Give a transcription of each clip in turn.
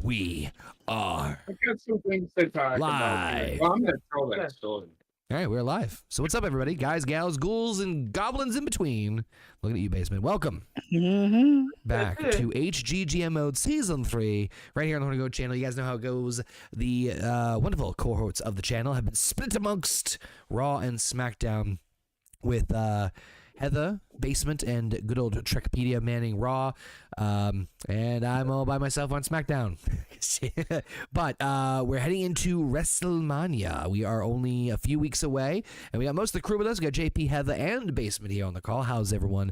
we are I got some things to talk about here. live. Well, I'm going to tell that story. All right, we're live. So what's up, everybody? Guys, gals, ghouls, and goblins in between. Looking at you, Basement. Welcome back to HGGM Mode Season 3, right here on the Horny Goat channel. You guys know how it goes. The wonderful cohorts of the channel have been split amongst Raw and Smackdown with Heather, Basement, and good old Trekpedia manning Raw, and I'm all by myself on SmackDown. But we're heading into WrestleMania. We are only a few weeks away, and we got most of the crew with us. We got JP, Heather, and Basement here on the call. How's everyone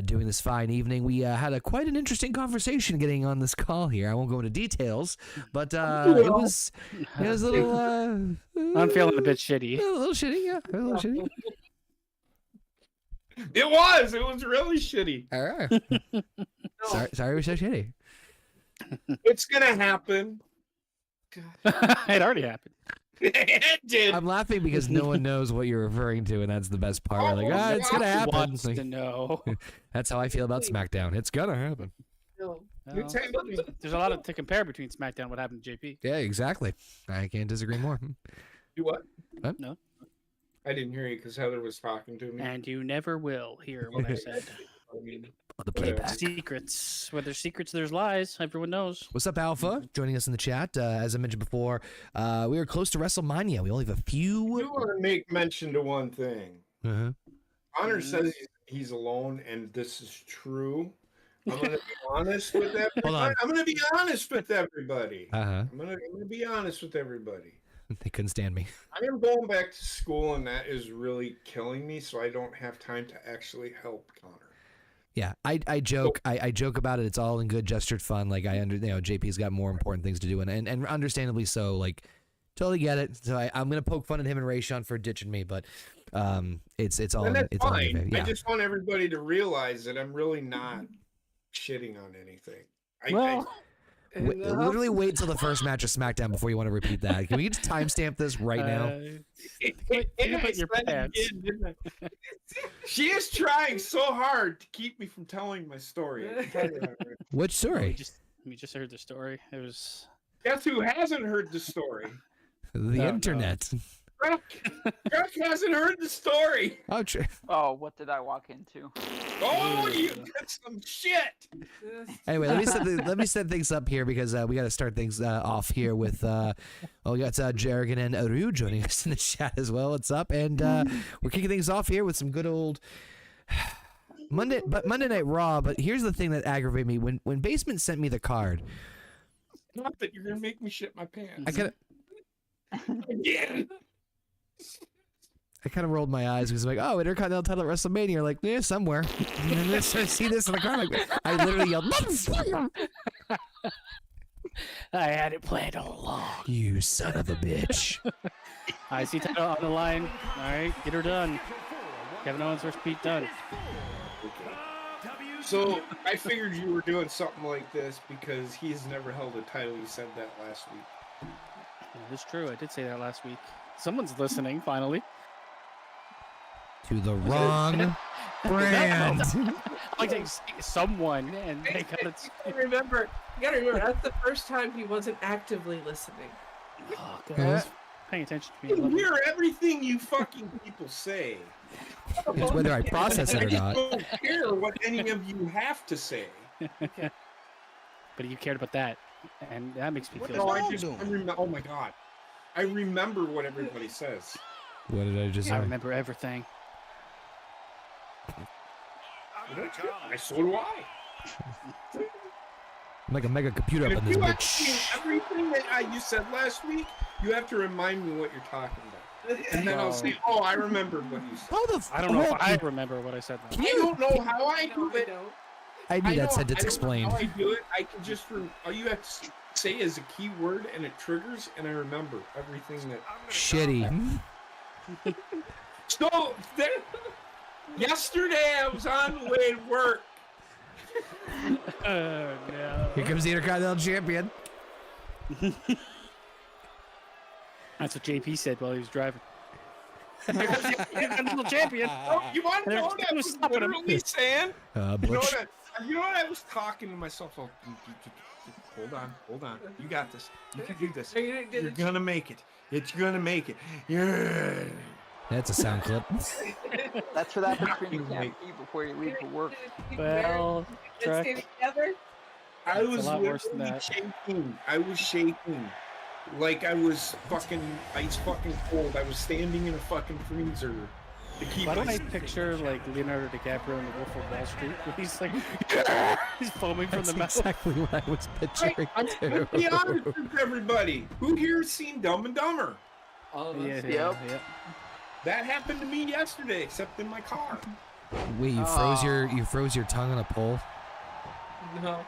doing this fine evening? We had quite an interesting conversation getting on this call here. I won't go into details, but it was a little... I'm feeling a bit shitty. A little shitty, yeah. A little shitty. It was really shitty. All right. Sorry it was so shitty. It's going to happen. It already happened. It did. I'm laughing because no one knows what you're referring to, and that's the best part. Like, it's gonna happen. Wants to know. That's how I feel about SmackDown. It's gonna happen. Well, there's a lot to compare between SmackDown and what happened to JP. Yeah, exactly. I can't disagree more. You what? What? No. I didn't hear you because Heather was talking to me. And you never will hear what I said. I mean, The playback. Secrets. Where there's secrets, there's lies. Everyone knows. What's up, Alpha? Joining us in the chat. As I mentioned before, we are close to WrestleMania. We only have a few. I do want to make mention to one thing. Conor says he's alone, and this is true. I'm going to be honest with everybody. Hold on. I'm going to be honest with everybody. Uh-huh. I'm going to be honest with everybody. They couldn't stand me. I am going back to school, and that is really killing me, so I don't have time to actually help Conor. Yeah, I joke. I joke about it. It's all in good gestured fun. Like JP's got more important things to do, and understandably so. Like, totally get it. So I'm gonna poke fun at him and Rayshawn for ditching me, but it's all. And that's it's fine. all yeah. I just want everybody to realize that I'm really not shitting on anything. Literally wait till the first match of SmackDown before you want to repeat that. Can we just timestamp this right now? She is trying so hard to keep me from telling my story. Which story? We just heard the story. It was. Guess who hasn't heard the story? The internet. Greg hasn't heard the story. Oh, true. Oh, what did I walk into? Oh, you got some shit. Anyway, let me set things up here because we got to start things off here with we got Jarrigan and Aru joining us in the chat as well. What's up? And we're kicking things off here with some good old Monday Night Raw. But here's the thing that aggravated me when Basement sent me the card. Not that you're gonna make me shit my pants. I kind of rolled my eyes because I'm like, oh, Intercontinental title at WrestleMania. Like, yeah, somewhere. And then I see this in the car. Like, I literally yelled, "Motherfucker!" I had it planned all along. You son of a bitch. I see title on the line. All right, get her done. Kevin Owens versus Pete Dunne. So I figured you were doing something like this because he's never held a title. You said that last week. That is true. I did say that last week. Someone's listening, finally. To the wrong brand. I think someone, and they got it. You gotta remember, that's the first time he wasn't actively listening. Oh, God. I was paying attention to I me. can hear everything you fucking people say. It's whether I process it or not. I don't care what any of you have to say. Okay. But you cared about that, and that makes me feel. No, oh my God. I remember what everybody says. What did I just say? I remember everything. So do I. I'm like a mega computer up in If this you bitch. everything that you said last week, you have to remind me what you're talking about. And then I'll say, oh, I remembered what you said. How the I don't know if I remember what I said. I don't know how I do it. I need that sentence I explained. How I do it, I can just all you have to say is a key word and it triggers, and I remember everything that. Shitty. So yesterday I was on the way to work. Oh no! Here comes the Intercontinental Champion. That's what JP said while he was driving. Intercontinental Champion. Oh, you want to know what I was literally saying? You know what You know what? I was talking to myself. Oh, hold on. You got this. You can do this. You're gonna make it. It's gonna make it. Yeah. That's a sound clip. That's for that between you can't pee before you leave for work. Well, Let's stay together. I was a lot worse than literally that. shaking. I was shaking. Like I was fucking ice fucking cold. I was standing in a fucking freezer. To keep Why don't I myself- picture like Leonardo DiCaprio in the Wolf of Wall Street where he's like he's foaming from That's the mouth? exactly what I was picturing too. Let's be honest with everybody. Who here has seen Dumb and Dumber? All of us. Yeah. That happened to me yesterday, except in my car. Wait, you froze your tongue on a pole? No.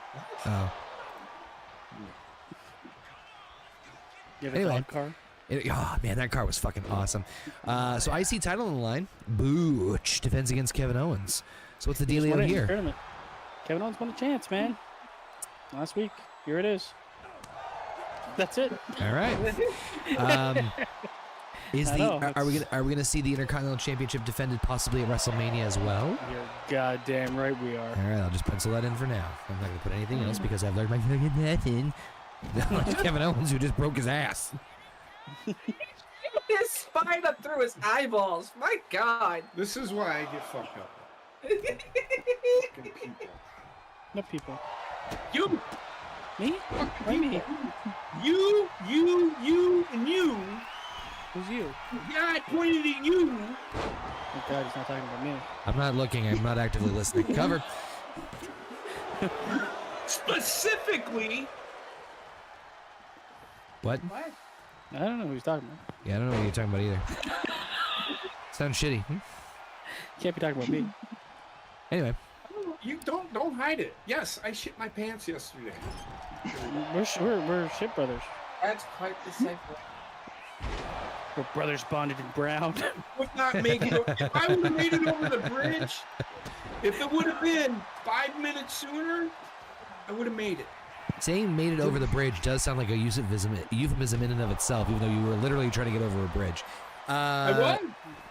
Oh. You have a Anyway. dog car? Oh man, that car was fucking awesome. So IC title on the line. Booch defends against Kevin Owens. So what's the Just won dealio it in the here? tournament. Kevin Owens won a chance, man. Last week. Here it is. That's it. All right. Are we gonna see the Intercontinental Championship defended possibly at WrestleMania as well? You're goddamn right we are. All right, I'll just pencil that in for now. I'm not gonna put anything else because I've learned my fucking lesson. Like Kevin Owens, who just broke his ass. His spine up through his eyeballs. My God. This is why I get fucked up. Fucking people. What people? You, Me? Why me? you, and you. Who's you? Yeah, I pointed at you. Oh God, he's not talking about me. I'm not looking. I'm not actively listening. Cover. Specifically. What? What? I don't know who he's talking about. Yeah, I don't know what you're talking about either. Sounds shitty. Can't be talking about me. Anyway. You don't hide it. Yes, I shit my pants yesterday. We're shit brothers. That's quite the segue. We're brothers bonded in brown. Would not make it. If I would have made it over the bridge, if it would have been 5 minutes sooner, I would have made it. Saying made it over the bridge does sound like a euphemism in and of itself, even though you were literally trying to get over a bridge. I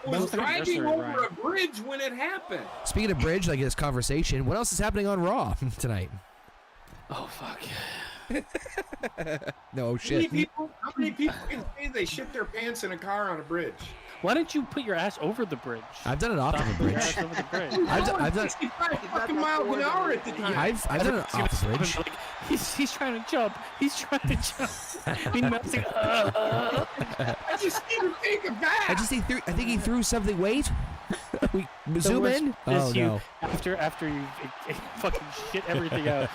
was Sounds like a driving nursery over rhyme. a bridge when it happened. Speaking of bridge, like this conversation, what else is happening on Raw tonight? Oh fuck. No How shit. many people can say they shit their pants in a car on a bridge? Why don't you put your ass over the bridge? I've done it off of a Put your bridge. ass over the bridge. I've done 65 fucking miles an hour at the time. I've done it off the bridge. Like, he's trying to jump. He's trying to jump. Meanwhile, it's like, I just need to take it back. I think he threw something. Wait. We zoom in. Oh no. After you fucking shit everything out,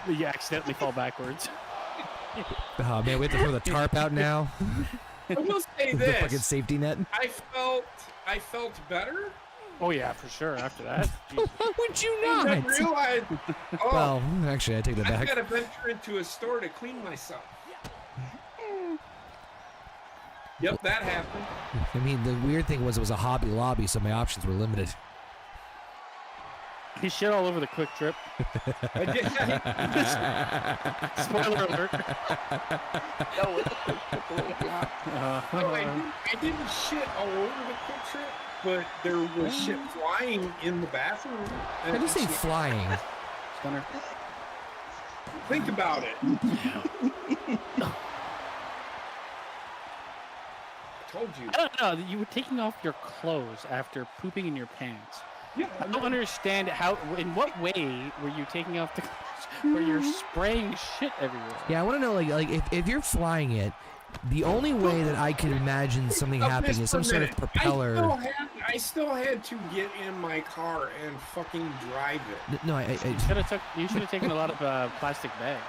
you accidentally fall backwards. Oh man, we have to throw the tarp out now. I will say The fucking this. safety net. I felt better. Oh yeah, for sure. After that, Jesus. Why would you I not? realized, oh, Well, actually, I take that I've back. got to venture into a store to clean myself. Yep, that happened. I mean, the weird thing was it was a Hobby Lobby, so my options were limited. He shit all over the quick trip. I did. Spoiler alert. No, it's I didn't shit all over the quick trip, but there was shit flying in the bathroom. How do you say flying? Stunner. Think about it. I told you. I don't know. You were taking off your clothes after pooping in your pants. Yeah, I don't understand how. In what way were you taking off the clothes where you're spraying shit everywhere? Yeah, I want to know, like if you're flying it, the only way that I could imagine something happening is some sort of propeller. I still had to get in my car and fucking drive it. No, You should have taken a lot of plastic bags.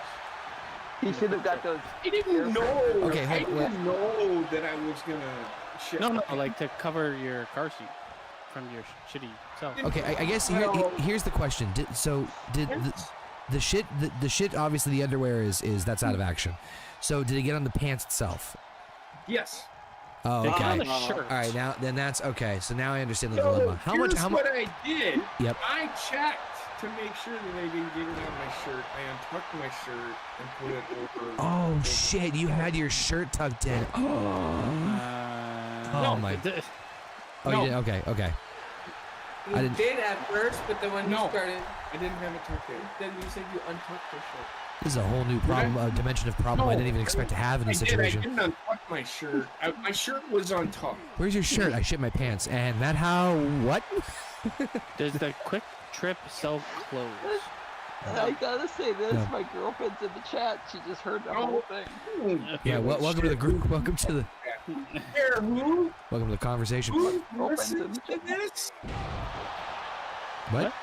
He should have got those. I didn't know. Okay, I hold on. didn't know that I was gonna shit. No, like to cover your car seat from your shitty self. okay. I guess here's the question. Did the shit? Obviously, the underwear is that's out of action. So did it get on the pants itself? Yes. Oh, They get on okay. the shirt. All right, now then that's okay. So now I understand the So dilemma. How much? what I did. Yep. I checked to make sure that I didn't get it on my shirt. I untucked my shirt and put it over. Oh shit! You had your shirt tucked in. Oh No, my. the- Oh, No. you did. Okay. You I didn't- did at first, but then when you No. started I didn't have it tucked in. Then you said you untucked your shirt. This is a whole new problem, dimension of problem I didn't even expect to have in this situation. I didn't untuck my shirt. My shirt was untucked. Where's your shirt? I shit my pants. And that how, what? Does the quick trip sell clothes? I gotta say this, my girlfriend's in the chat. She just heard the whole thing. Yeah, welcome to the group. Welcome to the. Who? Welcome to the conversation. Who listens to this? What?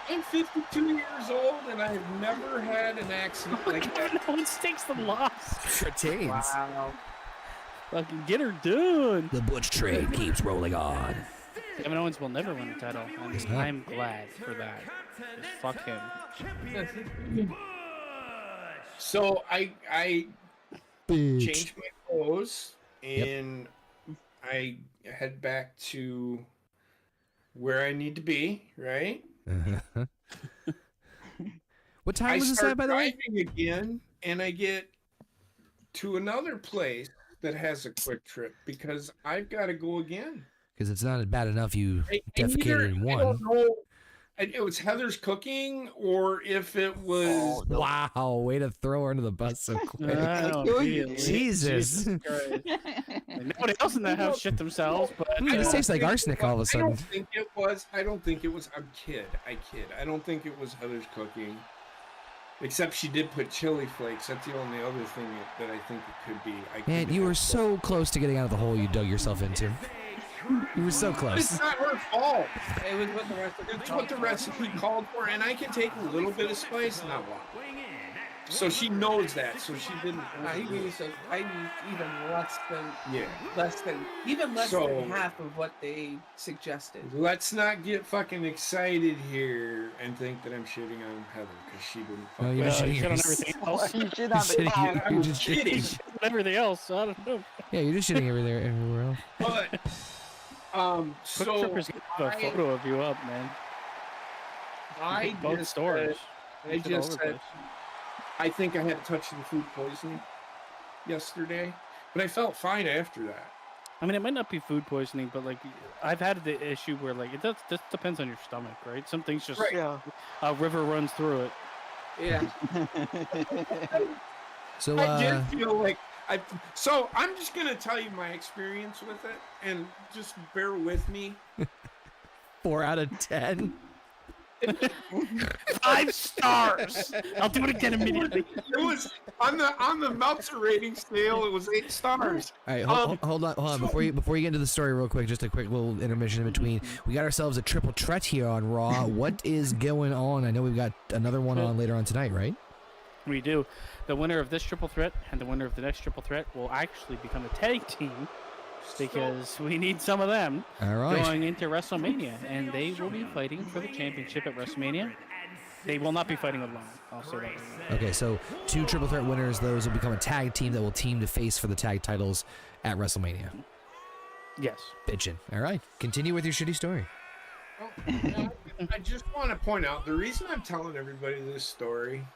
I'm 52 years old and I've never had an accident like that. No one stakes the loss. Retains. Wow. Fucking get her done. The Butch train keeps rolling on. Kevin Owens will never win the title, and I'm glad for that. Just fuck him. So I changed my clothes and I head back to where I need to be, right? What time was this at, by the way? I start driving again, and I get to another place that has a quick trip because I've got to go again. Because it's not bad enough you defecated in one. I don't know if it was Heather's cooking or if it was... Wow, way to throw her under the bus so quick. Jesus. Nobody else in that house shit themselves, but This tastes like arsenic all of a sudden. I don't think it was. I kid. I don't think it was Heather's cooking. Except she did put chili flakes. That's the only other thing that I think it could be. Man, you were so close to getting out of the hole you dug yourself into. You were so close. It's not her fault. It was what the recipe It's what the recipe called for, and I can take a little bit of spice, not a lot. So she knows that, so she didn't. I used even less than So- half of what they suggested. Let's not get fucking excited here and think that I'm shitting on Heather because she didn't. No, you're you just shit on shitting. everything else. You shit on the top. I'm just kidding. Everything else, I don't know. Yeah, you're just shitting everywhere else. But Quick so Tripper's gonna put a photo of you up, man. I Both just stores. I just said I think I had to touch the food poisoning yesterday, but I felt fine after that. I mean, it might not be food poisoning, but like I've had the issue where like it just depends on your stomach, right? Some things just Yeah. a river runs through it. Yeah. So, I did feel like so I'm just gonna tell you my experience with it, and just bear with me. 4 out of 10. 5 stars. I'll do it again immediately. It was on the Meltzer rating scale. It was 8 stars. All right, hold on. Before you get into the story real quick, just a quick little intermission in between. We got ourselves a triple threat here on Raw. What is going on? I know we've got another one on later on tonight, right? We do. The winner of this triple threat and the winner of the next triple threat will actually become a tag team because we need some of them All right. going into WrestleMania, and they will be fighting for the championship at WrestleMania. They will not be fighting alone. I'll say that right now. Okay, so 2 triple threat winners. Those will become a tag team that will team to face for the tag titles at WrestleMania. Yes. Bitchin'. All right, continue with your shitty story. I just want to point out the reason I'm telling everybody this story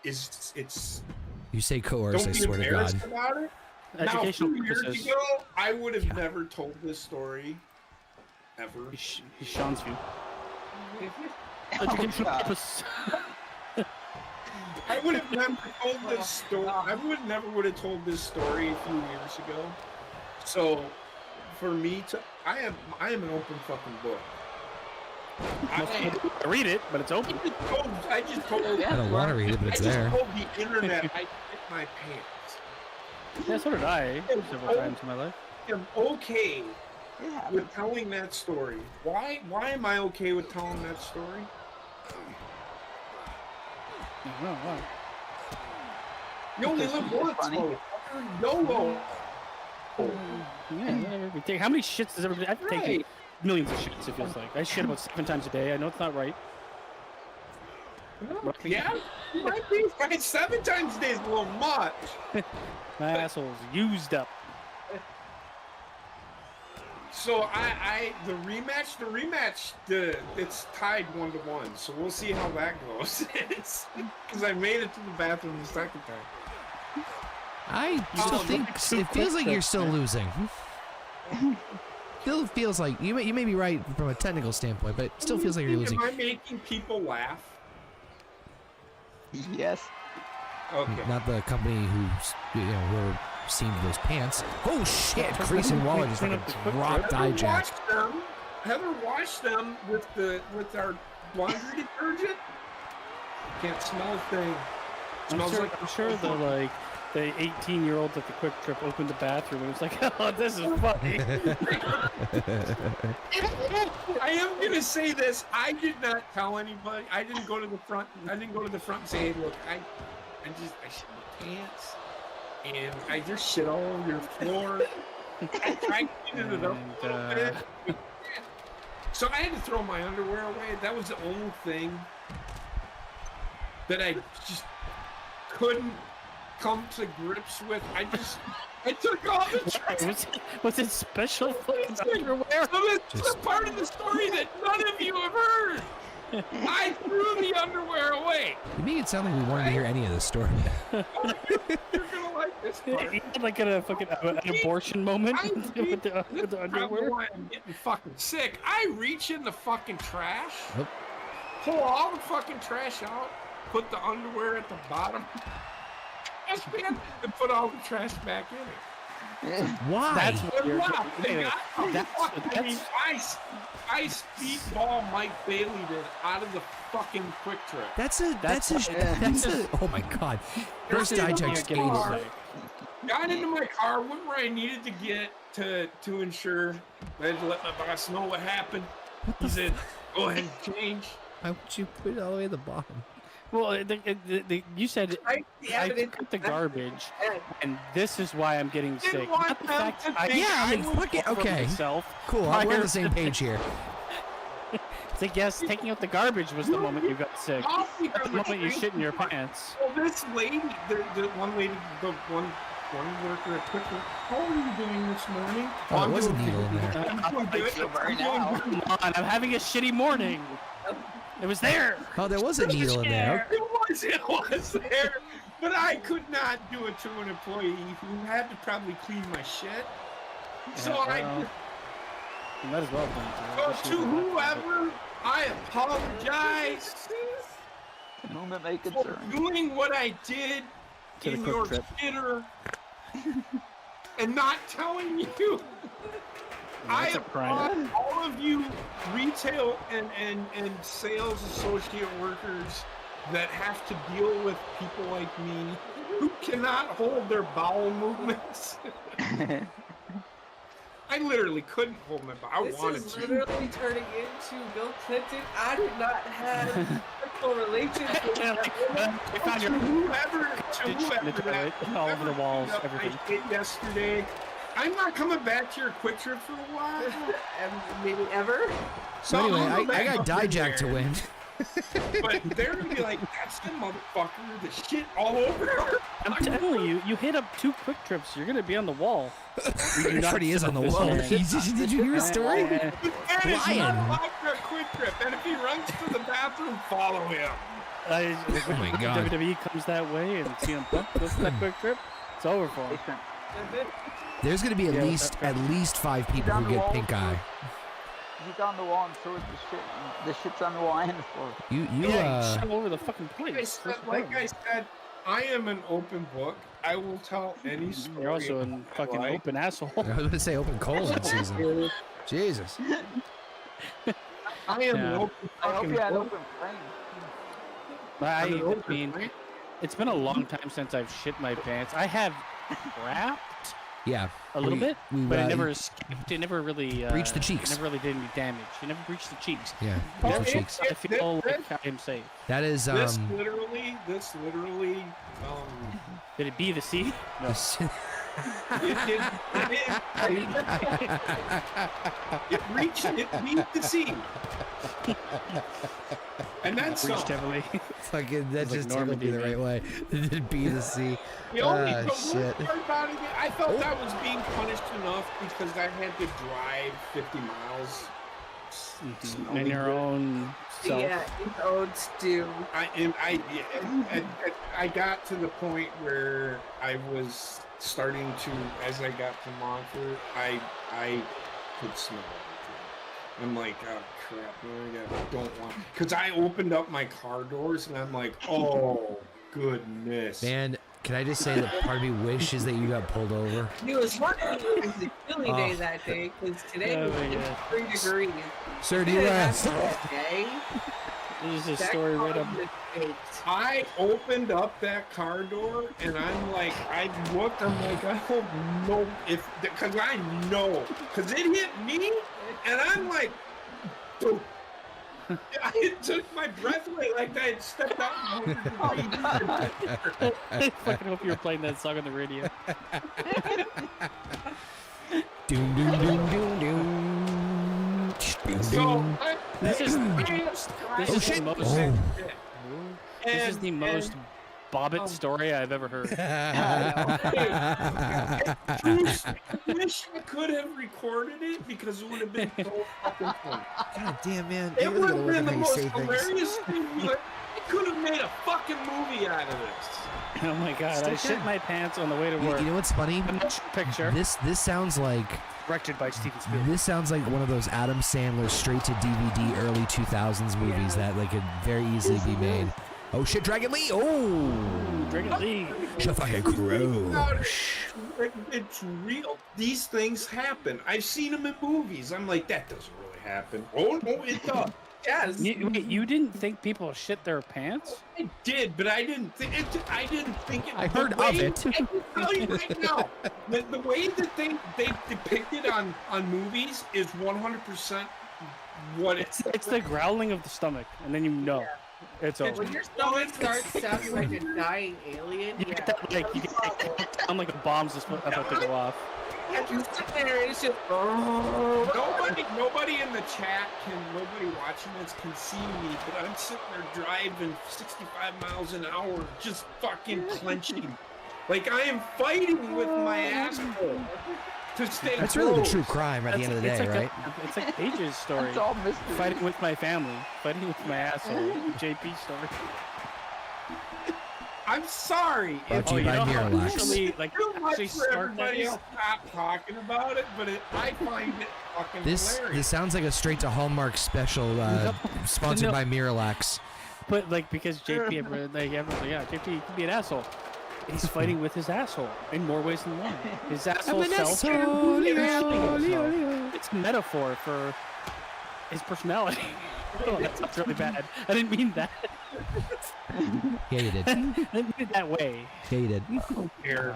is it's. You say coerce, Don't I be swear to God. embarrassed about it. Now, Educational 2 years purposes. ago, I would have never told this story, ever. He's Sean's view. Oh, Educational God. purpose. I would have never told this story. I would have told this story a few years ago. So, for me to, I am an open fucking book. I read it, but it's open. I just told. I don't want to read it, but it's there. I just told the internet I shit my pants. Yeah, so did I several times in my life. I'm okay Yeah. with telling that story. Why am I okay with telling that story? I don't know why. You only live once, Funny. motherfucker. YOLO. Yeah, whatever. We take, how many shits does everybody? I've taken Right. millions of shits. It feels like I shit about 7 times a day. I know it's not right. Yeah, it might be. Fucking 7 times a day is a little much. My asshole's used up. So the rematch, it's tied 1-1. So we'll see how that goes. Because I made it to the bathroom the second time. I still think it feels like you're still losing. Still feels like you may be right from a technical standpoint, but it still feels like you're losing. Am I making people laugh? Yes. Okay. Not the company who's whoever seamed those pants. Oh shit! Grayson Waller just fucking dropped hijack. Heather washed them with our laundry detergent. Can't smell a thing. I'm sure the 18-year-olds at the Quick Trip opened the bathroom and was like, "Oh, this is funny." I am gonna say this. I did not tell anybody. I didn't go to the front. And say, "Hey, look, I shit my pants, and I just shit all over your floor." I tried cleaning it up a little bit. So I had to throw my underwear away. That was the only thing that I just couldn't come to grips with. I took all the trash. Was it special fucking underwear? So that's the part of the story that none of you have heard. I threw the underwear away. You make it sound like we wanted to hear any of this story. You're gonna like this part. You had like an abortion moment with the This is probably underwear. why I'm getting fucking sick. I reach in the fucking trash, Oh. pull all the fucking trash out, put the underwear at the bottom, and put all the trash back in it. Why? That's what you're I speedball Mike Bailey did out of the fucking Quick Trip. That's a. Oh my god. First hijack's getting gated. sick. Got into my car, went where I needed to get to ensure. I had to let my boss know what happened. He said, "Go ahead and change." Why would you put it all the way at the bottom? Well, you said I took the garbage, and this is why I'm getting sick. Not the fact fuck it. Okay. Myself. Cool. We're on the same page here. It's like, yes, taking out the garbage was the moment you got sick. At the moment you shit in your pants. Well, this lady, the one lady, the one worker at Quick Trip, how are you doing this morning? Oh, there was a needle in there. I'm doing good. Come on, I'm having a shitty morning. It was there. Oh, there was a needle in there. It was there. But I could not do it to an employee who had to probably clean my shit. So You might as well have to whoever, I apologize The moment may for concern. doing what I did To the in Quick your Trip. shitter and not telling you. I That's a crime. applaud all of you retail and sales associate workers that have to deal with people like me who cannot hold their bowel movements. I literally couldn't hold my bowel. I wanted This is to. literally turning into Bill Clinton. I did not have sexual relations with I found your Whoever toilet, all over the walls, everything. I did yesterday. I'm not coming back to your Quick Trip for a while. and maybe ever. So anyway, I got Dijak to win. But they're gonna be like, that's the motherfucker, the shit all over her. I'm telling you, you hit up 2 Quick Trips, you're gonna be on the wall. He already is on the wall. Did you hear his story? That is Lion. not allowed for a Quick Trip, and if he runs to the bathroom, follow him. Oh my God. WWE comes that way and CM Punk goes to that Quick Trip, it's over for him. There's gonna be at least 5 people who get pink eye. He's on the wall and so is the shit. The shit's on the wall and the floor. You shit all over the fucking place. Like I said, I am an open book. I will tell any story. You're also a fucking like. open asshole. I was gonna say open colon season. Jesus. I am an open I hope fucking you had book. open frame. I mean, it's been a long time since I've shit my pants. I have crapped Yeah. a little bit, we, but it never escaped. It never really reached the cheeks. It never really did any damage. It never reached the cheeks. Yeah. Oh, Reach the cheeks. I feel like I am safe. That is This literally, Did it be the sea? No. it reached the sea. And that's Reached heavily. fucking that It's like just tickled me the Normandy, right way. Did be the sea. the only Ah, the worst shit. part about it, I felt I was being punished enough because I had to drive 50 miles. In your own self. Yeah, his own stew. I got to the point where I was starting to, as I got to Montfort, I could smell it. I'm like, oh crap, I don't want. Because I opened up my car doors and I'm like, oh goodness. Man, can I just say that part of me wishes that you got pulled over? It was lucky it was a chilly day that day because today was 3 degrees. Sir, do you This is a story right up. I opened up that car door and I'm like, I looked, I'm like, I don't know if, because I know, because it hit me and I'm like, dude, I took my breath away like I had stepped out. I fucking hope you were playing that song on the radio. Doom, doom, doom, doom, doom. So, This is the most Bobbit story I've ever heard. I wish I could have recorded it because it would have been so fucking fun. God damn, man. It would have been the most hilarious thing. Like, I could have made a fucking movie out of this. Oh my god, I shit my pants on the way to work. You know what's funny? A motion picture This sounds like directed by Steven Spielberg. this sounds like one of those Adam Sandler straight to DVD early 2000s movies that like could very easily be made. Oh shit, Dragon Lee! Oh, Dragon Lee. shut fucking crow. It's real. These things happen. I've seen them in movies. I'm like, that doesn't really happen. Oh no, it does. Yes. Wait, you didn't think people shit their pants? I did, but I didn't think it. I didn't think it. I heard of it. I can tell you right now, the way that they depict it on movies is 100% what it's. It's the growling of the stomach, and then you know it's over. When your stomach starts sounding like a dying alien, You get that like you get that sound like a bomb's just about to go off. and you sit there and it's just. Nobody in the chat nobody watching this can see me, but I'm sitting there driving 65 miles an hour, just fucking clenching. Like I am fighting with my asshole to stay That's close. really the true crime at the end of the day, like right? It's like Paige's story. It's all mystery. Fighting with my family, fighting with my asshole. JP story. I'm sorry. Brought to you by Miralax. Actually, like, Too much actually for start everybody that. else stop talking about it, but I find it fucking This hilarious. sounds like a straight to Hallmark special sponsored No. by Miralax. But like because JP, everyone's like, yeah, JP can be an asshole. He's fighting with his asshole in more ways than one. His asshole self. It's a metaphor for his personality. Oh, that sounds really bad. I didn't mean that. Yeah, you did. I didn't mean it that way. Yeah, you did. Here.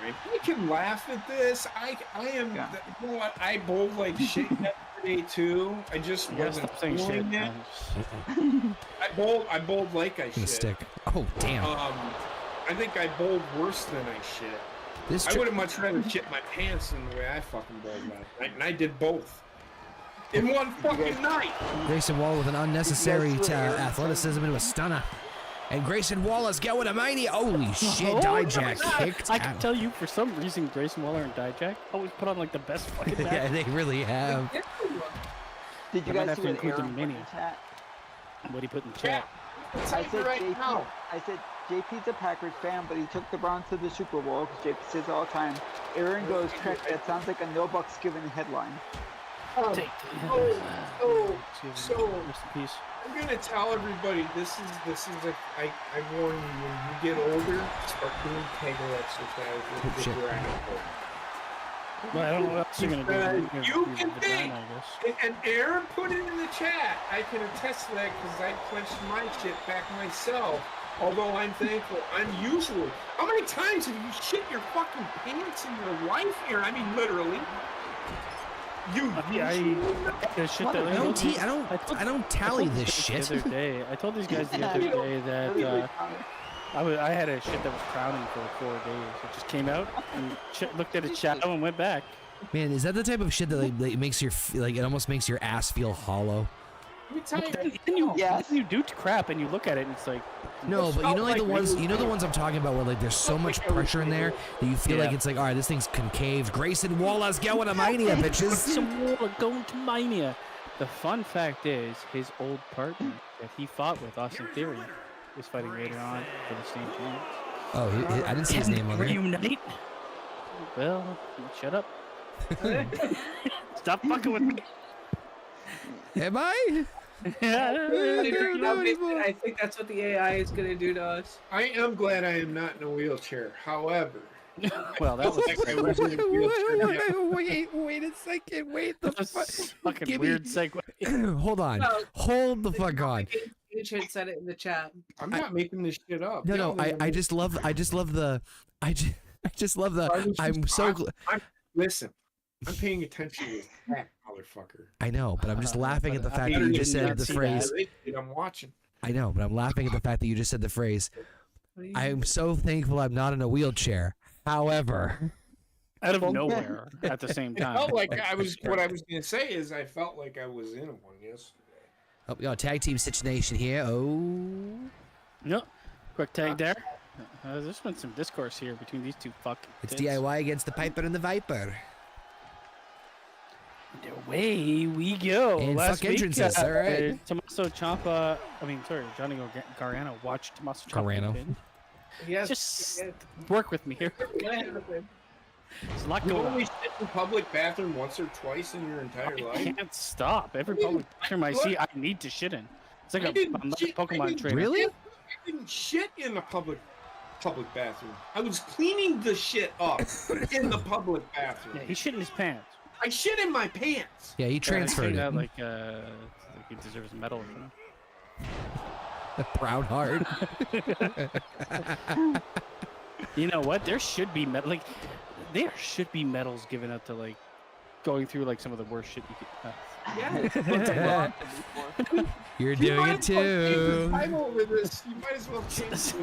You can laugh at this. I am. Yeah. You know what? I bowled like shit yesterday too. I just You gotta wasn't stop saying shit. feeling it. man. I bowled like I Gonna shit. stick. Oh damn. I think I bowled worse than I shit. This I would have much rather shit my pants than the way I fucking bowled last night, and I did both in one fucking night. Grayson Waller with an unnecessary athleticism into a stunner. And Grayson Wallace going to Mania. Holy shit, Dijak kicked I can out. tell you, for some reason, Grayson Waller and Dijak always put on like the best fucking match. Yeah, they really have. Did you I might guys have see to what include the Aaron put in mini. chat? What he put in chat. I said JP's a Packers fan, but he took the Browns to the Super Bowl because JP says all the time. Aaron goes, Trek, that sounds like a no bucks given headline. So Rest in peace. I'm gonna tell everybody this is I warn you, when you get older, start doing Kegel exercise with shit. your asshole. Well, I don't know what else you're gonna do. You can vagina, think. I guess. And Aaron put it in the chat. I can attest to that because I clenched my shit back myself. Although I'm thankful, unusual. How many times have you shit your fucking pants in your life here? I mean, literally. I don't tally this shit. The other day, I told these guys the other day that I had a shit that was crowning for like 4 days. It just came out and looked at its shadow and went back. Man, is that the type of shit that like makes your it almost makes your ass feel hollow? Let me tell you. Then you do crap and you look at it and it's like No, but you know like the ones the ones I'm talking about where like there's so much pressure in there that you feel like it's like, all right, this thing's concave. Grayson Wallace going to Mania, bitches. Grayson Waller going to Mania. The fun fact is his old partner that he fought with, Austin Theory, is fighting later on for the same chance. Oh, I didn't see his name on there. Reunite? Well, shut up. Stop fucking with me. Am I? I think that's what the AI is gonna do to us. I am glad I am not in a wheelchair. However, Well, that was I was in a wheelchair. Wait a second. Wait the fuck. fucking Give me- weird segue. Hold on. No. Hold the fuck on. You should set it in the chat. I'm not making this shit up. No. I just love the. I'm so. Listen, I'm paying attention to this fat motherfucker. I know, but I'm just laughing at the fact that you you just did said not the see phrase. I'm watching. I know, but I'm laughing at the fact that you just said the phrase. I'm so thankful I'm not in a wheelchair. However, Out of nowhere at the same It time. felt like I was. What I was gonna say is, I felt like I was in one yesterday. oh, we got a tag team situation here. Oh, No. Quick tag there. There's been some discourse here between these two fucking it's tits. DIY against the Piper and the Viper. And away we go. And Last fuck week, entrances, all right. Tommaso Ciampa, Johnny Gargano watched Tommaso Ciampa Gargano. win. Yes. Just work with me here. There's a lot You going only on. shit in public bathroom once or twice in your entire I life. can't stop. Every public bathroom I see, I need to shit in. It's like I didn't I'm like a shit- I Pokemon didn't- trainer. Really? I didn't shit in the public bathroom. I was cleaning the shit up in the public bathroom. Yeah, he shit in his pants. I shit in my pants. Yeah, he transferred That, it. like he deserves a medal or something. Proud heart. You know what? There should be there should be medals given out to like going through like some of the worst shit you could. Yeah. You're You doing might it as well change the too. title with this. You might as well change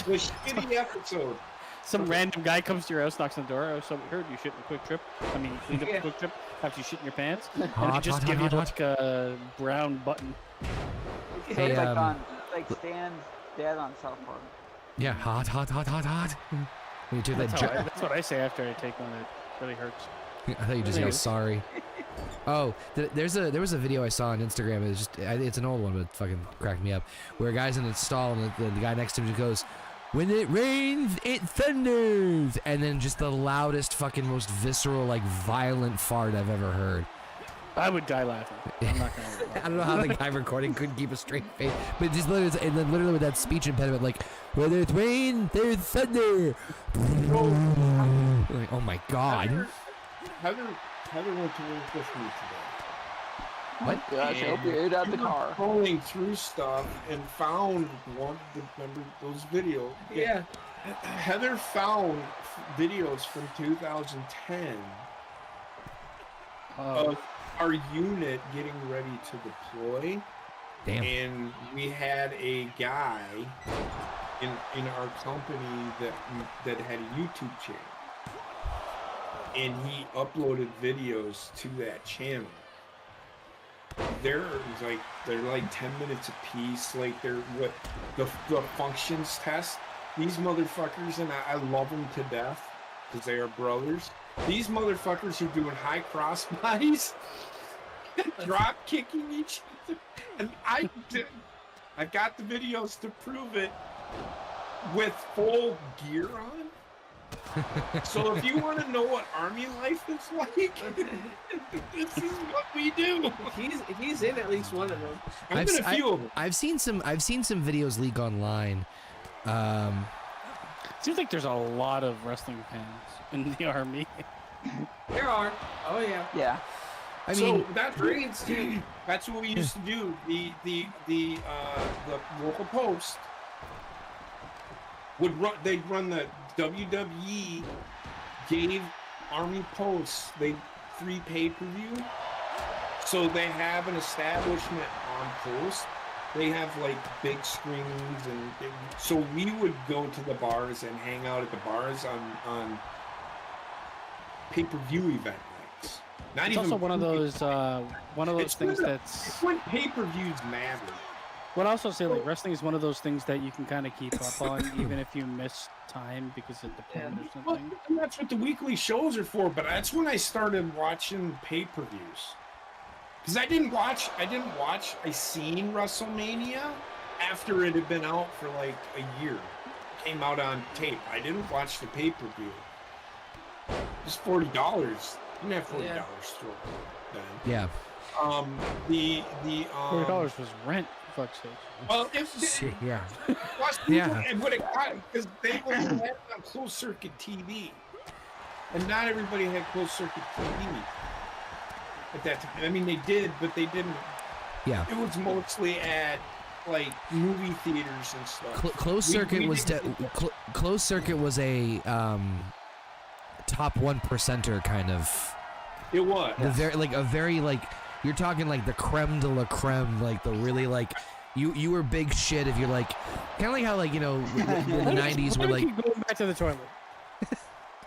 the shitty episode. Some random guy comes to your house, knocks on the door. Oh, so we heard you shit in a quick trip. I mean, cleaned up a quick trip after you shit in your pants. And Hot, they just hot, give hot, you hot, like a brown button. Hey, It's like Stan's dad on South Park. Yeah, hot. When you took that That's what I say after I take one that really hurts. I thought you just yelled sorry. Oh, there was a video I saw on Instagram. It's an old one, but it fucking cracked me up. Where a guy's in the stall and the guy next to him just goes, "When it rains, it thunders," and then just the loudest, fucking most visceral, like violent fart I've ever heard. I would die laughing. I'm not gonna. I don't know how the guy recording couldn't keep a straight face, but just literally, and then literally with that speech impediment, like, "When it rains, there's thunder." Like, oh my god. Heather went to work with me today. What? Gosh, I hope you ate out the car. Going through stuff and found one. Remember those videos? Yeah. Heather found videos from 2010 of our unit getting ready to deploy. Damn. And we had a guy in our company that had a YouTube channel, and he uploaded videos to that channel. They're like 10 minutes a piece. Like they're what the functions test. These motherfuckers, and I love them to death because they are brothers. These motherfuckers are doing high cross bodies, drop kicking each other, and I've got the videos to prove it with full gear on. So if you want to know what army life is like, this is what we do. He's in at least one of them. I'm in a few of them. I've seen some videos leak online. Seems like there's a lot of wrestling fans in the army. There are. Oh yeah. Yeah. I mean, So that's Marines too. That's what we used to do. The local post would run. They'd run the WWE gave Army posts free pay-per-view. So they have an establishment on post. They have like big screens, and so we would go to the bars and hang out at the bars on pay-per-view event nights. Not It's even also one of those It's things when- that's. It's when pay-per-views matter. What I also say, like wrestling is one of those things that you can kind of keep up on, even if you miss time because of deployment or Well, something. and that's what the weekly shows are for. But that's when I started watching pay-per-views. Because I seen WrestleMania after it had been out for like a year. Came out on tape. I didn't watch the pay-per-view. Just $40. didn't have $40 still then. Yeah. $40 was rent. For fuck's sake. Well, if Yeah. plus it would have got because they only had a closed circuit TV, and not everybody had closed circuit TV at that time. I mean, they did, but they didn't. Yeah. It was mostly at like movie theaters and stuff. Closed circuit was closed circuit was a top 1%er kind of. It was The very you're talking like the creme de la creme, like the really like you were big shit if you're like kind of like how like in the 90s were like going back to the toilet.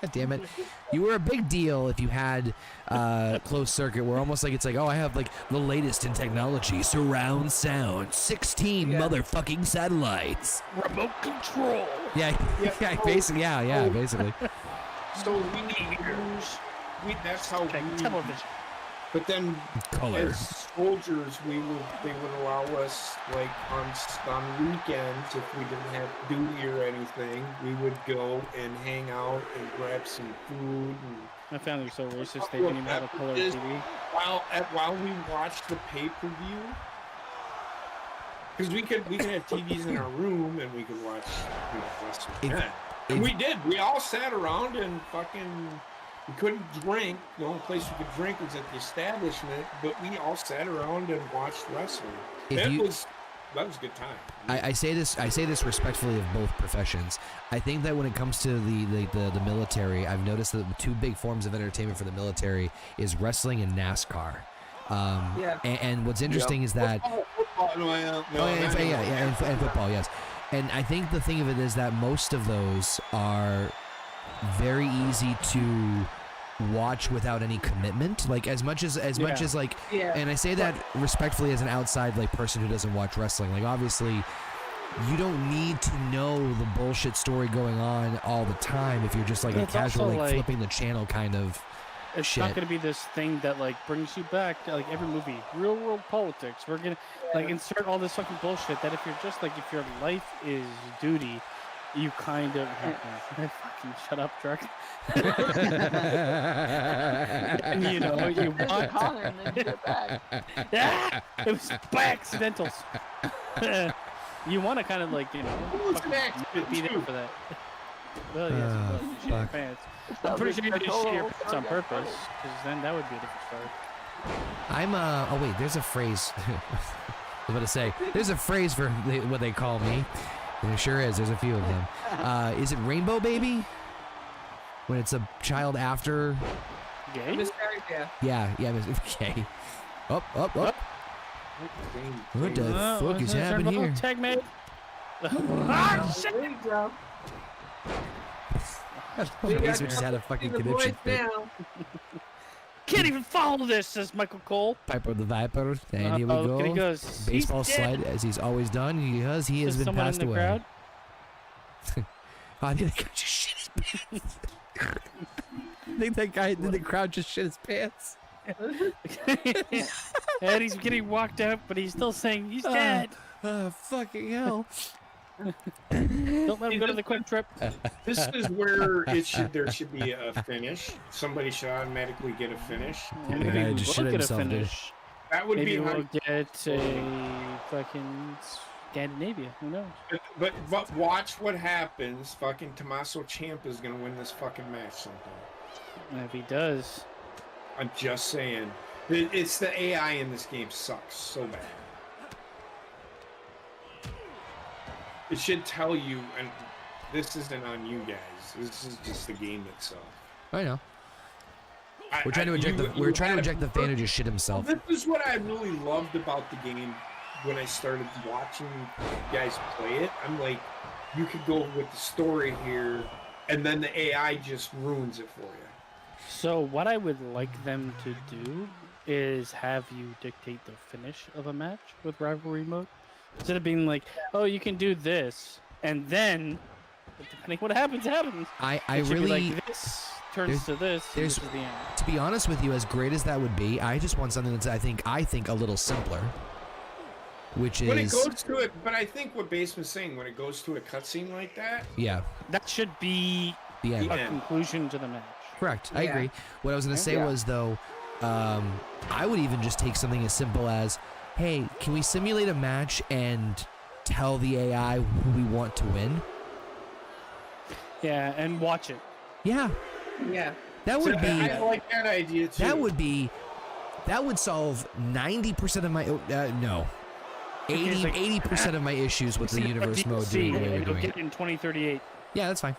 God damn it. You were a big deal if you had closed circuit where almost like it's like, oh, I have like the latest in technology, surround sound, 16 motherfucking satellites. Remote control. Yeah, basically. So that's how television. But then Color. as soldiers, they would allow us like on weekends if we didn't have duty or anything, we would go and hang out and grab some food. And My family was so racist they didn't even have a color TV. While we watched the pay-per-view, because we could have TVs in our room and we could watch wrestling. And we did. We all sat around and fucking. We couldn't drink. The only place we could drink was at the establishment, but we all sat around and watched wrestling. That was a good time. I say this respectfully of both professions. I think that when it comes to the military, I've noticed that the two big forms of entertainment for the military is wrestling and NASCAR. And what's interesting is that and football, yes. And I think the thing of it is that most of those are very easy to watch without any commitment, like as much as like and I say that respectfully as an outside like person who doesn't watch wrestling. Like obviously you don't need to know the bullshit story going on all the time if you're just like a casual like flipping the channel kind of it's shit. Not gonna be this thing that like brings you back to, like every movie, real world politics. We're gonna like insert all this fucking bullshit that if you're just like if your life is duty, you kind of fucking shut up, Truck. And you know, you want Conor and then get it back. It was by accidentals. You want to kind of like, you know, be there for that. Well, yes, you shit your pants. I'm pretty sure you just shit your pants on purpose, because then that would be a different story. oh wait, there's a phrase. I was about to say, there's a phrase for what they call me. There sure is. There's a few of them. Is it Rainbow Baby? When it's a child after. Gay? Yeah. Okay. Up. What the fuck is happening here? Tag mate. Shit! Basement just had a fucking conniption fit. Can't even follow this, says Michael Cole. Piper the Viper. And here we go. He goes, baseball slide as he's always done. He has been passed away. Crowd? I think that guy just shit his pants. I think that guy in the crowd just shit his pants. And he's getting walked out, but he's still saying he's dead. Fucking hell. Don't let him go to the quick trip. This is where there should be a finish. Somebody should automatically get a finish. And maybe we will get a finish. That would maybe be we'll get a fucking Scandinavia. Who knows? But watch what happens. Fucking Tommaso Ciampa is gonna win this fucking match sometime. And if he does, I'm just saying. It's the AI in this game sucks so bad. It should tell you, and this isn't on you guys. This is just the game itself. I know. We're trying to inject the fan who just shit himself. This is what I really loved about the game when I started watching you guys play it. I'm like, you could go with the story here, and then the AI just ruins it for you. So what I would like them to do is have you dictate the finish of a match with rivalry mode. Instead of being like, oh, you can do this, and then, depending what happens. I really be like, this turns to this. This is the end. To be honest with you, as great as that would be, I just want something that's I think a little simpler. Which is when it goes to it, but I think what Basement's saying, when it goes to a cutscene like that, yeah, that should be the end. A conclusion to the match. Correct. I Yeah. agree. What I was going to say Yeah. was, though, I would even just take something as simple as, hey, can we simulate a match and tell the AI who we want to win? Yeah, and watch it. Yeah. Yeah. That would be... I like that idea, too. That would solve 90% of my... no. It's like- 80% of my issues with the universe mode doing the way we're It'll doing get it. it in 2038. Yeah, that's fine.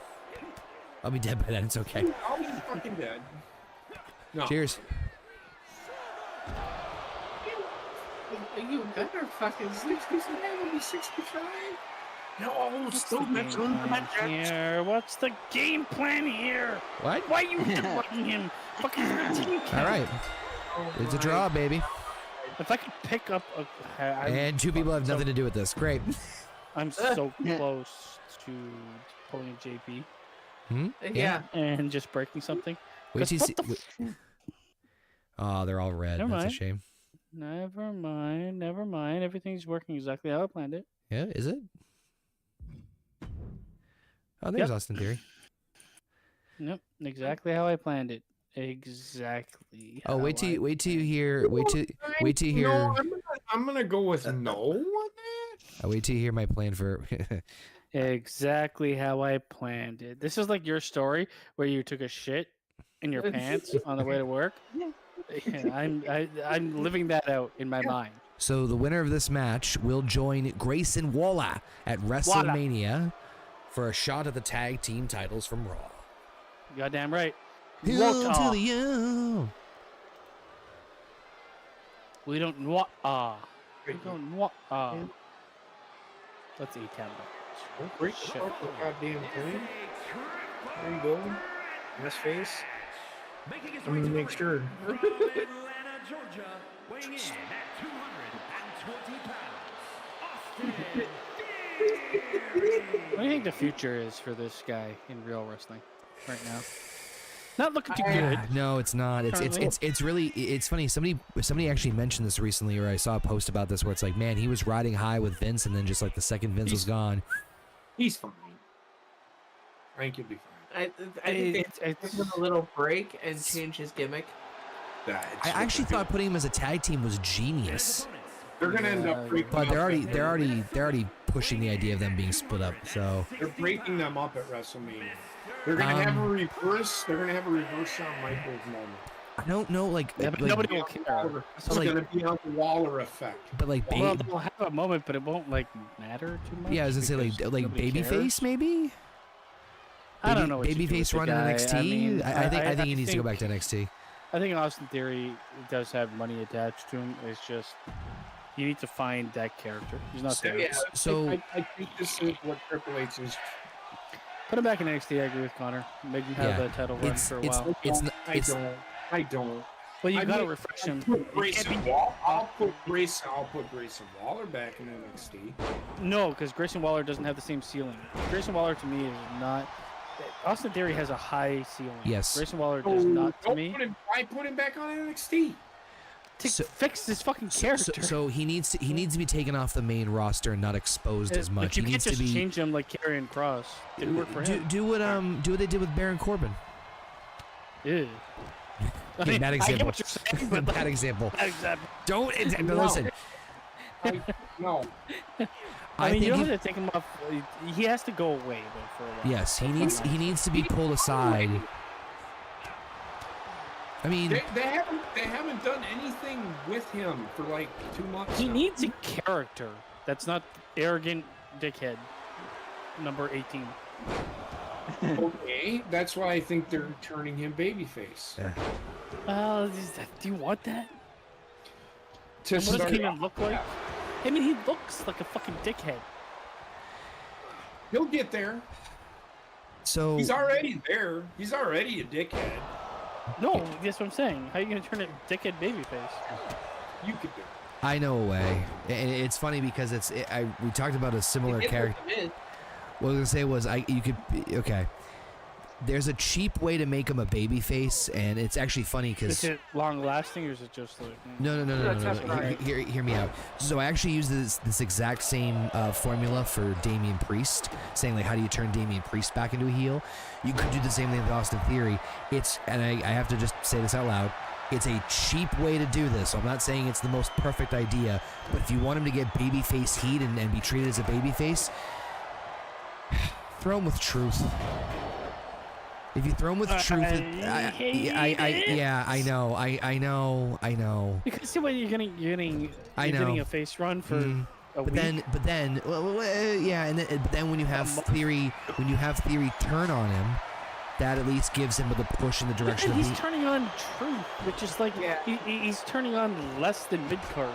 I'll be dead by then. It's okay. I'll be fucking dead. No. Cheers. You better fucking 65. I'll be 65. No, still mentioning the match. Here, what's the game plan here? What? Why are you letting him? Fucking 13. All right. It's a draw, baby. If I could pick up a... And two people have nothing to do with this. Great. I'm so close to pulling a JP Hmm? Yeah. and just breaking something. Wait till you 'Cause see. what the wait. Oh, they're all red. Never That's a mind. shame. Never mind, never mind. Everything's working exactly how I planned it. Yeah, is it? Oh, there's Yep. Austin Theory. Nope, exactly how I planned it. Exactly. Oh, wait till you hear. Wait till you hear. No, I'm gonna go with no on that. Wait till you hear my plan for. Exactly how I planned it. This is like your story where you took a shit in your pants on the way to work. Yeah, I'm living that out in my mind. So the winner of this match will join Grayson Waller at WrestleMania for a shot at the tag team titles from Raw. Goddamn right. Hill to Wota. the hill. We don't want We don't want Let's eat $10. Don't break the Shit. fucking goddamn thing. There you go. Nice face. I'm gonna make sure. From Atlanta, Georgia, weighing in at 220 pounds, Austin Theory. What do you think the future is for this guy in real wrestling right now? Not looking too good. No, it's not. It's really it's funny. Somebody actually mentioned this recently, or I saw a post about this where it's like, man, he was riding high with Vince, and then just like the second Vince was gone. He's fine. I think he'll be fine. I think they give him a little break and change his gimmick. Yeah, I actually thought putting him as a tag team was genius, they're gonna end up breaking. but they're up already pushing the idea of them being split up. So They're breaking them up at WrestleMania. They're gonna have a reverse. They're gonna have a reverse Shawn Michaels moment. I don't know, like, Yeah, but nobody will care. It's like- gonna be on the Waller effect. but like, Well, they'll have a moment, but it won't like matter too much. yeah, I was gonna say like because nobody babyface cares. maybe. I don't know. What you do with Babyface the run in guy. NXT. I mean, I think he needs to go back to NXT. I think Austin Theory does have money attached to him. It's just you need to find that character. He's not there. Yeah, So- I think this is what Triple H is. Put him back in NXT. I agree with Connor. Make him have Yeah. the title run for a while. I don't. Well, you I gotta mean, refresh him. Put You can't Grayson be- Waller. I'll put Grayson Waller back in NXT. No, because Grayson Waller doesn't have the same ceiling. Grayson Waller to me is not. Austin Theory has a high ceiling. Yes. Grayson Waller does not to Don't me. I put him back on NXT. To So- fix this fucking character. So he needs to be taken off the main roster and not exposed as Like, much. you He can't needs to just be change him like Karrion Kross. Didn't work for him. do what they did with Baron Corbin. Ew. Okay, bad I get example. what you're saying, but Bad example. bad example. Don't No. listen. No. I mean, you think don't have to take him off. He has to go away though for a while. yes, he needs to be pulled aside. I mean, They haven't done anything with him for like 2 months. He now. needs a character that's not arrogant dickhead. Number 18. Okay, that's why I think they're turning him babyface. Do you want that? To What does start he even off. look like? I mean, he looks like a fucking dickhead. He'll get there. so He's already there. He's already a dickhead. No, that's what I'm saying. How are you gonna turn it dickhead babyface? You could do it. I know a way, and it's funny because we talked about a similar character. What I was gonna say was okay. there's a cheap way to make him a baby face, and it's actually funny because Is it long lasting or is it just like? no. Hear me out. So I actually use this exact same formula for Damian Priest, saying like, how do you turn Damian Priest back into a heel? You could do the same thing with Austin Theory. And I have to just say this out loud. It's a cheap way to do this. So I'm not saying it's the most perfect idea, but if you want him to get babyface heat and be treated as a babyface, throw him with truth. If you throw him with truth, I know. Because see what you're getting a face run for a week. But then, but then when you have Theory, turn on him, that at least gives him the push in the direction of he's turning on truth, which is like he's turning on less than mid card.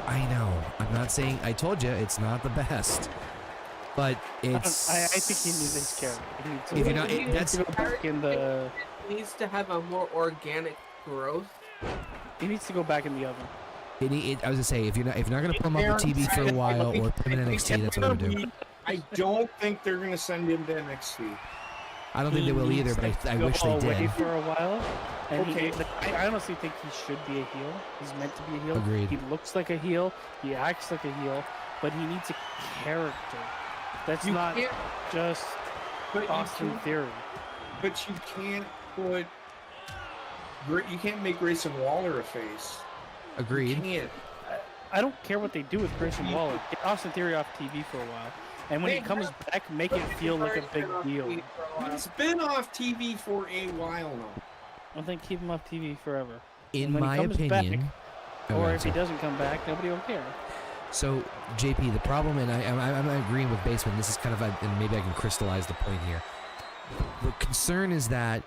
I know. I'm not saying. I told you it's not the best. But it's. I think he needs his character. If you're not, that's back in the. He needs to have a more organic growth. He needs to go back in the oven. I was gonna say if you're not gonna put him up the TV for a while or put him in NXT, that's what I would do. I don't think they're gonna send him to NXT. I don't think they will either, but I wish they did. For a while. And Okay. I honestly think he should be a heel. He's meant to be a heel. Agreed. He looks like a heel. He acts like a heel, but he needs a character. That's not just Austin Theory. But you can't put. You can't make Grayson Waller a face. Agreed. You can't. I don't care what they do with Grayson Waller. Get Austin Theory off TV for a while. And when he comes back, make it feel like a big deal. He's been off TV for a while now. I think keep him off TV forever. In my opinion, or if he doesn't come back, nobody will care. So, JP, the problem, and I'm agreeing with Basement, this is kind of, and maybe I can crystallize the point here. The concern is that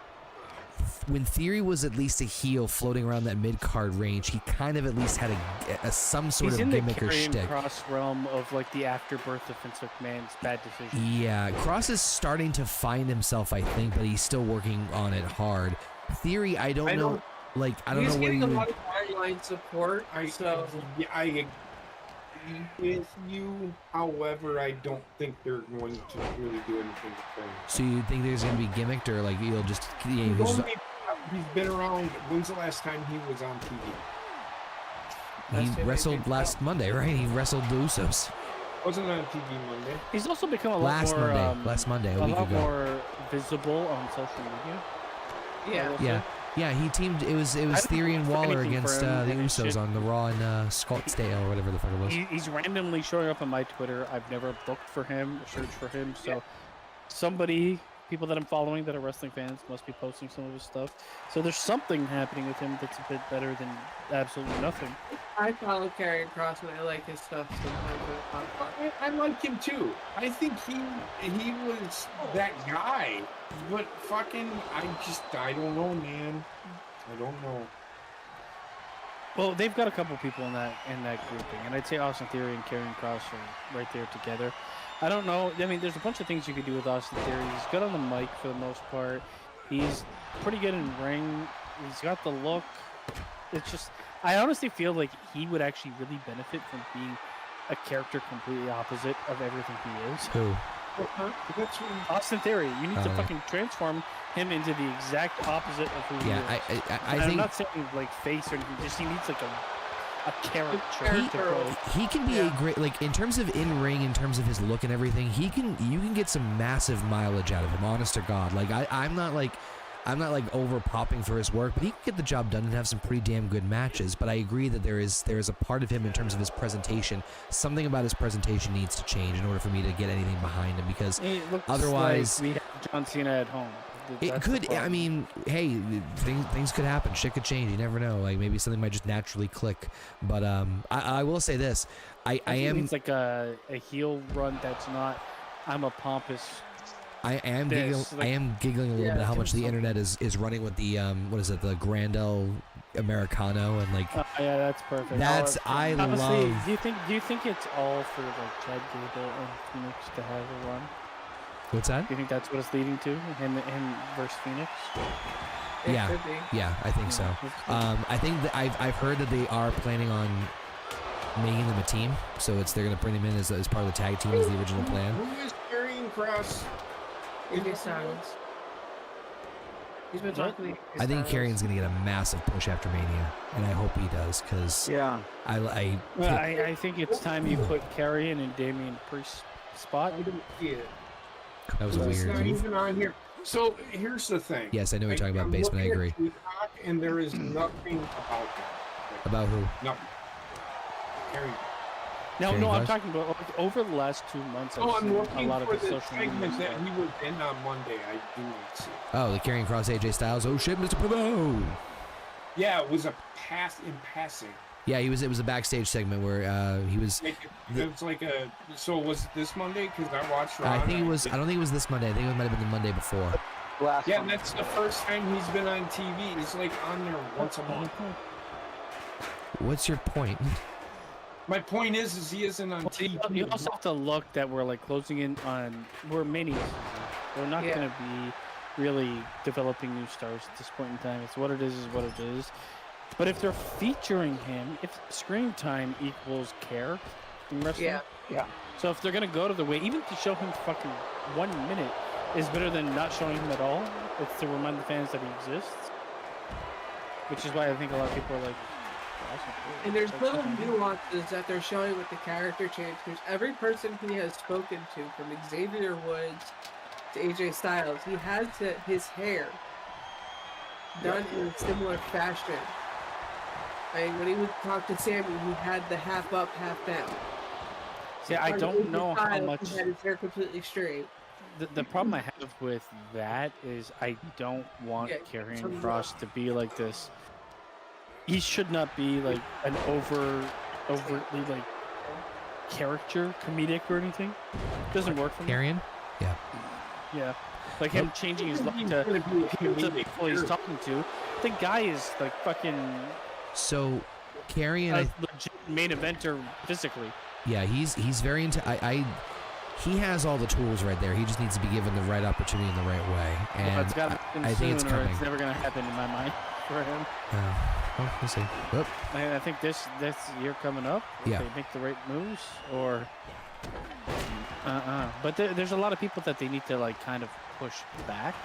when Theory was at least a heel floating around that mid-card range, he kind of at least had some sort of gimmick or shtick. He's in the Cross realm of like the afterbirth of Vince McMahon's bad decision. Yeah, Cross is starting to find himself, I think, but he's still working on it hard. Theory, I don't know where you... He's getting a lot of guideline support, I agree with you. However, I don't think they're going to really do anything with him. So you think there's going to be gimmicked, or like you'll just... He's been around. When's the last time he was on TV? He wrestled last Monday, right? He wrestled the Usos. Wasn't on TV Monday. He's also become a lot more... Last Monday, a week ago. More visible on social media. Yeah, he teamed. It was Theory and Waller against the Usos on the Raw and Scottsdale or whatever the fuck it was. He's randomly showing up on my Twitter. I've never looked for him or searched for him, so people that I'm following that are wrestling fans must be posting some of his stuff. So there's something happening with him that's a bit better than absolutely nothing. I follow Karrion Kross and I like his stuff sometimes. I like him too. I think he was that guy. But fucking, I don't know, man. I don't know. Well, they've got a couple people in that grouping, and I'd say Austin Theory and Karrion Kross are right there together. I don't know. I mean, there's a bunch of things you could do with Austin Theory. He's good on the mic for the most part. He's pretty good in ring. He's got the look. It's just, I honestly feel like he would actually really benefit from being a character completely opposite of everything he is. Who? Austin Theory. You need to fucking transform him into the exact opposite of who he is. I think... I'm not saying like face or anything. Just he needs like a character. He can be a great, like, in terms of in-ring, in terms of his look and everything, you can get some massive mileage out of him, honest to God. Like, I'm not over popping for his work, but he can get the job done and have some pretty damn good matches. But I agree that there is a part of him in terms of his presentation. Something about his presentation needs to change in order for me to get anything behind him, because otherwise like we have John Cena at home. It could. I mean, hey, things could happen. Shit could change. You never know. Like maybe something might just naturally click. But I will say this. I am. It's like a heel run that's not. I'm a pompous. I am giggling a little bit how much the internet is running with the what is it, the Grandel Americano, and like yeah, that's perfect. That's honestly, love. Do you think it's all for like Chad Gable and Phoenix to have a run? What's that? Do you think that's what it's leading to? Him versus Phoenix? Yeah, I think so. I think that I've heard that they are planning on making them a team, so they're gonna bring them in as part of the tag team as the original plan. Who is Karrion Kross? Silence. He's been talking. I think Karrion's gonna get a massive push after Mania, and I hope he does, because I think it's time you put Karrion in Damian Priest's spot. I don't see it. That was a It's weird not move. even on here. So here's the thing. Yes, I know what you're talking about, I'm Basement. I looking agree. at Peacock, and there is nothing about that. About who? Nothing. Carry. No, Karrion I'm Kross? talking about like, over the last 2 months. I've Oh, I'm seen a looking lot of for the the social media segment that stuff. he was in on Monday. I do not see it. Oh, the Karrion Kross AJ Styles. Oh shit, Mr. Provo. Yeah, it was a pass in passing. Yeah, he was. It was a backstage segment where he was. Like, it was like a. So was it this Monday? Because I watched. Raw I think it and was. I don't think it was this Monday. I think it might have been the Monday before. Last Yeah, one. that's the first time he's been on TV. He's like on there once a month. What's your point? My point is he isn't on TV. You also have to look that we're like closing in on. We're minis. We're not Yeah. going to be really developing new stars at this point in time. It's what it is what it is. But if they're featuring him, if screen time equals care in wrestling, Yeah. so if they're gonna go to the way, even to show him fucking 1 minute is better than not showing him at all. It's to remind the fans that he exists, which is why I think a lot of people are like, awesome. And there's Like, little okay. nuances that they're showing with the character change. Because every person he has spoken to, from Xavier Woods to AJ Styles, he has his hair done in a similar fashion. I mean, when he would talk to Sammy, he had the half up, half down. See, I don't know how Styles, much. He had his hair completely straight. The problem I have with that is I don't want Yeah, Karrion some- Kross to be like this. He should not be like an overtly like character, comedic or anything. Doesn't work for me. Karrion? Yeah, like him changing his look He's to gonna be a people to comedic people he's character. talking to. The guy is like fucking So, Karrion, a legit main eventer physically. yeah, he's very into. He has all the tools right there. He just needs to be given the right opportunity in the right way, and But it's gotta happen I think it's soon, or coming. it's never gonna happen in my mind for him. Well, we'll see. Whoop. I think this year coming up, if Yeah. they make the right moves, or But there's a lot of people that they need to like kind of push back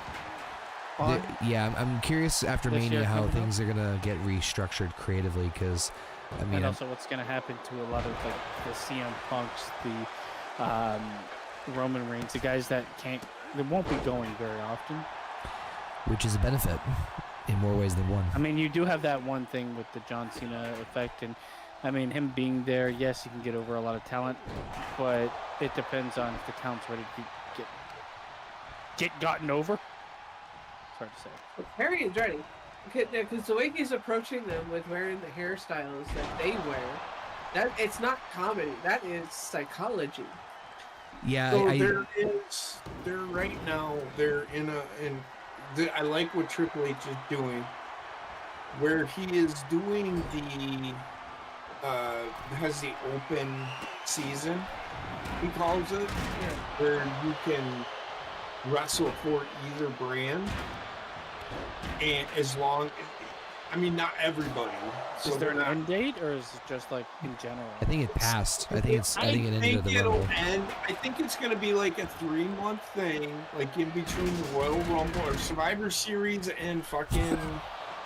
on. Yeah, I'm curious after This Mania year how coming things are gonna get restructured creatively, because I mean, And also what's going to happen to a lot of like the CM Punks, the Roman Reigns, the guys that they won't be going very often. which is a benefit in more ways than one. I mean, you do have that one thing with the John Cena effect, and I mean, him being there, yes, he can get over a lot of talent, but it depends on if the talent's ready to get gotten over. It's hard to say. Karrion's ready. Because the way he's approaching them with wearing the hairstyles that they wear, that it's not comedy. That is psychology. Yeah, So I they're right now, they're I like what Triple H is doing, where he is doing has the open season, he calls it, where you can wrestle for either brand, and I mean, not everybody. So Is there an they're not. end date, or is it just like in general? I think it passed. I think it ended at the it'll Rumble. end. I think it's going to be like a 3-month thing, like in between the Royal Rumble or Survivor Series and fucking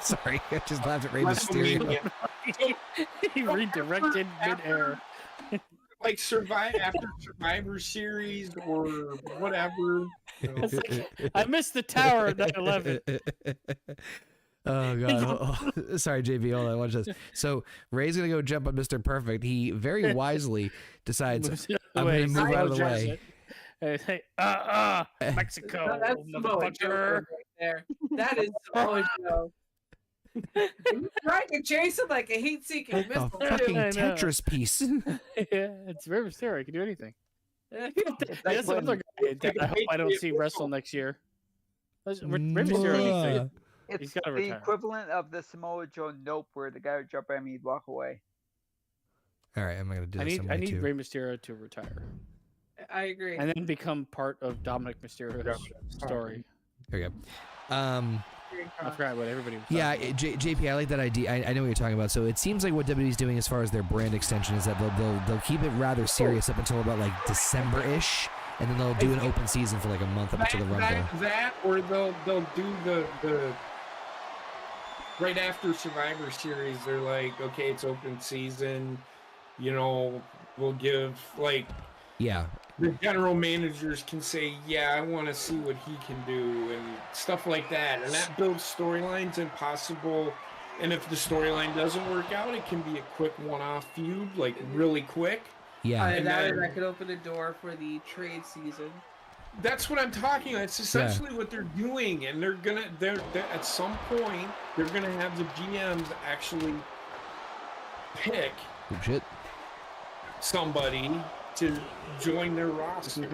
Sorry, I just laughed at Rey Mysterio. WrestleMania. He redirected midair. Like after Survivor Series or whatever. It's like, I missed the tower at 9/11. Oh god! Oh, sorry, JB. Hold on, watch this. So Ray's gonna go jump on Mr. Perfect. He very wisely decides, Moves the I'm other way, gonna move out of the slow way. jams it. Hey, Mexico, No, that's Samoa Joe motherfucker. right there. That is Samoa Joe. You tried to chase him like a heat-seeking A missile. fucking I know. Tetris piece. Yeah, it's Rey Mysterio. He can do anything. It's like That's when- another guy that I hope I don't see wrestle next year. Rey Mysterio needs to. He's It's gotta the retire. equivalent of the Samoa Joe nope, where the guy would jump at me, he'd walk away. All right, I'm gonna do I this. need too. Rey Mysterio to retire I agree. and then become part of Dominic Mysterio's story. There we go. I forgot what everybody was. Yeah, talking about. JP, I like that idea. I know what you're talking about. So it seems like what WWE's doing as far as their brand extension is that they'll keep it rather serious up until about like December-ish, and then they'll do an open season for like a month up to the Rumble. That or they'll do the right after Survivor Series. They're like, okay, it's open season. You know, we'll give like the general managers can say, yeah, I want to see what he can do and stuff like that, and that builds storylines and possible. And if the storyline doesn't work out, it can be a quick one-off feud, like really quick. Yeah, And that could open the door for the trade season. That's what I'm talking about. It's essentially what they're doing, and they're at some point they're gonna have the GMs actually pick somebody to join their roster.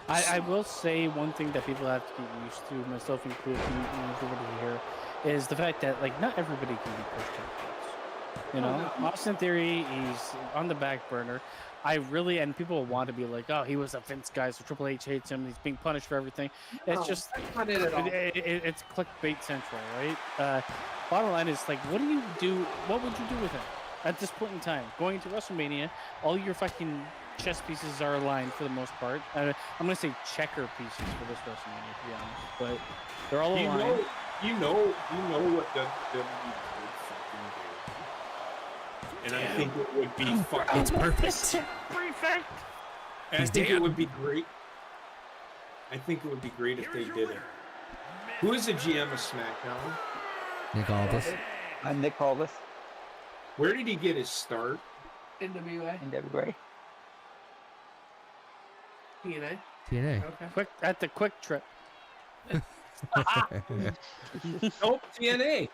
I will say one thing that people have to get used to, myself included, everybody here, is the fact that like not everybody can be pushed champions. You know, Austin Theory, he's on the back burner. And people want to be like, oh, he was a Vince guy, so Triple H hates him. He's being punished for everything. It's just, it's clickbait central, right? Bottom line is like, what would you do with him at this point in time? Going to WrestleMania, all your fucking chess pieces are aligned for the most part. I'm gonna say checker pieces for this WrestleMania, to be honest, but they're all aligned. You know what WWE could fucking do, and I think it would be fucking. It's perfect. Perfect. And I think it would be great. I think it would be great if they did it. Who is the GM of SmackDown? Nick Aldis. Nick Aldis. Where did he get his start? NWA. NWA. TNA. TNA. Okay. At the Quick Trip. Nope, TNA.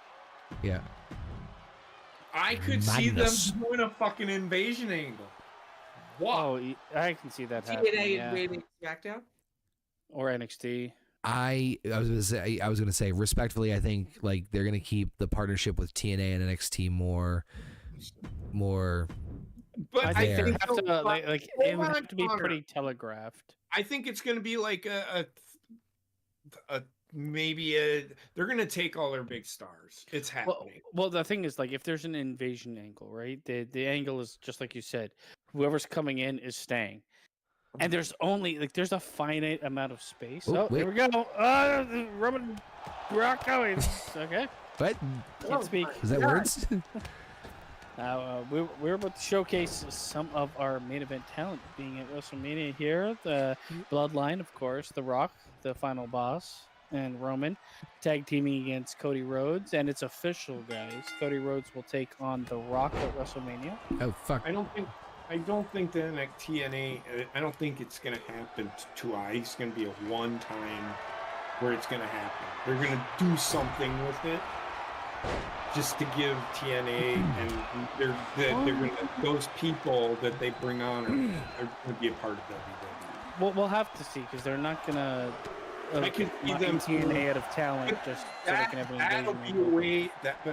Yeah. I could see them doing a fucking invasion angle. Wow. Oh, I can see that happening. TNA invading SmackDown. Or NXT. I was gonna say respectfully, I think like they're gonna keep the partnership with TNA and NXT more. But I think they have to it would have to be pretty telegraphed. I think it's gonna be like they're gonna take all their big stars. It's happening. Well, the thing is, like, if there's an invasion angle, right? The angle is just like you said. Whoever's coming in is staying, and there's a finite amount of space. Here we go. Roman Brock okay. What? Can't speak. Is that words? We're about to showcase some of our main event talent being at WrestleMania here. The Bloodline, of course, The Rock, the final boss, and Roman tag teaming against Cody Rhodes, and it's official, guys. Cody Rhodes will take on The Rock at WrestleMania. Oh fuck! I don't think the TNA. I don't think it's gonna happen twice. It's gonna be a one time where it's gonna happen. They're gonna do something with it. Just to give TNA and they're gonna, those people that they bring on are going to be a part of WWE. Well, we'll have to see because they're not gonna. I can see them TNA out of talent just so they can have an that'll invasion. be a way that.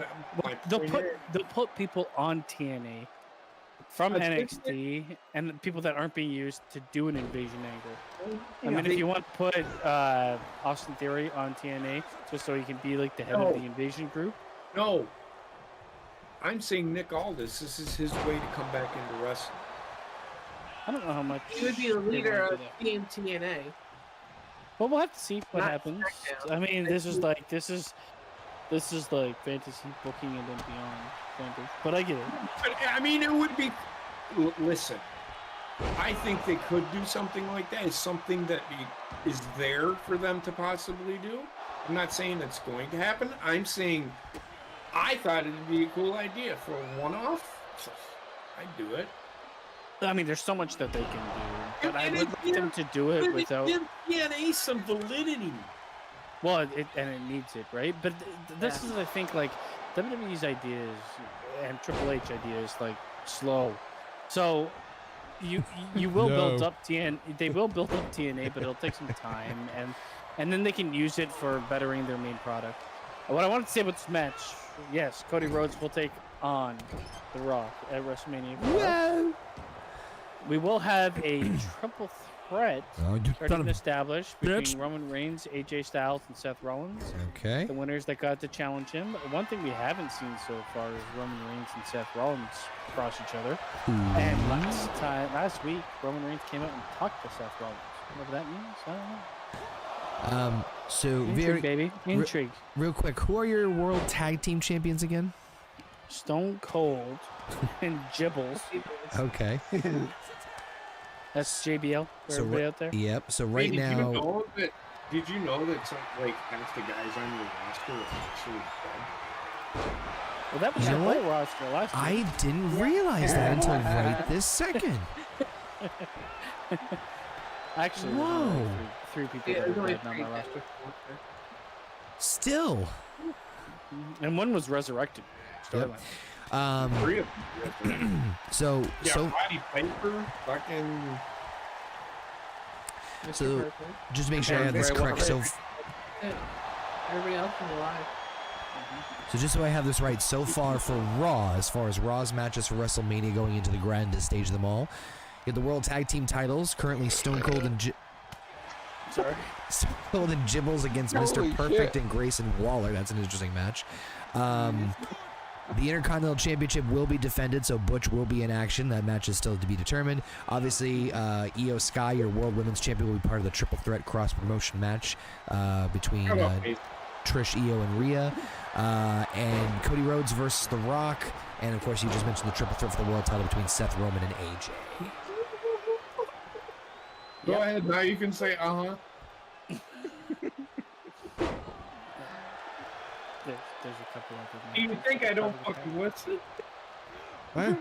But they'll put people on TNA from NXT and people that aren't being used to do an invasion angle. I mean, if you want to put Austin Theory on TNA just so he can be like the head of the invasion group. No, I'm saying Nick Aldis. This is his way to come back into wrestling. I don't know how much. He would be the leader of Team TNA. Well, we'll have to see what happens. I mean, this is like fantasy booking and then beyond. But I get it. But I mean, it would be. Listen, I think they could do something like that. It's something that is there for them to possibly do. I'm not saying it's going to happen. I'm saying I thought it'd be a cool idea for a one-off. I'd do it. I mean, there's so much that they can do, but I would like them to do it without. Give TNA some validity. Well, it needs it, right? But this is, I think, like WWE's ideas and Triple H ideas, like slow. So you will build up TNA. They will build up TNA, but it'll take some time, and then they can use it for bettering their main product. What I wanted to say about this match, yes, Cody Rhodes will take on The Rock at WrestleMania. Whoa. We will have a triple threat already established between Roman Reigns, AJ Styles, and Seth Rollins. Okay. The winners that got to challenge him. One thing we haven't seen so far is Roman Reigns and Seth Rollins cross each other. And last week, Roman Reigns came out and talked to Seth Rollins. Whatever that means, I don't know. So Intrigue, baby. Intrigue. real quick, who are your world tag team champions again? Stone Cold and Gibbles. Okay. That's JBL for So everybody out there. Yep. So Hey, right did now, did you know that some, like, half the guys on your roster are actually dead? Well, that was You your know whole what? roster last year. I didn't realize that until right this second. Actually, Whoa. there's only three people Yeah, that there's are only dead on three my guys. roster. Still. And one was resurrected. Yep. Storyline. 3 of them. So Yeah, so Roddy Piper, fucking. Mr. So- Perfect. just to make sure I have this Very well correct. So Everybody else is alive. just so I have this right, so far for Raw, as far as Raw's matches for WrestleMania going into the grandest stage of them all, you have the World Tag Team titles, currently Stone Cold and Sorry. Stone Cold and Gibbles against Holy Mr. Perfect shit. and Grayson Waller. That's an interesting match. The Intercontinental Championship will be defended, so Butch will be in action. That match is still to be determined. Obviously, Io Sky, your World Women's Champion, will be part of the Triple Threat cross-promotion match between How about me? Trish, Io, and Rhea. And Cody Rhodes versus The Rock. And, of course, you just mentioned the Triple Threat for the World title between Seth Roman and AJ. Go ahead, now you can say, uh-huh. There's a couple of Do you them. think I don't fucking listen? What?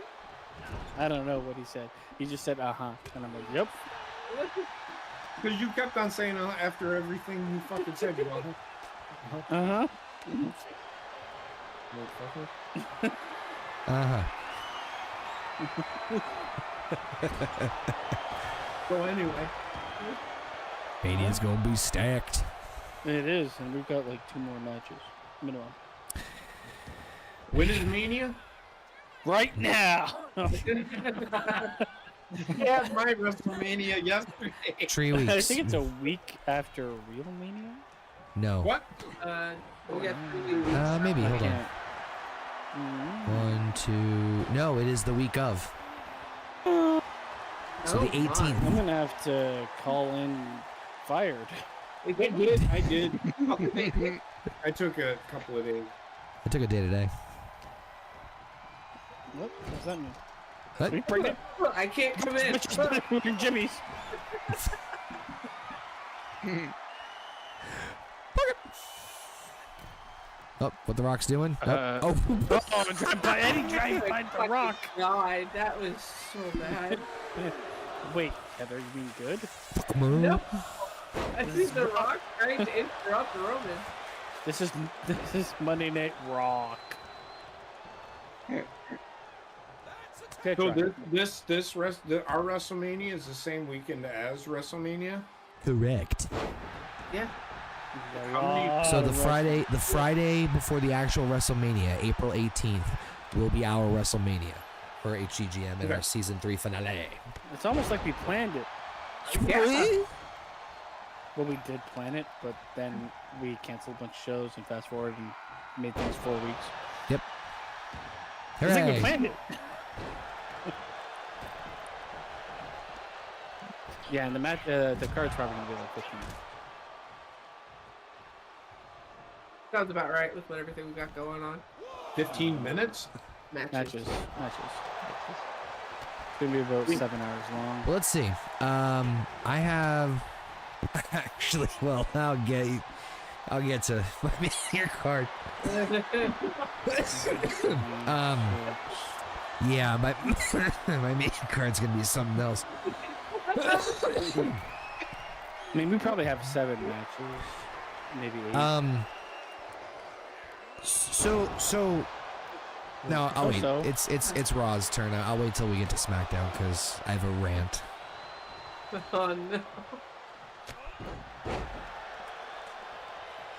I don't know what he said. He just said, uh-huh. And I'm like, yep. Because you kept on saying after everything you fucking said, you uh-huh. Uh-huh. Motherfucker. Uh-huh. So anyway, Mania's gonna be stacked. It is, and we've got like 2 more matches. Minimum. when is Mania? Right now! Yeah, my WrestleMania yesterday. 3 I weeks. think it's a week after Real Mania? No. What? We got 3 weeks. Maybe. Hold on. Can't- Mhm. 1, 2. No, it is the week of. So the Oh, my. 18th. I'm gonna have to call in fired. I did. I took a couple of days. I took a day today. What does that mean? What? Are you pregnant? I can't come in. You're Jimmy's. Oh, what the Rock's doing? Oh, Oh, drive by Eddie, drive by the Rock. God, that was so bad. Wait, Heather, you mean good? No. I think the Rock trying to interrupt Roman. This is Monday Night Rock. Good So try. our WrestleMania is the same weekend as WrestleMania. correct. Yeah. So the Friday before the actual WrestleMania, April 18th, will be our WrestleMania for HGGM and our season 3 finale. It's almost like we planned it. Yeah. Well, we did plan it, but then we canceled a bunch of shows and fast forward and made things 4 weeks. Yep. It's like we Hooray. planned it. Yeah, and the card's probably gonna be like 15 minutes. Sounds about right with what everything we got going on. 15 minutes? Matches. It's gonna be about 7 hours long. Well, let's see. I have actually. Well, I'll get to my your card. Yeah, my my main card's gonna be something else. I mean, we probably have 7 matches, maybe 8. So no, I'll wait. So. It's Raw's turn. I'll wait till we get to SmackDown because I have a rant. Oh no.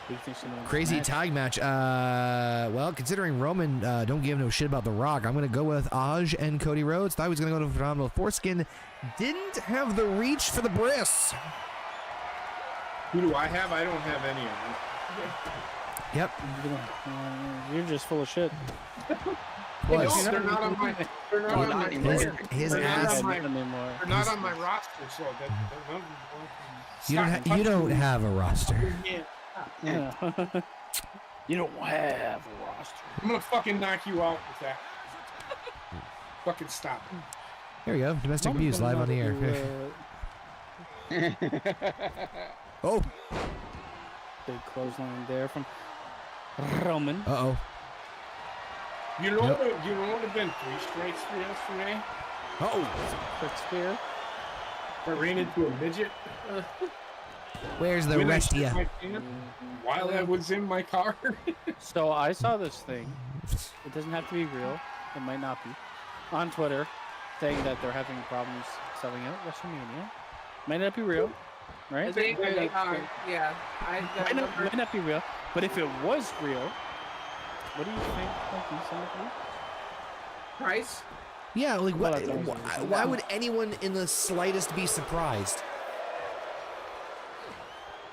Who do you think's gonna win this Crazy match? tag match. Well, considering Roman don't give no shit about The Rock, I'm gonna go with Aj and Cody Rhodes. Thought he was gonna go to Phenomenal Foreskin. Didn't have the reach for the bris. Who do I have? I don't have any of them. Yep. You're just full of shit. Was. No, they're not on my. They're not on my. His They're not ass. on my- anymore. They're not on my roster, so that none of them You don't have a roster. Yeah. You don't have a roster. I'm gonna fucking knock you out with that. Fucking stop. Here we go. Domestic abuse live on the air. Oh. Big clothesline there from Roman. Uh-oh. You know what? You know what would have been 3 strikes for yesterday? Quick spear. I ran into a midget. Where's the when I rest of shit you? my pants while I was in my car. So I saw this thing. It doesn't have to be real. It might not be. On Twitter, saying that they're having problems selling out WrestleMania. Might not be real, right? They are. Yeah. Might not be real. But if it was real, what do you think? Price? Yeah, like Well, what? that's always Why would anyone in the slightest be surprised?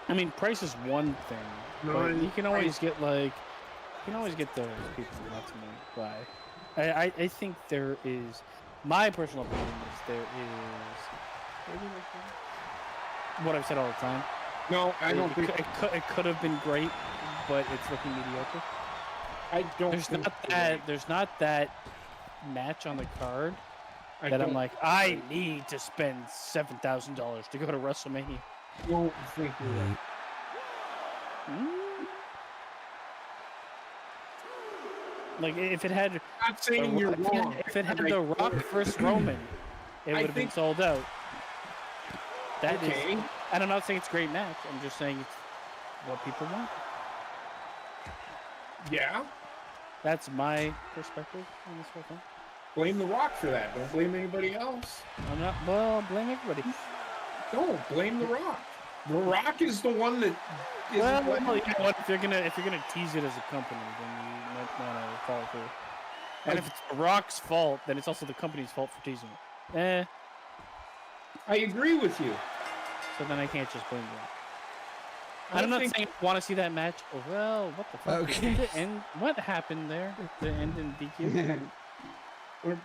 I mean, price is one thing, No, but you can always price- get like, you can always get those people not to buy. I think there is, my personal opinion is there is, what I've said all the time. No, I don't think. It could have been great, but it's looking mediocre. I don't. There's think not that. There's not that match on the card I that I'm don't- like, I need to spend $7,000 to go to WrestleMania. don't think you're right. Like if it had, I'm not saying you're wrong. if it had but I The Rock don't- versus Roman, it I would have been think- sold out. That is, Okay. and I'm not saying it's a great match. I'm just saying it's what people want. Yeah. That's my perspective on this whole thing. Blame The Rock for that. Don't blame anybody else. I'm not. Well, blame everybody. Don't blame The Rock. The Rock is the one that. Is Well, what- you know what? If you're gonna tease it as a company, then you might want to follow through. And if it's The Rock's fault, then it's also the company's fault for teasing it. I agree with you. So then I can't just blame The Rock. I I'm not think- saying I want to see that match. Oh, well, what the fuck? Okay. Did it end? What happened there? The end in DQ?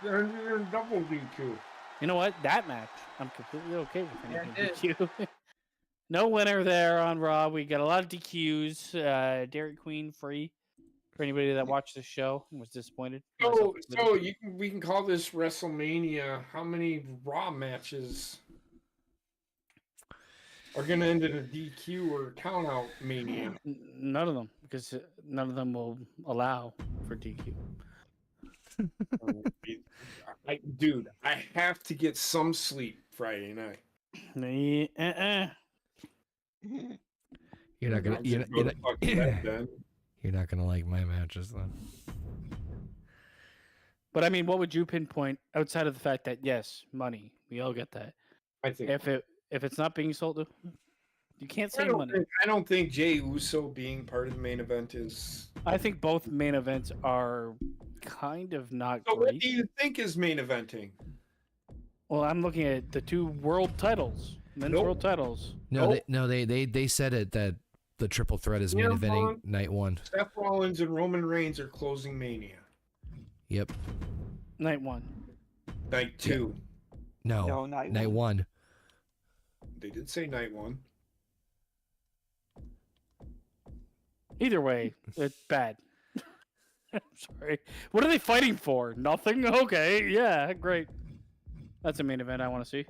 They're double DQ. You know what? That match, I'm completely okay with Yeah, ending it DQ. No winner there on Raw. We got a lot of DQs. Dairy Queen free for anybody that watched the show and was disappointed. So we can call this WrestleMania. How many Raw matches are going to end in a DQ or count out mania? None of them, because none of them will allow for DQ. Dude, I have to get some sleep Friday night. You're not gonna. You're Go to fuck bed, then. not gonna like my matches then. But I mean, what would you pinpoint outside of the fact that yes, money, we all get that. I think. If it's not being sold, you can't I say don't money. think, I don't think Jey Uso being part of the main event is. I think both main events are kind of not So what great. do you think is main eventing? Well, I'm looking at the 2 world titles, men's Nope. world titles. No, they said it that the triple threat is main Yeah, eventing Vaughn. night 1. Seth Rollins and Roman Reigns are closing Mania. Yep. Night 1. Night 2. No. No, night night 1. They did say night 1. Either way, it's bad. I'm sorry. What are they fighting for? Nothing? Okay, yeah, great. That's a main event I want to see.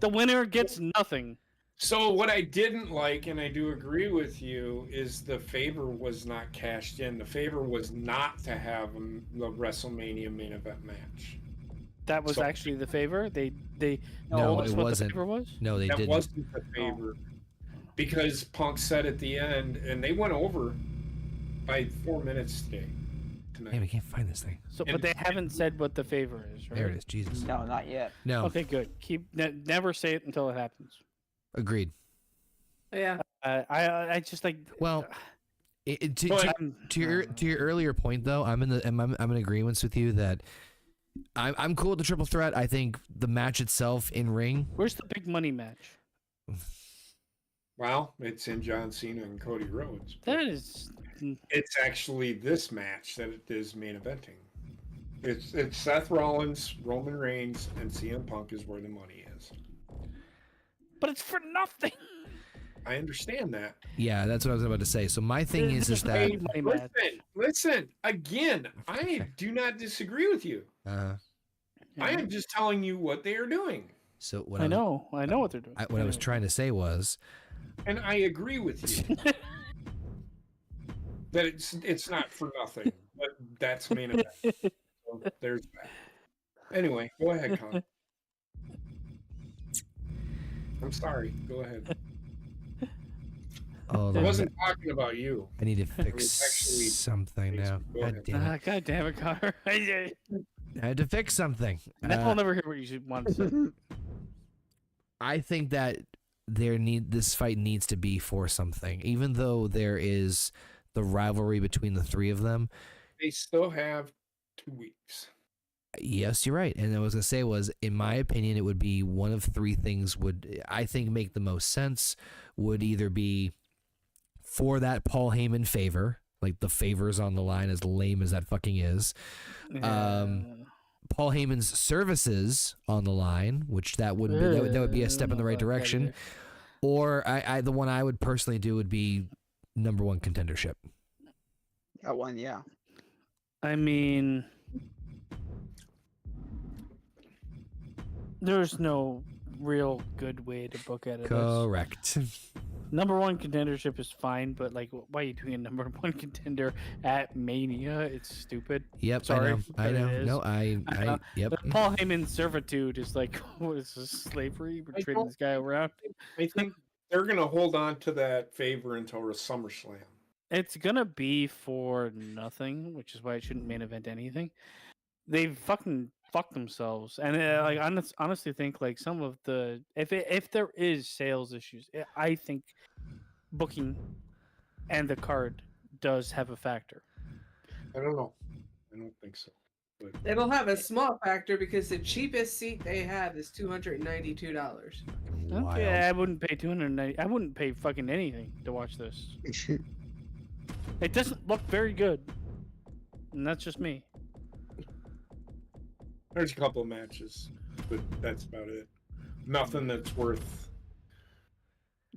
The winner gets nothing. So what I didn't like, and I do agree with you, is the favor was not cashed in. The favor was not to have the WrestleMania main event match. That was So- actually the favor. They No, told us it what wasn't. the favor was. No, they That didn't. wasn't the favor. Because Punk said at the end, and they went over by 4 minutes today. Hey, we can't find this thing. So, And- but they haven't said what the favor is, right? There it is. Jesus. No, not yet. No. Okay, good. Never say it until it happens. Agreed. Yeah. I just like. Well, to I'm- your earlier point though, I'm in agreement with you that I'm cool with the triple threat. I think the match itself in ring. Where's the big money match? Well, it's in John Cena and Cody Rhodes. That is. It's actually this match that it is main eventing. It's Seth Rollins, Roman Reigns, and CM Punk is where the money is. But it's for nothing. I understand that. Yeah, that's what I was about to say. So my thing is that Listen. Again, I do not disagree with you. I am just telling you what they are doing. So what I know what they're doing. What I was trying to say was, and I agree with you that it's not for nothing. But that's main event. So there's that. Anyway, go ahead, Con. I'm sorry. Go ahead. oh, I wasn't talking about you. I need to fix something now. God damn it, Connor. I had to fix something. I'll never hear what you want to say. I think that this fight needs to be for something, even though there is the rivalry between the three of them. They still have 2 weeks. Yes, you're right. And I was gonna say was, in my opinion, it would be one of three things would I think make the most sense. Would either be for that Paul Heyman favor, like the favors on the line, as lame as that fucking is. Paul Heyman's services on the line, which that would be a step in the right direction. Or the one I would personally do would be number one contendership. That one, yeah. I mean, there's no real good way to book at it. Correct. Number one contendership is fine, but like, why are you doing a number one contender at Mania? It's stupid. Yep, sorry. I know. No, yep. But Paul Heyman's servitude is like, what is this, slavery? We're trading this guy around. I think they're gonna hold on to that favor until SummerSlam. It's gonna be for nothing, which is why it shouldn't main event anything. They fucking fuck themselves, and like honestly think like some of the if there is sales issues, I think booking and the card does have a factor. I don't know. I don't think so. But It'll have a small factor because the cheapest seat they have is $292. Okay, I wouldn't pay $290. I wouldn't pay fucking anything to watch this. It doesn't look very good, and that's just me. There's a couple of matches, but that's about it. Nothing that's worth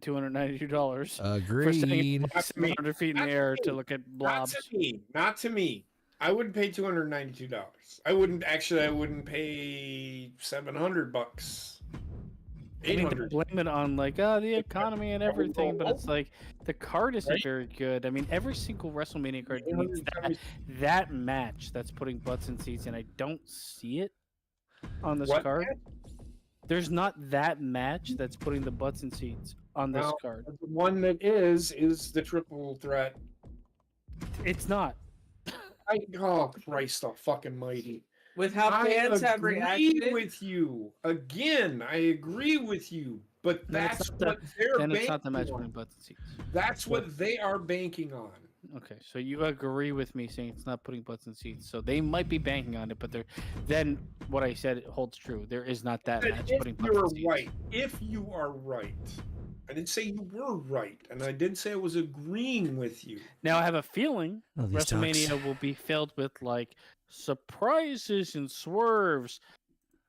$292. Agreed. For 700 feet in the air to look at blobs. Not to me. I wouldn't pay $292. I wouldn't pay $700. I mean, they blame it on like the economy and everything, but it's like the card isn't very good. I mean, every single WrestleMania card needs that match that's putting butts in seats, and I don't see it on this card. There's not that match that's putting the butts in seats on this card. The one that is the triple threat. It's not. Oh Christ, fucking mighty! With how fans have reacted. I agree with you. Again, I agree with you. But that's what they're banking on. It's not the match putting butts in seats. That's what they are banking on. Okay, so you agree with me saying it's not putting butts in seats. So they might be banking on it, but then what I said holds true. There is not that match putting butts in seats. Right. If you are right. I didn't say you were right, and I did say I was agreeing with you. Now I have a feeling WrestleMania will be filled with like surprises and swerves,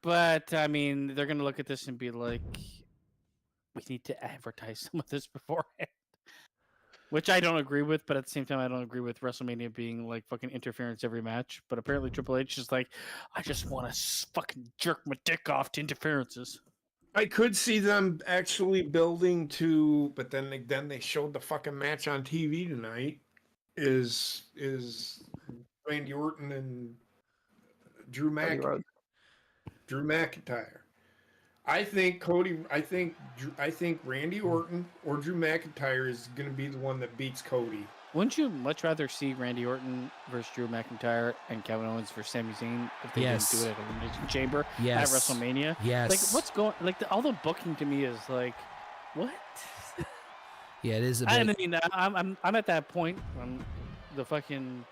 but I mean they're gonna look at this and be like, we need to advertise some of this beforehand, which I don't agree with. But at the same time, I don't agree with WrestleMania being like fucking interference every match. But apparently Triple H is like, I just want to fucking jerk my dick off to interferences. I could see them actually building to, but then they showed the fucking match on TV tonight. Is Randy Orton and Drew McIntyre? I think Randy Orton or Drew McIntyre is going to be the one that beats Cody. Wouldn't you much rather see Randy Orton versus Drew McIntyre and Kevin Owens versus Sami Zayn if they didn't do it at Elimination Chamber at WrestleMania? Yes. Like, what's going? Like, all the booking to me is like, what? Yeah, it is a bit. I mean, I'm at that point. The fucking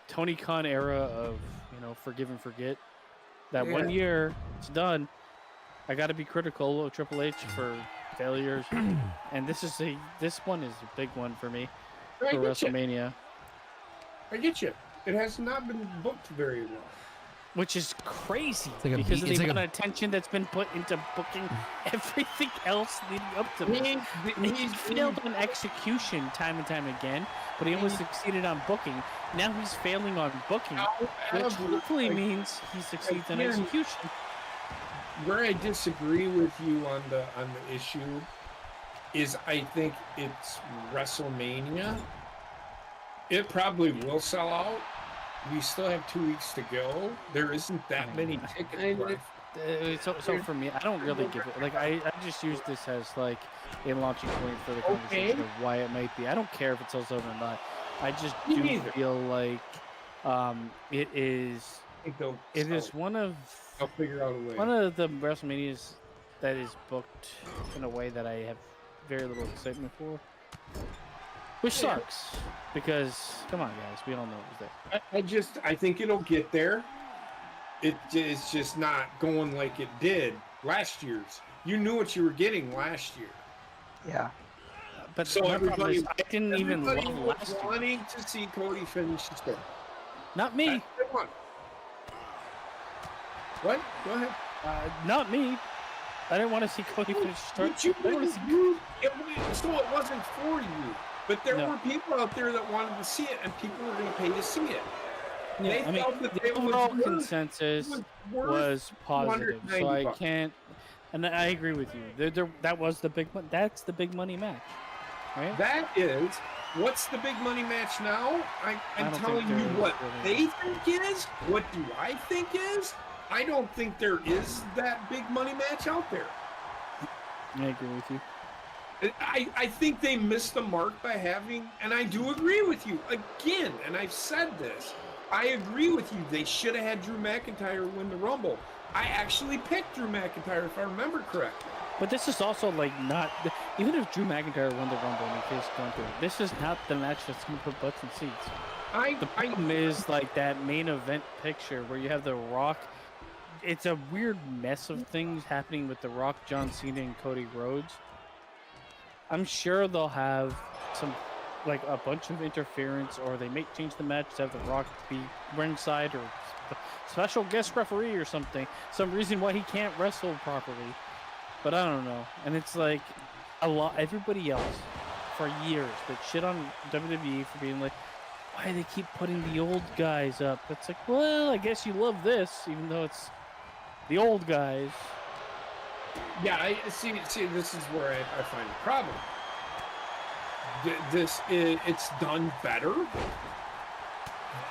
Tony Khan era of forgive and forget. That 1 year, it's done. I got to be critical of Triple H for failures, and this one is a big one for me for I get you. WrestleMania, I get you. It has not been booked very well. which is crazy like a because beat- of it's the like amount of attention that's been put into booking everything else leading up to this. He's failed on execution time and time again, but he almost succeeded on booking. Now he's failing on booking, which hopefully means he succeeds on execution. Where I disagree with you on the issue is I think it's WrestleMania. It probably will sell out. We still have 2 weeks to go. There isn't that many tickets left. So for me, I don't really give it. Like I just use this as like a launching point for the conversation of why it might be. I don't care if it sells out or not. I just do feel like it is one of I'll figure out a way. one of the WrestleManias that is booked in a way that I have very little excitement for. Which sucks, because, come on guys, we all know it was there. I think it'll get there. It's just not going like it did last year's. You knew what you were getting last year. Yeah. But So my problem everybody, is, I didn't even love everybody last was year. wanting to see Cody finish the story. Not me. That's the one. What? Go ahead. Not me. I didn't want to see Cody finish the story. But you I didn't want to see... so it wasn't for you. But there No. were people out there that wanted to see it, and people were going to pay to see it. Yeah, They I mean, felt that the it was overall worth- consensus worth was positive, so I $290. can't. And I agree with you. That was the big. That's the big money match, right? That is, what's the big money match now? I'm don't telling think you there what is they really. think is. What do I think is? I don't think there is that big money match out there. I agree with you. I think they missed the mark by having, and I do agree with you again, and I've said this. I agree with you. They should have had Drew McIntyre win the Rumble. I actually picked Drew McIntyre, if I remember correctly. But this is also like not. Even if Drew McIntyre won the Rumble and he faced Gunther, this is not the match that's going to put butts in seats. The problem is like that main event picture where you have The Rock. It's a weird mess of things happening with The Rock, John Cena, and Cody Rhodes. I'm sure they'll have some, like a bunch of interference, or they may change the match to have The Rock be ringside or special guest referee or something. Some reason why he can't wrestle properly. But I don't know. And it's like everybody else for years that shit on WWE for being like, why do they keep putting the old guys up? It's like, well, I guess you love this, even though it's the old guys. Yeah, I see. This is where I find the problem. It's done better,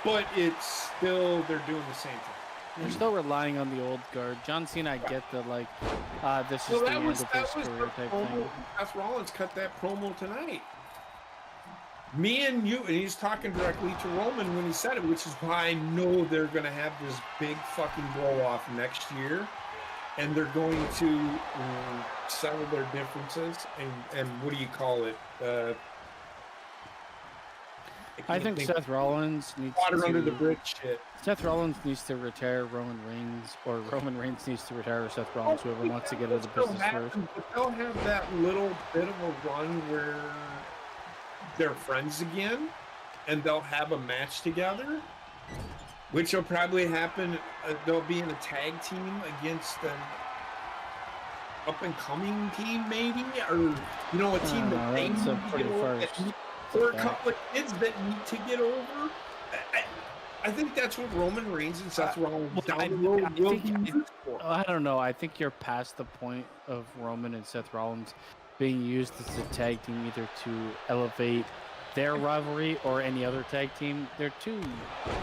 but it's still they're doing the same thing. They're still relying on the old guard. John Cena, I get the like, this is the end of his career type thing. Seth Rollins cut that promo tonight. Me and you, and he's talking directly to Roman when he said it, which is why I know they're going to have this big fucking blow off next year. And they're going to settle their differences and what do you call it? I think Seth Rollins needs water to, under the bridge shit. Seth Rollins needs to retire Roman Reigns, or Roman Reigns needs to retire Seth Rollins, whoever wants to get into the business first. But they'll have that little bit of a run where they're friends again, and they'll have a match together. Which will probably happen. They'll be in a tag team against an up-and-coming team, maybe, or a team that they need to get over, or a couple of kids that need to get over. I think that's what Roman Reigns and Seth Rollins down the road will be used for. I don't know. I think you're past the point of Roman and Seth Rollins being used as a tag team, either to elevate their rivalry or any other tag team. They're too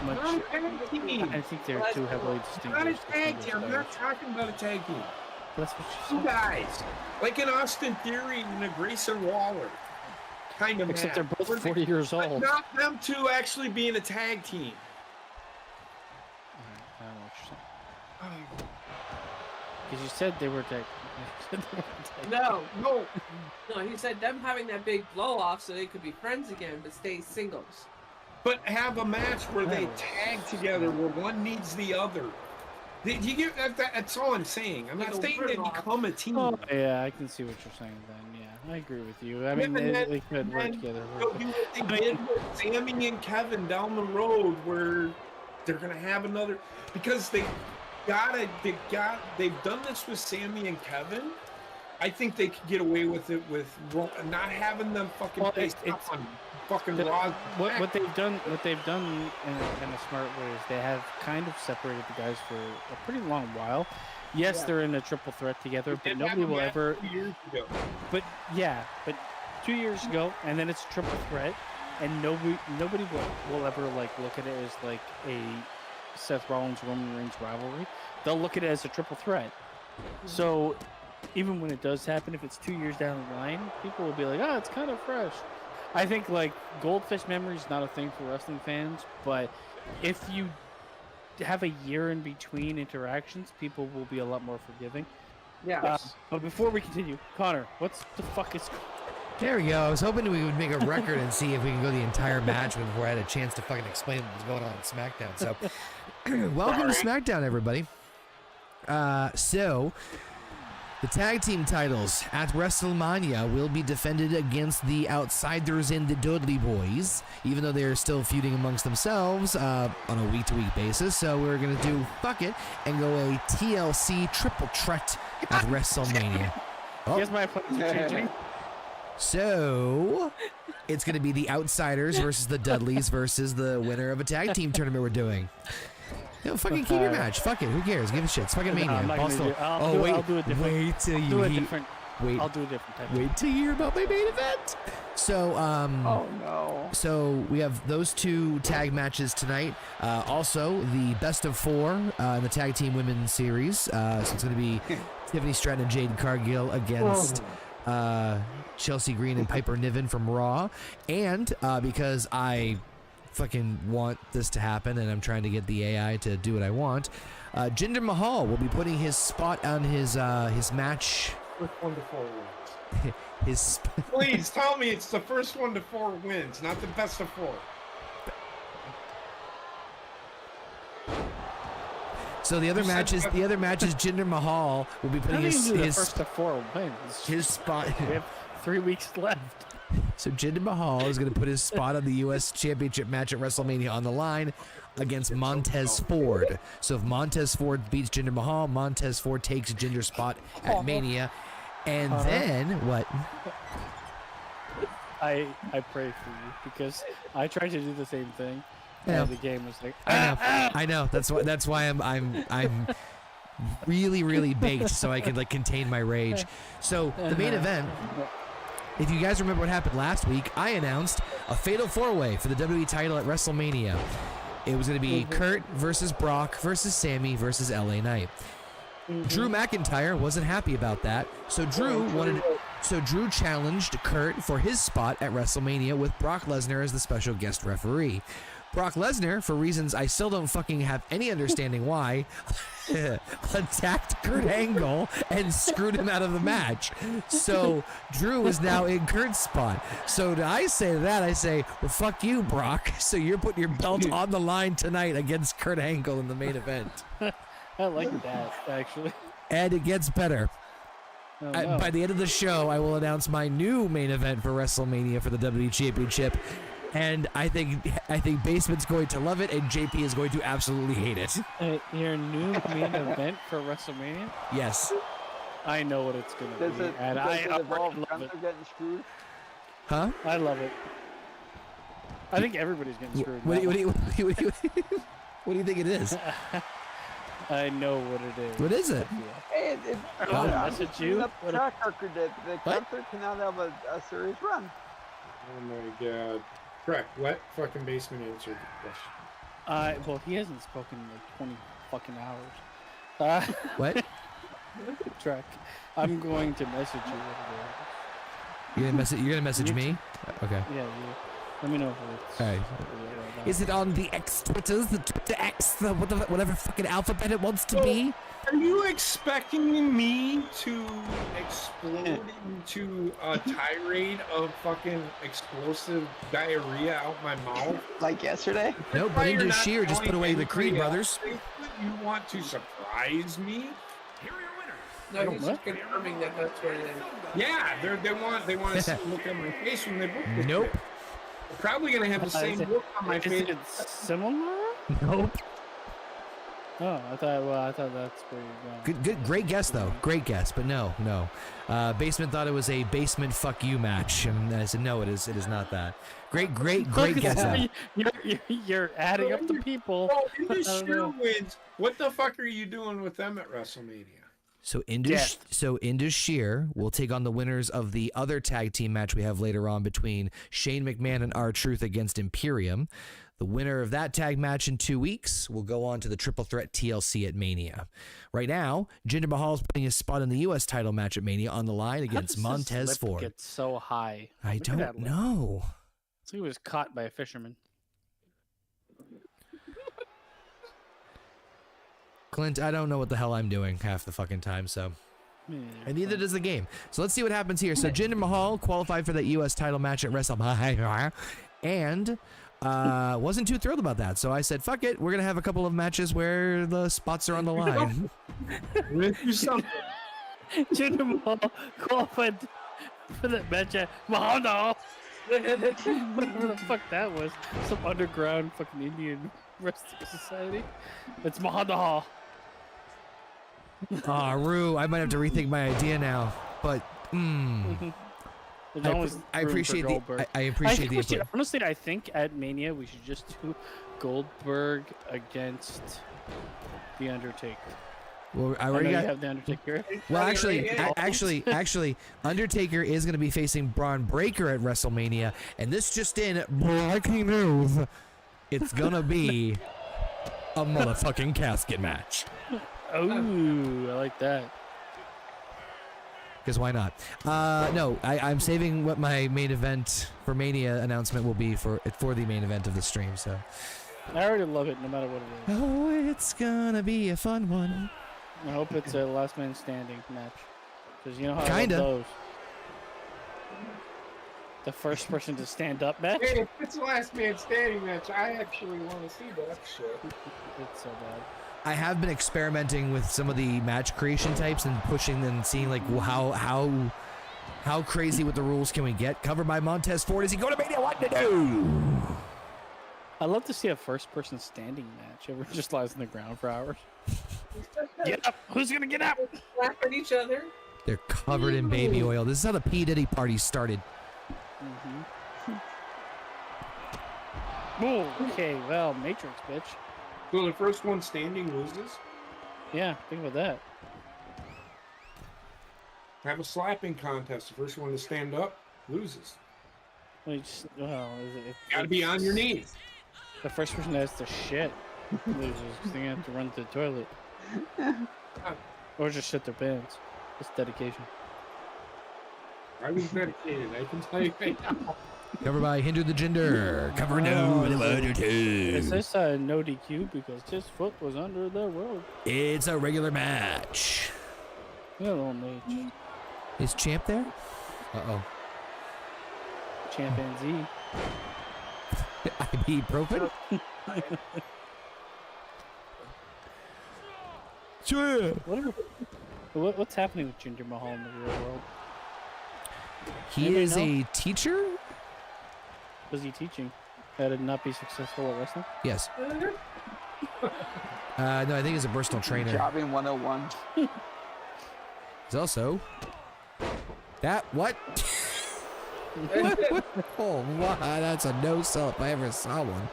much. I think they're too heavily distinguished. Not a tag team. I'm not talking about a tag team. That's what you Two guys, like an Austin Theory and a Grayson Waller, kind of. Except they're both 40 years old. Not them two actually being a tag team. I don't know what you're saying. Because you said they were tag. No, he said them having that big blow off so they could be friends again, but stay singles. But have a match where they tag together, where one needs the other. You get that's all I'm saying. I'm not saying they become a team. Oh, yeah, I can see what you're saying then. Yeah, I agree with you. I mean, they could work together. They'll do what they did with Sammy and Kevin down the road, where they're gonna have another, because they've done this with Sammy and Kevin. I think they could get away with it with not having them fucking face up on fucking Raw. What they've done in a smart way is they have kind of separated the guys for a pretty long while. Yes, they're in a triple threat together, but nobody will ever. 2 years ago. But 2 years ago, and then it's a triple threat, and nobody will ever like look at it as like a Seth Rollins Roman Reigns rivalry. They'll look at it as a triple threat. So even when it does happen, if it's 2 years down the line, people will be like, "Oh, it's kind of fresh." I think like goldfish memory is not a thing for wrestling fans, but if you have a year in between interactions, people will be a lot more forgiving. Yeah. But before we continue, Connor, what's the fuck is? There we go. I was hoping we would make a record and see if we can go the entire match before I had a chance to fucking explain what was going on in SmackDown. So, welcome to SmackDown, everybody. So, the tag team titles at WrestleMania will be defended against the Outsiders and the Dudley Boys, even though they're still feuding amongst themselves on a week-to-week basis. So we're going to do fuck it and go a TLC triple threat at WrestleMania. Here's my opponents are changing. So it's going to be the Outsiders versus the Dudleys versus the winner of a tag team tournament we're doing. No, fucking keep your match. Fuck it. Who cares? Give a shit. It's fucking Mania. I'll do a different. Wait till you I'll do a different type. Wait till you hear about my main event. So, Oh no. So we have those two tag matches tonight. Also, the best of four in the tag team women's series. So it's going to be Tiffany Stratton and Jade Cargill against Chelsea Green and Piper Niven from Raw. And because I fucking want this to happen and I'm trying to get the AI to do what I want, Jinder Mahal will be putting his spot on his match. First 1 to 4 wins. Please tell me it's the first 1 to 4 wins, not the best of 4. So the other match is Jinder Mahal will be putting his first to 4 wins. His spot. We have 3 weeks left. So Jinder Mahal is going to put his spot on the U.S. Championship match at WrestleMania on the line against Montez Ford. So if Montez Ford beats Jinder Mahal, Montez Ford takes Jinder's spot at Mania. And then what? I pray for you because I tried to do the same thing. Yeah. And the game was like, I know. That's why I'm really, really baked so I can like contain my rage. So the main event. If you guys remember what happened last week, I announced a fatal 4-way for the WWE title at WrestleMania. It was going to be Kurt versus Brock versus Sammy versus LA Knight. Drew McIntyre wasn't happy about that, so Drew challenged Kurt for his spot at WrestleMania with Brock Lesnar as the special guest referee. Brock Lesnar, for reasons I still don't fucking have any understanding why, attacked Kurt Angle and screwed him out of the match. So Drew is now in Kurt's spot. So I say to that, I say, well, fuck you, Brock. So you're putting your belt on the line tonight against Kurt Angle in the main event. I like that, actually. And it gets better. Oh, no. By the end of the show, I will announce my new main event for WrestleMania for the WWE Championship. And I think Basement's going to love it, and JP is going to absolutely hate it. Your new main event for WrestleMania? Yes. I know what it's going to be. And I involve love Gunther it. getting screwed? Huh? I love it. I think everybody's getting screwed. What do you think it is? I know what it is. What is it? Hey, Message you? The track record that Gunther cannot have a serious run. Oh my god. Correct. What fucking Basement answered the question? Well, he hasn't spoken in like 20 fucking hours. What? Track. I'm going to message you what You're gonna message me? Okay. it is. Yeah, let me know if it's... All right. Is it on the X Twitters, the Twitter X, whatever fucking alphabet it wants to be? Are you expecting me to explode into a tirade of fucking explosive diarrhea out my mouth? Like yesterday? No, but into Sheer, just put away the Creed brothers. You want to surprise surprise me. Here are your winners. No, he's just confirming that that's what it is. Yeah, they want to see the look on my face when they book this. Nope. shit. They're probably gonna have the same look on my Is face. it similar? Nope. Oh, I thought that's where you're going. Great guess though. Great guess, but no. Basement thought it was a basement fuck you match, and I said no, it is not that. Great guess though. You're adding up the people. Oh, I Indus don't Shear know. wins. What the fuck are you doing with them at WrestleMania? So Indus Shear will take on the winners of the other tag team match we have later on between Shane McMahon and R-Truth against Imperium. The winner of that tag match in 2 weeks will go on to the Triple Threat TLC at Mania. Right now, Jinder Mahal is putting his spot in the U.S. title match at Mania on the line against Montez Ford. Get so high. I Look at that don't lip. know. So he was caught by a fisherman. Clint, I don't know what the hell I'm doing half the fucking time, so. And neither does the game. So let's see what happens here. So Jinder Mahal qualified for that U.S. title match at WrestleMania and wasn't too thrilled about that. So I said, fuck it. We're going to have a couple of matches where the spots are on the line. Jinder Mahal qualified for that match at Mahal. Whatever the fuck that was. Some underground fucking Indian wrestling society. It's Mahal. Aw, Rue, I might have to rethink my idea now. But, There's always I room for appreciate the Goldberg. I appreciate the think we should- input. honestly, I think at Mania we should just do Goldberg against The Undertaker. Well, I I know already you got. have The Undertaker. Well, actually, Undertaker is going to be facing Braun Breaker at WrestleMania, and this just in, breaking news, it's going to be a motherfucking casket match. Oh, I like that. Because why not? No, I'm saving what my main event for Mania announcement will be for the main event of the stream. So. I already love it, no matter what it is. Oh, it's gonna be a fun one. I hope it's a last man standing match, because you know how Kinda. I love those. The first person to stand up match. Hey, if it's the last man standing match, I actually want to see that shit. It's so bad. I have been experimenting with some of the match creation types and pushing them, seeing like how crazy with the rules can we get. Covered by Montez Ford as he go to Mania. What to do? I'd love to see a first person standing match. Everyone just lies on the ground for hours. Get up! Who's gonna get up? Laugh at each other. They're covered in baby oil. This is how the P Diddy party started. Okay, well, Matrix, bitch. So the first one standing loses. Yeah, think about that. Have a slapping contest. The first one to stand up loses. Well, Gotta be on your knees. The first person that has to shit loses because they have to run to the toilet. Or just shit their pants. It's dedication. I was dedicated. I can tell you right now. Covered by Hinder the Jinder. Cover no. It says no DQ because his foot was under the rope. It's a regular match. Yeah, little mage. Is Champ there? Uh-oh. Chimpanzee. Ibuprofen? Sure. What's happening with Jinder Mahal in the real world? He Anybody is know? a teacher? Was he teaching how to not be successful at wrestling? Yes. No, I think he's a personal trainer. Jobbing 101. He's also that what? Oh, wow, that's a no sell if I ever saw one.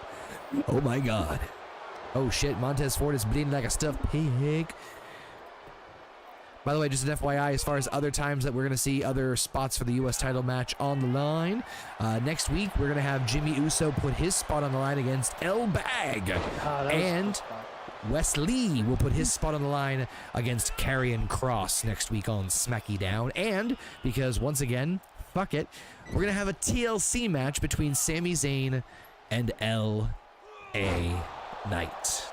Oh my god. Oh shit, Montez Ford is bleeding like a stuffed pig. By the way, just an FYI, as far as other times that we're going to see other spots for the U.S. title match on the line, next week we're going to have Jimmy Uso put his spot on the line against El Bag. And Wes Lee will put his spot on the line against Karrion Kross next week on SmackDown. And because, once again, fuck it, we're going to have a TLC match between Sami Zayn and L.A. Knight.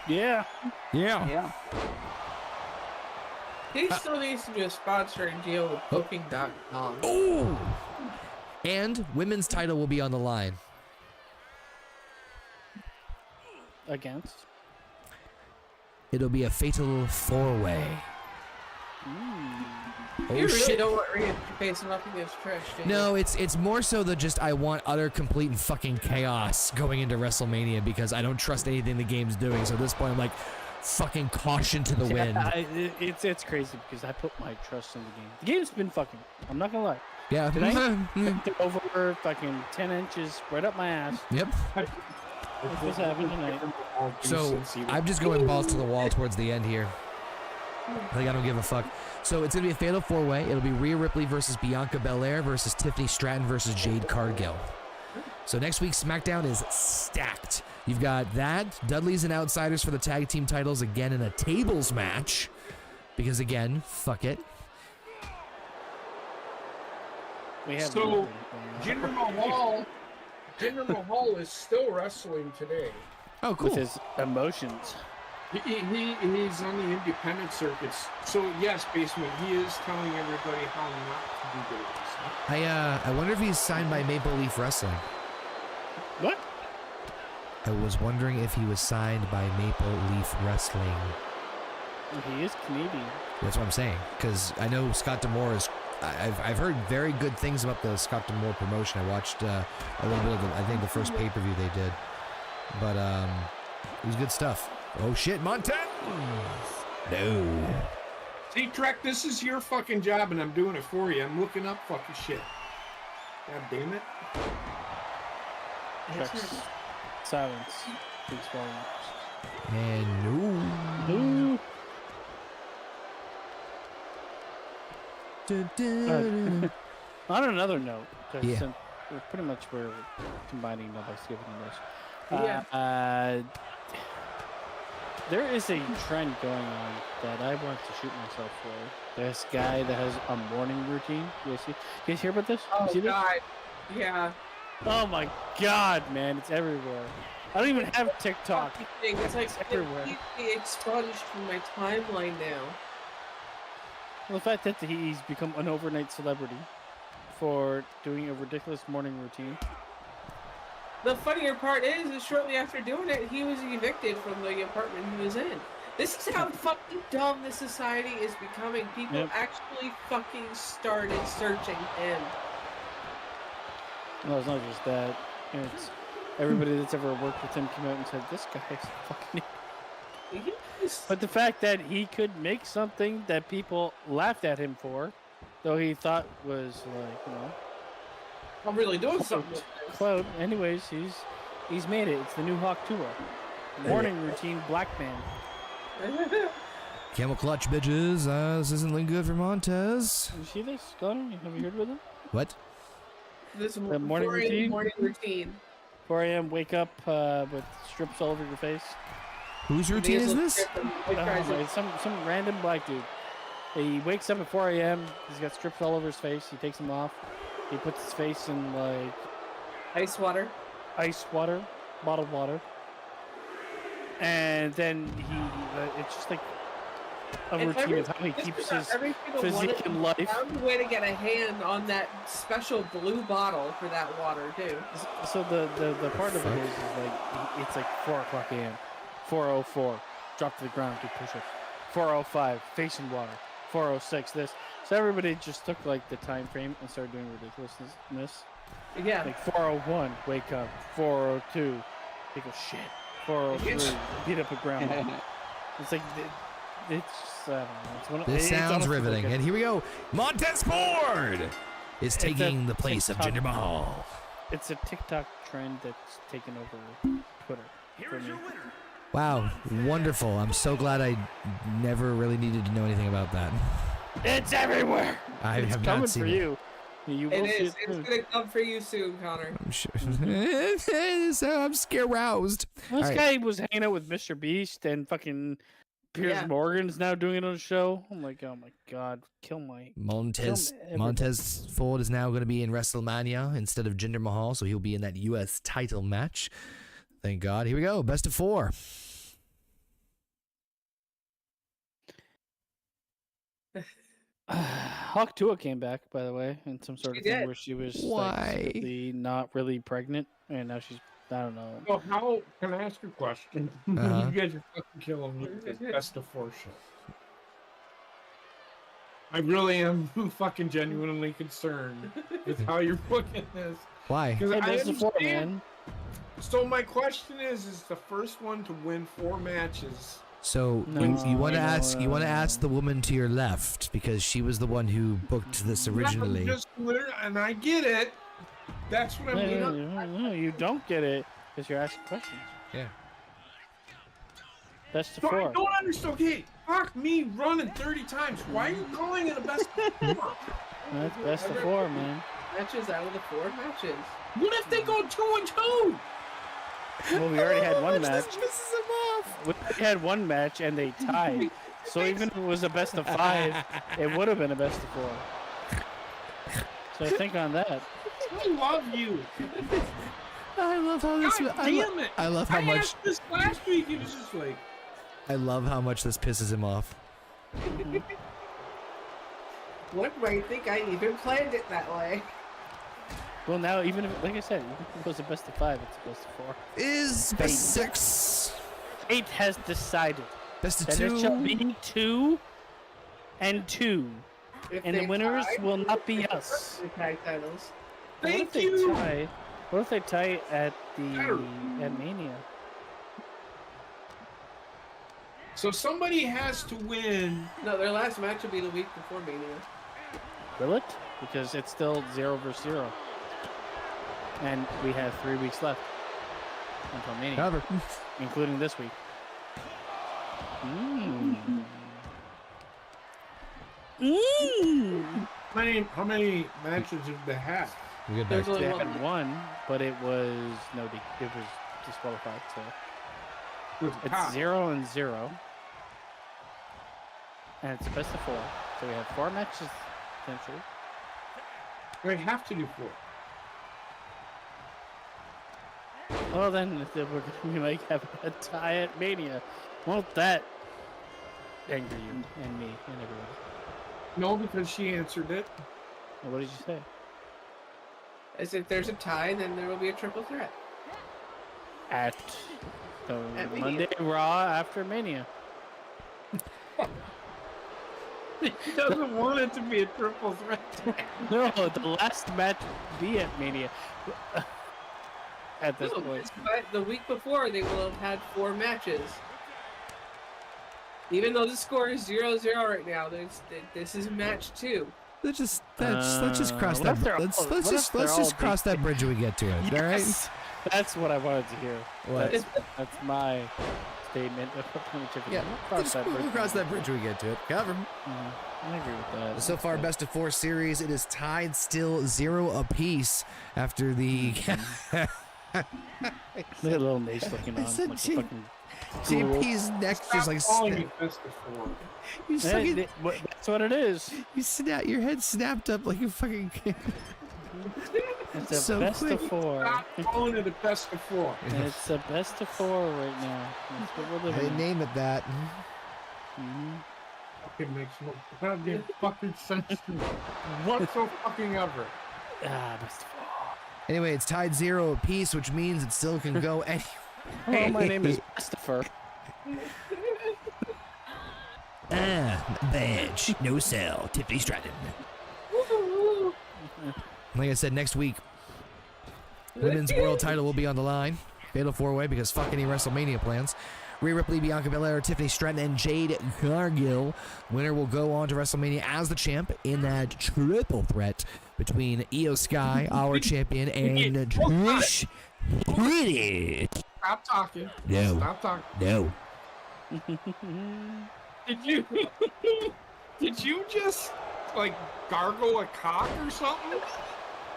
Yeah. Yeah. He still needs to do a sponsoring deal with Booking.com. Oh! And women's title will be on the line. Against? it'll be a fatal 4-way. Oh, You really shit. don't want Rhea facing up against Trish, do you? No, it's more so that just I want utter, complete, and fucking chaos going into WrestleMania because I don't trust anything the game's doing. So at this point, I'm like, fucking caution to the wind. It's crazy because I put my trust in the game. The game's been fucking. I'm not gonna lie. Yeah. Tonight, over fucking 10 inches right up my ass. Yep. That's what's happening tonight. So I'm just going balls to the wall towards the end here. Like I don't give a fuck. So it's gonna be a fatal 4-way. It'll be Rhea Ripley versus Bianca Belair versus Tiffany Stratton versus Jade Cargill. So next week's SmackDown is stacked. You've got that, Dudleys and Outsiders for the tag team titles again in a tables match. Because again, fuck it. We have So, Jinder Mahal is still wrestling today. Oh, cool. with his emotions. He's on the independent circuits. So yes, Basement, he is telling everybody how not to do this. I wonder if he's signed by Maple Leaf Wrestling. What? I was wondering if he was signed by Maple Leaf Wrestling. He is Canadian. That's what I'm saying. Because I know Scott D'Amore is. I've heard very good things about the Scott D'Amore promotion. I watched a little bit of I think the first pay-per-view they did, but it was good stuff. Oh shit, Montez! No. See, Trek, this is your fucking job, and I'm doing it for you. I'm looking up fucking shit. God damn it. Checks. Silence. Speaks volumes. And no. Ooh. On another note, Yeah. since pretty much we're combining by skipping this. Yeah. There is a trend going on that I want to shoot myself for. This guy that has a morning routine. You guys hear about this? Oh, You see this? God. Yeah. Oh my God, man, it's everywhere. I don't even have TikTok. Fucking thing. It's like everywhere. completely expunged from my timeline now. Well, the fact that he's become an overnight celebrity for doing a ridiculous morning routine. The funnier part is shortly after doing it, he was evicted from the apartment he was in. This is how fucking dumb this society is becoming. People actually fucking started searching him. No, it's not just that. It's everybody that's ever worked with him came out and said, this guy is fucking... Yes. But the fact that he could make something that people laughed at him for, though he thought was like, you know... I'm really doing something with this. Cloud. Anyways, he's made it. It's the new Hawk Tour. Morning routine, black man. Camel clutch, bitches. This isn't looking good for Montez. You see this, Conor? Have you heard about it? What? This The morning 4 a.m. routine? Morning routine. 4 a.m. Wake up with strips all over your face. Whose routine is this? Some random black dude. He wakes up at 4 a.m. He's got strips all over his face. He takes them off. He puts his face in like Ice water. ice water, bottled water, and then it's just like a routine of how he keeps his physique in life. Found a way to get a hand on that special blue bottle for that water too. So the part of it is like it's like 4 o'clock a.m. 4:04, drop to the ground, do push-ups. 4:05, face in water. 4:06, this. So everybody just took like the time frame and started doing ridiculousness. Yeah. Like 4:01, wake up. 4:02, take a shit. 4:03, beat up a grandma. It's like it's just, I don't know. It's one of, This sounds honestly riveting. like And here we go. Montez Ford is taking the place of TikTok. Jinder Mahal. It's a TikTok trend that's taken over Twitter. Here is your winner. Wow, wonderful. I'm so glad I never really needed to know anything about that. It's everywhere. I It's have coming not seen for it. you. You will It see is. it It's soon. gonna come for you soon, Connor. I'm sure. So I'm scare-roused. This All right. guy was hanging out with Mr. Beast and fucking Piers Yeah. Morgan's now doing it on the show. I'm like, oh my God, kill my. Montez everybody. Montez Ford is now going to be in WrestleMania instead of Jinder Mahal, so he'll be in that U.S. title match. Thank God. Here we go. Best of 4. Hawk Tua came back, by the way, in some sort She of thing did. where she was Why? like, secretly not really pregnant, and now she's I don't know. So how can I ask you a question? Uh-huh. You guys are fucking killing me with this best of 4 shit. I really am fucking genuinely concerned with how you're booking this. Why? Because Hey, I best of 4, understand. man. So my question is the first one to win 4 matches? So No, you want to no, ask no, you want to no. ask the woman to your left because she was the one who booked this originally. Just literally, and I get it. That's what I mean. No, you don't get it because you're asking questions. Yeah. Best of So I 4. don't understand. Okay, fuck me running 30 times. Why are you calling it a best of 4? That's best of 4, man. Matches out of the 4 matches. What if they go 2 and 2? Well, we already had one match. This pisses him off. We already had one match and they tied. So even if it was a best of 5, it would have been a best of 4. So think on that. I love you. I love how this. God damn it. I love how I much. asked this last week. It was just like. I love how much this pisses him off. What might think I even planned it that way? Well, now even if, like I said, even if it was a best of 5, it's a best of 4. Is best 6. Fate has decided Best of that it shall 2. be 2 and 2, If and the they winners tie, will not be us. the tag titles. What if Thank they you. tie? What if they tie at Better. at Mania? So somebody has to win. No, their last match will be the week before Mania. Will it? Because it's still 0 versus 0, and we have 3 weeks left until Mania, Cover. including this week. How many matches have they had? We get There's back. only They one. had one, but it was it was disqualified. So With it's Kyle. 0 and 0, and it's a best of 4. So we have 4 matches potentially. They have to do 4. Well, then we might have a tie at Mania. Won't that anger you and me and everyone? No, because she answered it. Well, what did you say? As if there's a tie, then there will be a triple threat. At the At Mania. Monday Raw after Mania. He doesn't want it to be a triple threat. No, the last match will be at Mania. At this No, point. but the week before, they will have had 4 matches. Even though the score is 0-0 right now, this is match 2. Let's just cross what that. if they're Let's all- what if they're just all cross that bridge when we get to it. All right. Yes! That's what I wanted to hear. What? That's my statement. Yeah. We'll We'll cross that bridge when we get to it. Cover. I agree with that. So far, best of 4 series. It is tied still 0 apiece after the. Look at little Nate looking on. I said Like a J- fucking ghoul. JP's neck just like calling it best of 4. you, fucking, That's what it is. you snap your head snapped up like a fucking. It's a So best quick. of 4. Stop calling it a best of 4. It's a best of 4 right now. That's what we're Hey, living in. name it that. Mhm. Fucking makes no goddamn fucking sense to me whatsoever. Ah, best of 4. Anyway, it's tied 0 apiece, which means it still can go any. Hello, my name is Christopher. Badge, no sell, Tiffany Stratton. Like I said, next week, women's world title will be on the line. Fatal 4-way because fuck any WrestleMania plans. Rhea Ripley, Bianca Belair, Tiffany Stratton, and Jade Cargill. Winner will go on to WrestleMania as the champ in that triple threat between Io Sky, our champion, and Trish Stratus. Stop talking. No. Stop talking. No. Did you just like gargle a cock or something?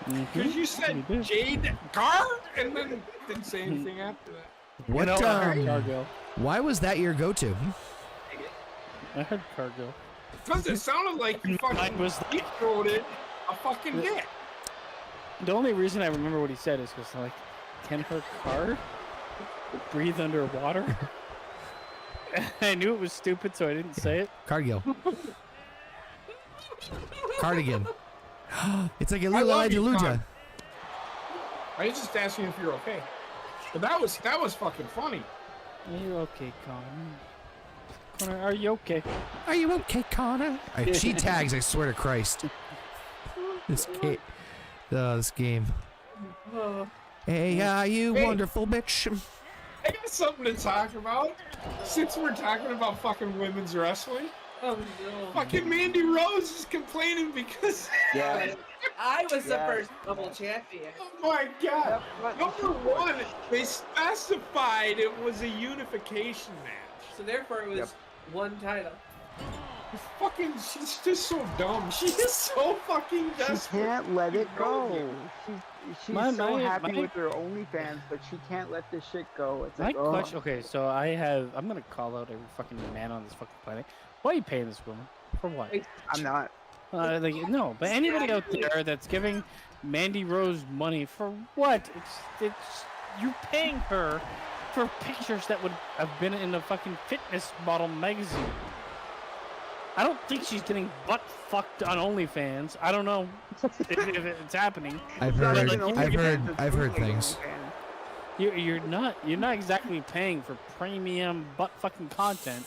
Because you said You did. Jade Gar and then didn't say anything after that. What? I heard Cargill. Why was that your go-to? I heard Cargill. Because it sounded like you Mine fucking was like, throated a fucking dick. the only reason I remember what he said is because, like, can her car breathe underwater? I knew it was stupid, so I didn't say it. Cargill. Cardigan. It's like a I little love you, Deluja. Con. I was just asking if you're okay. But that was fucking funny. Are you okay, Conor? Conor, are you okay? Are you okay, Conor? She tags, I swear to Christ. This game. Hey, you wonderful bitch. I got something to talk about. Since we're talking about fucking women's wrestling. Oh no. Fucking Mandy Rose is complaining because I was the first double champion. Oh my god. Number one, they specified it was a unification match. So therefore it was one title. Fucking, she's just so dumb. She is so fucking desperate. She can't let it go. She's so happy with her OnlyFans, but she can't let this shit go. It's like, question. Okay, so I'm gonna call out every fucking man on this fucking planet. Why are you paying this woman? For what? I'm not. No, but anybody out there that's giving Mandy Rose money for what? It's you're paying her for pictures that would have been in a fucking fitness model magazine. I don't think she's getting butt fucked on OnlyFans. I don't know if it's happening. I've heard things. You're not exactly paying for premium butt fucking content.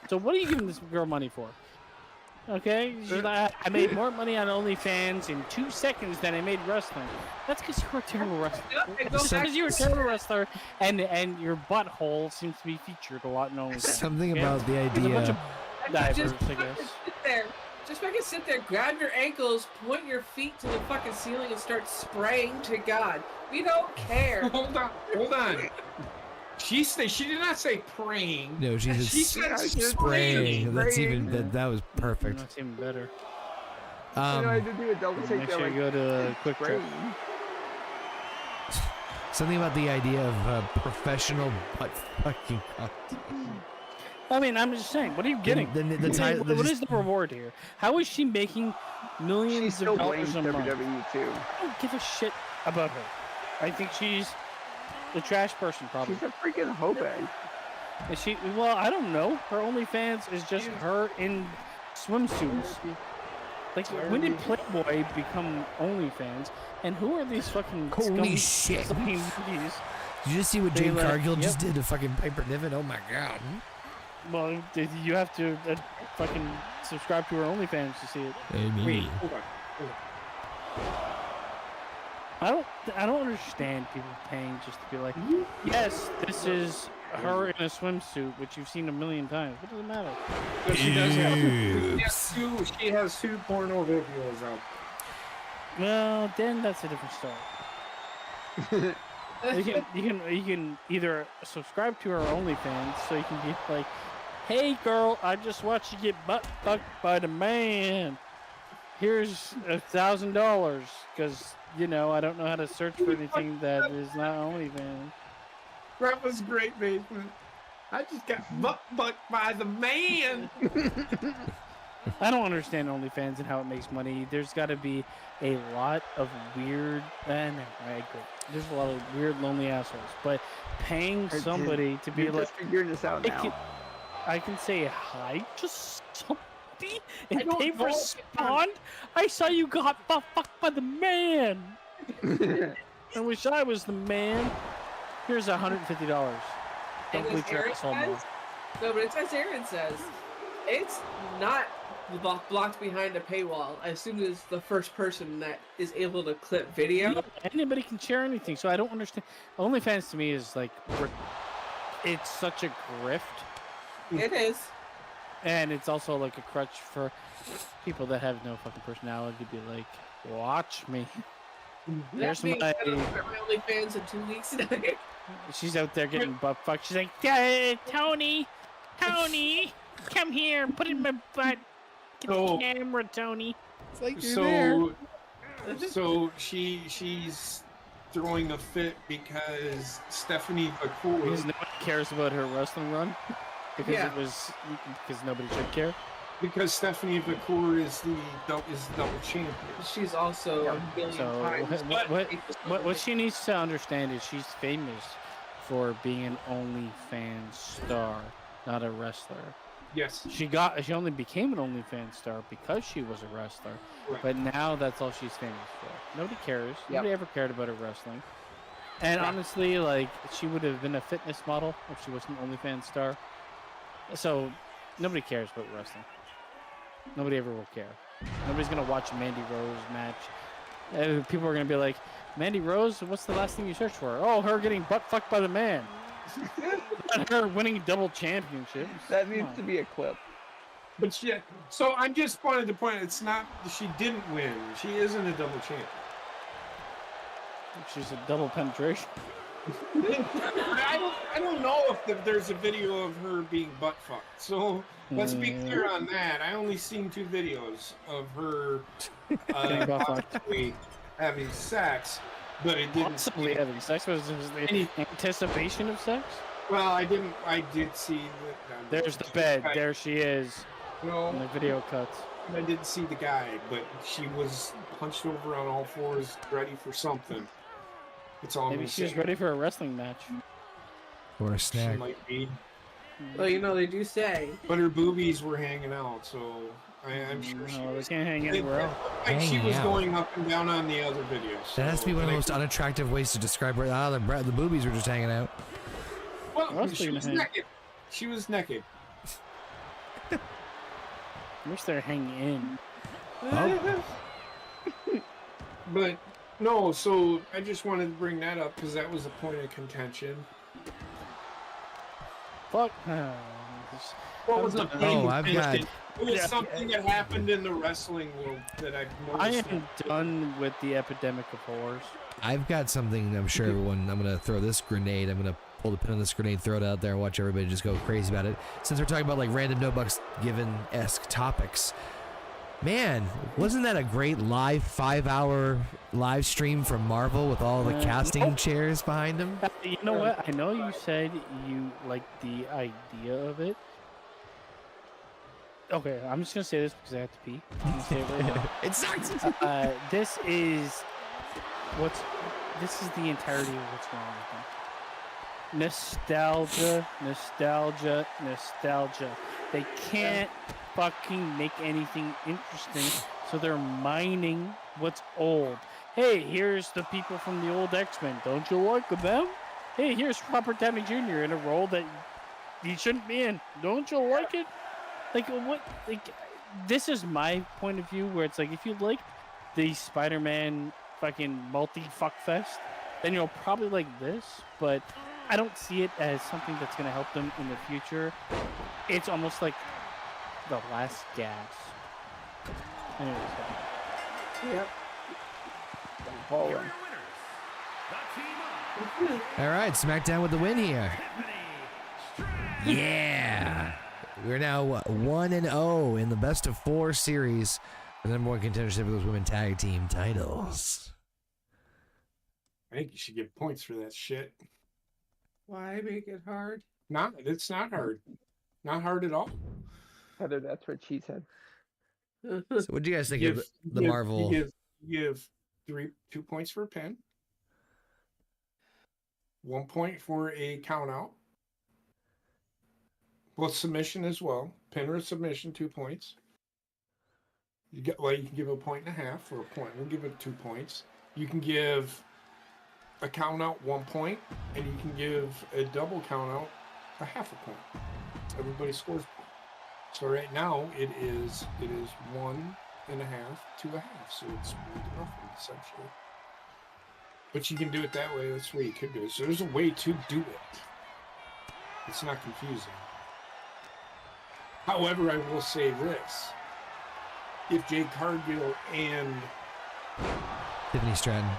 So what are you giving this girl money for? Okay, she's like, I made more money on OnlyFans in 2 seconds than I made wrestling. That's because you're a terrible wrestler. Because you're a terrible wrestler, and your butthole seems to be featured a lot in OnlyFans. Something about the idea. Divers, I guess. Just fucking sit there, grab your ankles, point your feet to the fucking ceiling, and start spraying to God. We don't care. Hold on. She did not say praying. No, she said spraying. That's even that was perfect. That's even better. I did do a double take. Make sure you go to Quick Trip. Something about the idea of professional butt fucking content. I mean, I'm just saying. What are you getting? What is the reward here? How is she making millions of dollars a month? WWE too. I don't give a shit about her. I think she's a trash person, probably. She's a freaking hoe bag. Is she? Well, I don't know. Her OnlyFans is just her in swimsuits. Like, when did Playboy become OnlyFans? And who are these fucking holy shit? Did you just see what Jade Cargill just did to fucking Piper Niven? Oh my god. Well, you have to fucking subscribe to her OnlyFans to see it. Wait, hold on. I don't understand people paying just to be like, yes, this is her in a swimsuit, which you've seen a million times. What does it matter? But she does she has two porno videos out. Well, then that's a different story. you can either subscribe to her OnlyFans, so you can be like, hey girl, I just watched you get butt fucked by the man. Here's $1,000, because I don't know how to search for anything that is not OnlyFans. That was great, basement. I just got butt fucked by the man. I don't understand OnlyFans and how it makes money. There's got to be a lot of weird. No, I agree. There's a lot of weird, lonely assholes. But paying somebody to be like, just figuring this out now. I can say hi to somebody and pay for spawn. I saw you got fucked by the man. I wish I was the man. Here's $150. Don't bleach your asshole more. No, but it's as Aaron says. It's not blocked behind a paywall as soon as the first person that is able to clip video. Anybody can share anything, so I don't understand. OnlyFans to me is like, it's such a grift. It is. And it's also like a crutch for people that have no fucking personality to be like, watch me. There's my OnlyFans in 2 weeks now. She's out there getting butt fucked. She's like, Tony, come here, put it in my butt. Get the camera, Tony. It's like you're there. So she's throwing a fit because Stephanie McCool. Because nobody cares about her wrestling run. Because because nobody should care. Because Stephanie McCool is double champion. She's also a billion times. What she needs to understand is she's famous for being an OnlyFans star, not a wrestler. Yes. She only became an OnlyFans star because she was a wrestler. Right. But now that's all she's famous for. Nobody cares. Nobody ever cared about her wrestling. And honestly, like, she would have been a fitness model if she wasn't an OnlyFans star. So, nobody cares about wrestling. Nobody ever will care. Nobody's gonna watch a Mandy Rose match. People are gonna be like, Mandy Rose, what's the last thing you searched for? Oh, her getting butt fucked by the man. Not her winning double championships. That needs to be a clip. But yeah, so I just wanted to point out, it's not, she didn't win. She isn't a double champion. She's a double penetration. I don't know if there's a video of her being butt fucked. So let's be clear on that. I only seen 2 videos of her possibly having sex, but it didn't. Possibly having sex was the anticipation of sex. Well, I did see that. There's the bed. There she is. No, and the video cuts. I didn't see the guy, but she was hunched over on all fours, ready for something. It's all. Maybe she's ready for a wrestling match. Or a snack. She might be. Well, you know, they do say. But her boobies were hanging out, so I'm sure she they was. can't hang anywhere else. Like she was out. going up and down on the other videos. That has to be one of the most unattractive ways to describe her. The boobies were just hanging out. Well, she was naked. She was naked. I wish they're hanging in. Oh. But no, so I just wanted to bring that up because that was a point of contention. Fuck. What was the point Oh, of I've got. contention? It was something that happened in the wrestling world that I've noticed. I am done with the epidemic of whores. I've got something. I'm sure everyone. I'm gonna throw this grenade. I'm gonna pull the pin on this grenade, throw it out there, and watch everybody just go crazy about it. Since we're talking about like random no bucks given-esque topics, man, wasn't that a great live 5-hour live stream from Marvel with all the casting chairs behind them? You know what? I know you said you liked the idea of it. Okay, I'm just gonna say this because I have to pee. I'm gonna say it right now. It sucks. This is the entirety of what's wrong with them. Nostalgia, nostalgia, nostalgia. They can't fucking make anything interesting, so they're mining what's old. Hey, here's the people from the old X-Men. Don't you like them? Hey, here's Robert Downey Jr. in a role that he shouldn't be in. Don't you like it? Like, what? Like, this is my point of view, where it's like, if you like the Spider-Man fucking multi-fuck fest, then you'll probably like this, but I don't see it as something that's going to help them in the future. It's almost like the last gas. Anyways, Yep. Here are your winners. The team of All right, SmackDown with the win here. Yeah. We're now 1-0 in the best of 4 series. The number 1 contendership for those women tag team titles. I think you should get points for that shit. Why make it hard? It's not hard. Not hard at all. Heather, that's what she said. So what do you guys think of the Marvel? You give 2 points for a pin. 1 point for a count out. Well, submission as well. Pin or submission, 2 points. You can give 1.5 points for a point. We'll give it 2 points. You can give a count out 1 point, and you can give a double count out a half a point. Everybody scores a point. So right now it is 1.5 to a half. So it's 1 to nothing essentially. But you can do it that way. That's the way you could do it. So there's a way to do it. It's not confusing. However, I will say this. If Jade Cargill and Tiffany Stratton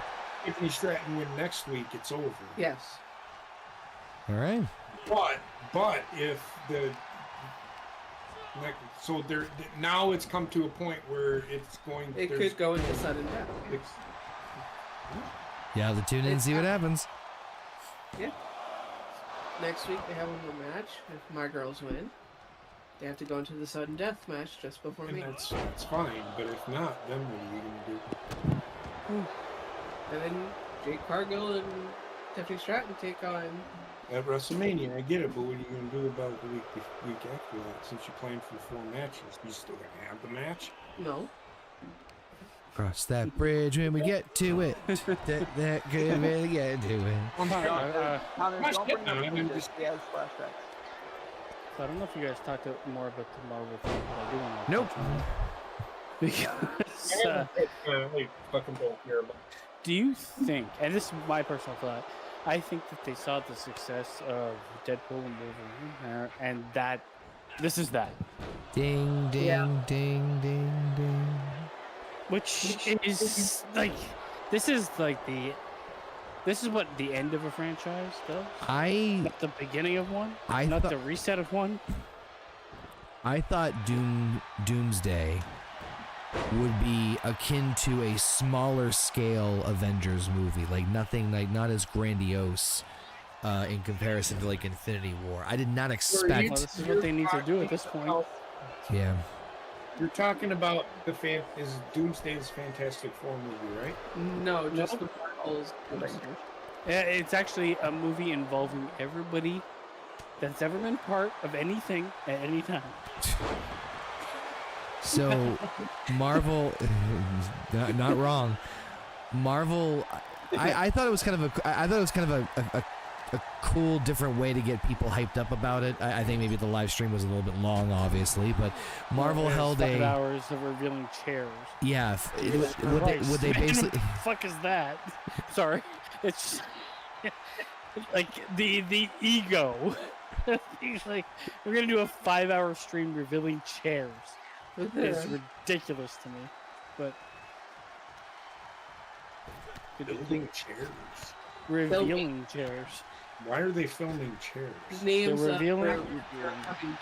win next week, it's over. Yes. All right. But if now it's come to a point where it's going. It could go into sudden death. You have to tune in and see what happens. Yeah. Next week they have one more match. If my girls win, they have to go into the sudden death match just before me. That's fine. But if not, then what are you gonna do? And then Jade Cargill and Tiffany Stratton take on. At WrestleMania, I get it, but what are you going to do about it the week after that? Since you're playing for 4 matches, you still going to have the match? No. Cross that bridge when we get to it. that good when we get to it. Connor, don't bring I'm up images. just- He has flashbacks. So I don't know if you guys talked more about the Marvel thing, but I do want to. Nope. Because I fucking don't care about. do you think, and this is my personal thought, I think that they saw the success of Deadpool and Wolverine, and that this is that, Ding, ding, Yeah. ding, ding, ding. which is like, this is what the end of a franchise does. Not the beginning of one. Not the reset of one. I thought Doomsday would be akin to a smaller scale Avengers movie, like nothing, like not as grandiose in comparison to like Infinity War. I did not Well, expect. this is what they need to do at this point. Yeah. You're talking about is Doomsday's Fantastic Four movie, right? No, just the Marvels. Yeah, it's actually a movie involving everybody that's ever been part of anything at any time. So, Marvel, not wrong. Marvel, I thought it was kind of a cool, different way to get people hyped up about it. I think maybe the live stream was a little bit long, obviously, but Marvel held 5 hours of revealing chairs. Yeah, would they basically? What the fuck is that? Sorry, it's like the ego. He's like, we're gonna do a 5-hour stream revealing chairs. It's ridiculous to me, but Building chairs. revealing chairs. Why are they filming chairs? Names They're of revealing- their- coming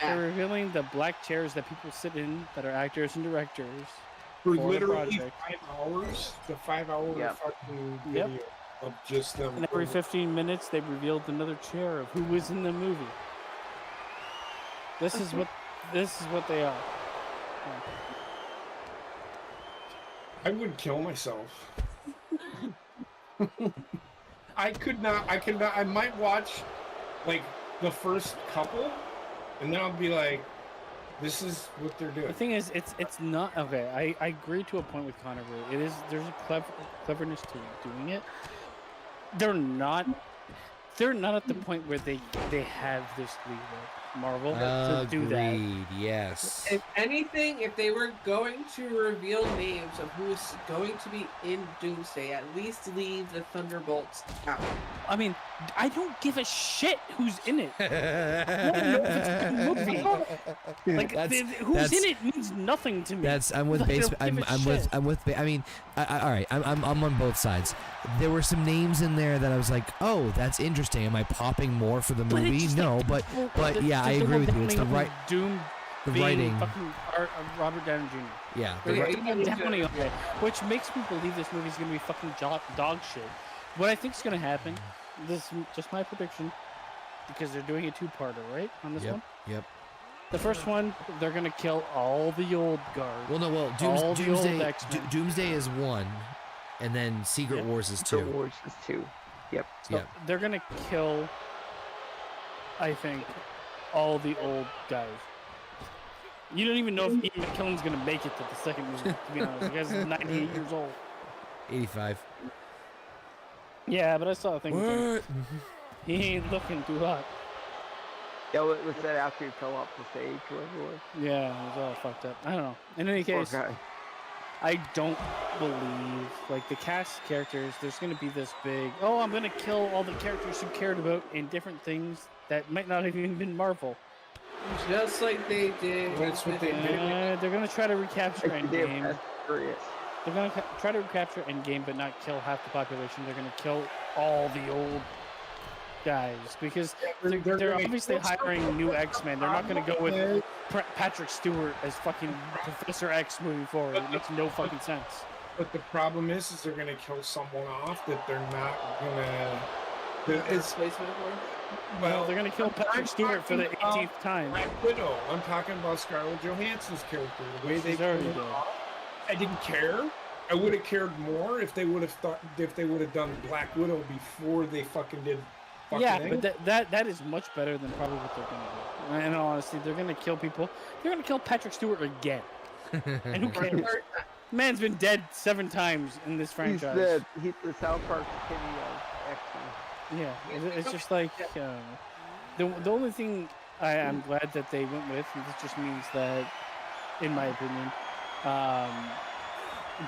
They're back. revealing the black chairs that people sit in that are actors and directors. For For the literally project. 5 hours, the 5-hour Yep. fucking Yep. video of just them. And every 15 minutes, they revealed another chair of who was in the movie. This is what they are. I would kill myself. I could not. I might watch like the first couple, and then I'll be like, "This is what they're doing." The thing is, it's not okay. I agree to a point with Conor. Where there's a cleverness to doing it. They're not at the point where they have this leeway, Marvel, to do that. Agreed. Yes. If anything, if they were going to reveal names of who's going to be in Doomsday, at least leave the Thunderbolts out. I mean, I don't give a shit who's in it. I don't know if it's a movie. Like, who's in it means nothing to me. I'm with Like, I base. don't I'm give a shit. with. I mean, all right. I'm on both sides. There were some names in there that I was like, oh, that's interesting. Am I popping more for the But it's movie? just No, like, but yeah, I agree with you. It's the right. Doom The being writing. fucking Robert Downey Jr. Yeah. Okay, Downing on it, which makes me believe this movie's gonna be fucking dog shit. What I think's gonna happen, this is just my prediction, because they're doing a two-parter, right? On this one. Yep. The first one, they're gonna kill all the old guard. Well, no. Well, All the old Doomsday. X-Men. Doomsday is 1, and then Secret Yep. Wars is Secret 2. Wars is 2. Yep. So they're gonna kill, I think, all the old guys. You don't even know if Ian McKellen's gonna make it to the second movie. To be honest, the guy's 98 years old. 85. Yeah, but I saw a thing. with him. What? He ain't looking too hot. Yeah, what was that after he fell off the stage, whatever it was? Yeah, it was all fucked up. I don't know. In any Poor case, guy. I don't believe, like, the cast characters, there's going to be this big, oh, I'm going to kill all the characters you cared about in different things that might not have even been Marvel. Just like they did. That's what they did. They're going to try to recapture Like they did Endgame. Fast and Furious. They're going to try to recapture Endgame, but not kill half the population. They're going to kill all the old guys, because they're gonna obviously kill hiring new X-Men. They're not going to go with Patrick Stewart as fucking Professor X moving forward. It makes no fucking sense. But the problem is they're gonna kill someone off that they're not gonna. It's Replacement for? well, They're going to kill Patrick Stewart for the 18th time. Black Widow. I'm talking about Scarlett Johansson's character. The way they She's already killed her dead. off, I didn't care. I would have cared more if they would have done Black Widow before they fucking did. Yeah, Fucking but that is much better than probably what they're gonna do. In all honesty, they're gonna kill people. They're gonna kill Patrick Stewart again. And who cares? Man's been dead 7 times in this He's franchise. dead. He's the South Park cameo, actually. Yeah, it's just like the only thing I'm glad that they went with, and this just means that, in my opinion,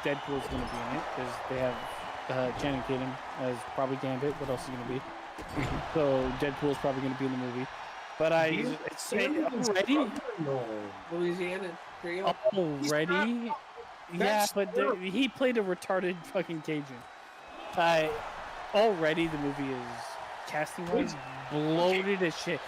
Deadpool's going to be in it because they have Channing Tatum as probably Gambit. What else is going to be? So Deadpool's probably going to be in the movie. But it's already Louisiana Creole. Already. Yeah, but he played a retarded fucking Cajun. Already the movie is casting-wise bloated as shit.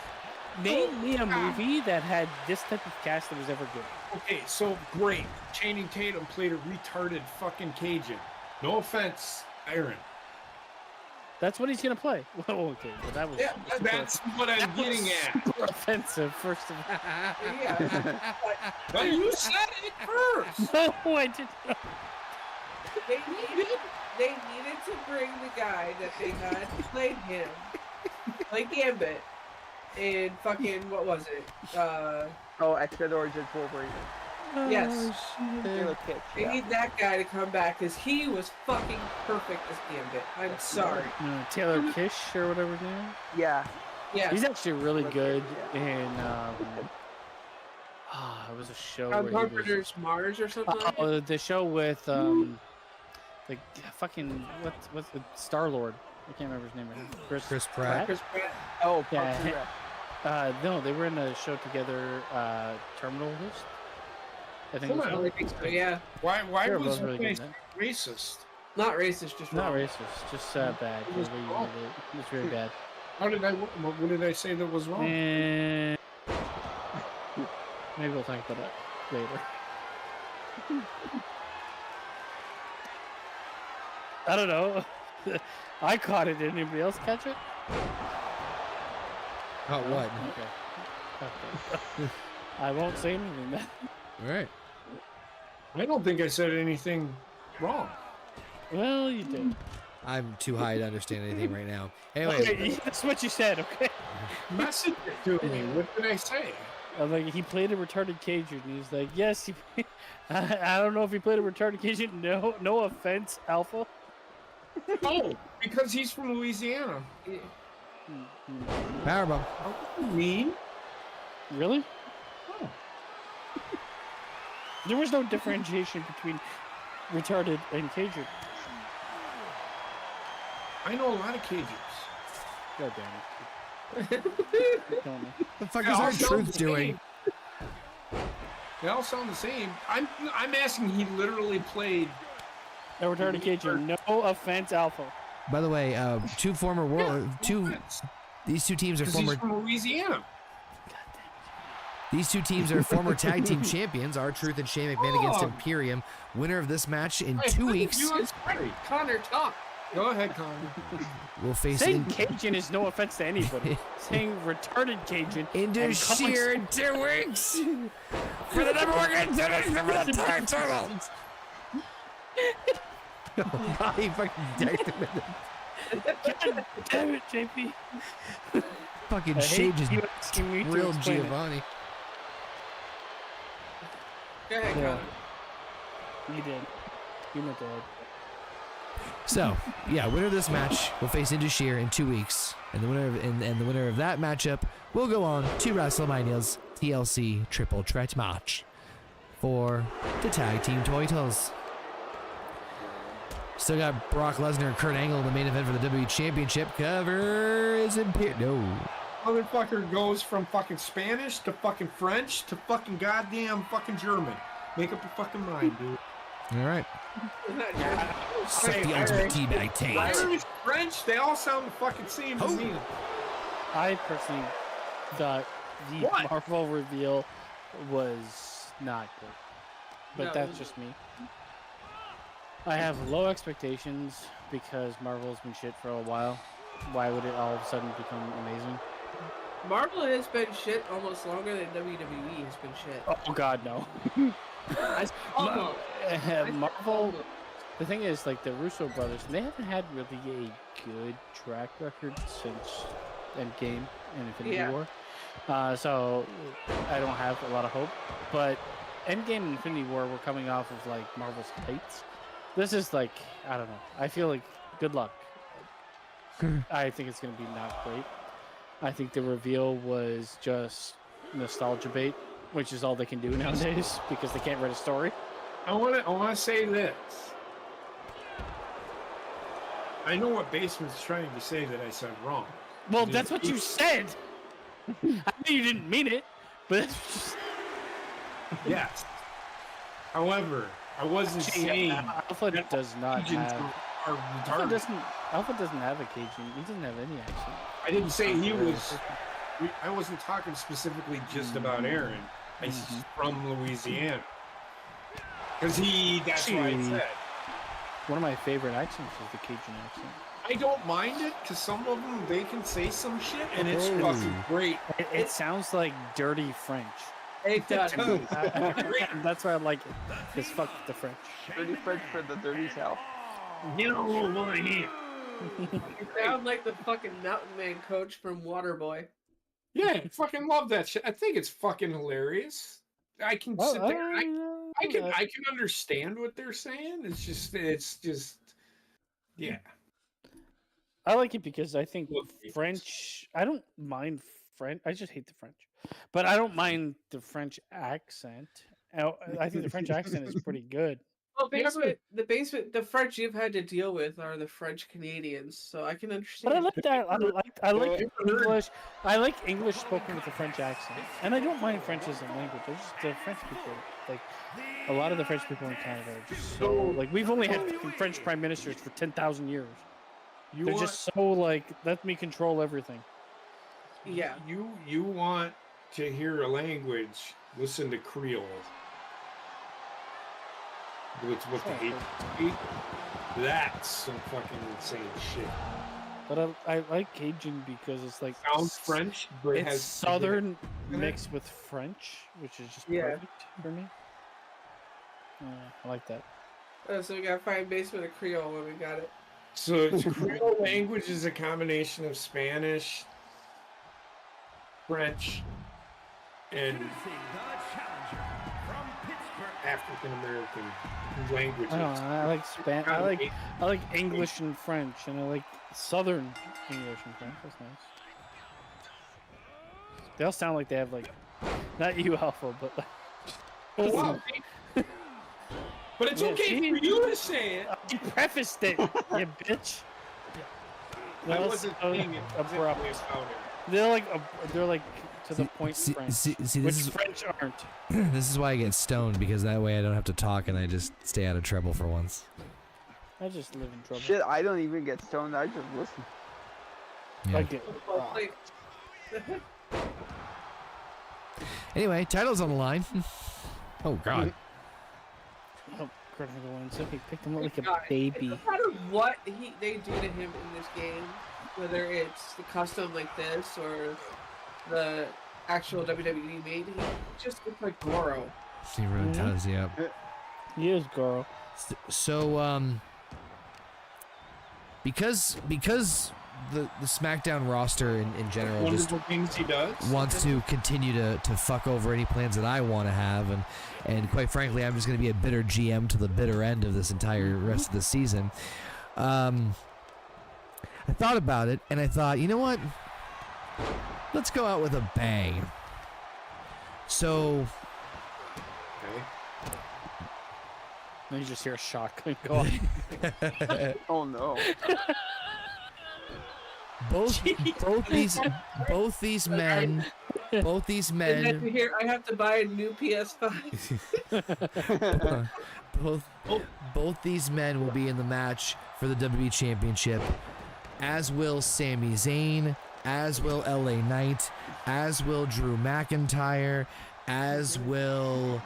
Name me a movie that had this type of cast that was ever good. Okay, so great. Channing Tatum played a retarded fucking Cajun. No offense, Aaron. That's what he's gonna play. Well, okay, but that was that's what I'm getting at. Super offensive, first of all. Yeah. But you said it first. No, I didn't. They needed to bring the guy that they had played him, like Gambit, in fucking what was it? X-Men Origins Wolverine. Yes. Taylor Kitsch, They yeah. need that guy to come back because he was fucking perfect as Gambit. I'm sorry. Taylor Kish or whatever his name is. Yeah. Yeah. He's actually really good in it was a show where he was, Carpenter's Mars or something. Like that? the show with like fucking what's the Star-Lord. I can't remember his name. Chris Pratt. Chris Pratt. Oh, Yeah. Parks and Rec. No, they were in a show together, Terminal List. I think it was I called. think so, yeah. Why They were was both really he good in that. racist? Not racist, just Not wrong. racist, just bad. It was wrong. It was very bad. What did I say that was wrong? And maybe we'll talk about that later. I don't know. I caught it. Did anybody else catch it? Oh, what? Okay. I won't say anything then. All right. I don't think I said anything wrong. Well, you did. I'm too high to understand anything right now. Anyway, Okay, that's what you said, okay? Message it to me. What did I say? Like, he played a retarded Cajun. He's like, yes, I don't know if he played a retarded Cajun. No offense, Alpha. Oh, because he's from Louisiana. Powerbomb. Mean? Really? There was no differentiation between retarded and Cajun. I know a lot of Cajuns. God damn it. Don't know. The fuck They is all our sound truth the doing? same. They all sound the same. I'm asking. He literally played. A retarded Cajun. No offense, Alpha. By the way, two former world, these two teams are Because former. he's from Louisiana. These two teams are former tag team champions. R-Truth and Shane McMahon against Oh. Imperium. Winner of this match in Hey, 2 look at weeks you, it's great. Connor, talk. Go ahead, Conor. will face Saying Cajun is no offense to anybody. Saying retarded Cajun into and sheer in 2 weeks for the number one contenders for the tag titles. He fucking decked him with God damn it, JP. fucking I Shade hate just you asking me to real explain it. Giovanni. Go ahead, Yeah. Connor. You did. You went ahead. So, yeah, winner of this match will face Into Sheer in 2 weeks, and the winner of that matchup will go on to WrestleMania's TLC Triple Threat match for the tag team titles. Still got Brock Lesnar and Kurt Angle in the main event for the WWE Championship. Cover is No. Motherfucker goes from fucking Spanish to fucking French to fucking goddamn fucking German. Make up your fucking mind, dude. All right. Set the Hey, ultimate teabag taint. Irish, French, they all sound the fucking same to me. I personally thought the What? Marvel reveal was not good. But No. that's just me. I have low expectations because Marvel's been shit for a while. Why would it all of a sudden become amazing? Marvel has been shit almost longer than WWE has been shit. Oh god, no. Almost. Marvel, the thing is, like, the Russo brothers, they haven't had really a good track record since Endgame and Infinity Yeah. War. So I don't have a lot of hope, but Endgame and Infinity War were coming off of like Marvel's heights. This is like, I don't know. I feel like good luck. I think it's gonna be not great. I think the reveal was just nostalgia bait, which is all they can do nowadays because they can't write a story. I want to say this. I know what Basement's trying to say that I said wrong. Well, that's what you said. I know you didn't mean it, but that's just... Yes. However, I wasn't saying Alpha does not have. are retarded. Alpha doesn't have a Cajun. He doesn't have any accent. I didn't say he was. I wasn't talking specifically just about Aaron. He's from Louisiana. Because that's why I said. One of my favorite accents is the Cajun accent. I don't mind it because some of them they can say some shit and it's fucking great. It sounds like dirty French. It does. That's why I like it. Because fuck the French. Dirty French for the dirty South. You know what I hear. You sound like the fucking Mountain Man coach from Waterboy. Yeah, I fucking love that shit. I think it's fucking hilarious. I can sit there. I can understand what they're saying. It's just yeah. I like it because I think French. I don't mind French. I just hate the French, but I don't mind the French accent. I think the French accent is pretty good. Well, the French you've had to deal with are the French Canadians, so I can understand. But I like that. I like English. I like English spoken with a French accent, and I don't mind French as a language. I just the French people, like a lot of the French people in Canada, are just so like we've only had French prime ministers for 10,000 years. They're just so like let me control everything. Yeah. You want to hear a language? Listen to Creole. It's what they hate. That's some fucking insane shit. But I like Cajun because it's like sounds French, but it's has Southern mixed with French, which is just perfect for me. I like that. So we gotta find Basement of Creole when we got it. So Creole language is a combination of Spanish, French, and African American languages. I like Spanish. I like English and French, and I like Southern English and French. That's nice. They all sound like they have like, not you, Alpha, but like. Oh, wow. But it's okay for you to say it. I prefaced it, you bitch. I wasn't saying it abrupt. about it. They're like to the point French, which French aren't. This is why I get stoned, because that way I don't have to talk and I just stay out of trouble for once. I just live in trouble. Shit, I don't even get stoned. I just listen. Yeah. I get Anyway, title's on the line. Oh God. Oh, critical ones. He picked him up like a baby. No matter what they do to him in this game, whether it's the custom like this or the actual WWE made, he just looks like Goro. He really does, yeah. He is Goro. So, because the SmackDown roster in general One just of the things he does wants to continue to fuck over any plans that I want to have, and quite frankly, I'm just going to be a bitter GM to the bitter end of this entire rest of the season. I thought about it, and I thought, you know what? Let's go out with a bang. So. Okay. Then you just hear a shotgun go off. Oh no. Both these men. And then you hear, I have to buy a new PS5. both these men will be in the match for the WWE Championship, as will Sami Zayn, as will LA Knight, as will Drew McIntyre, as will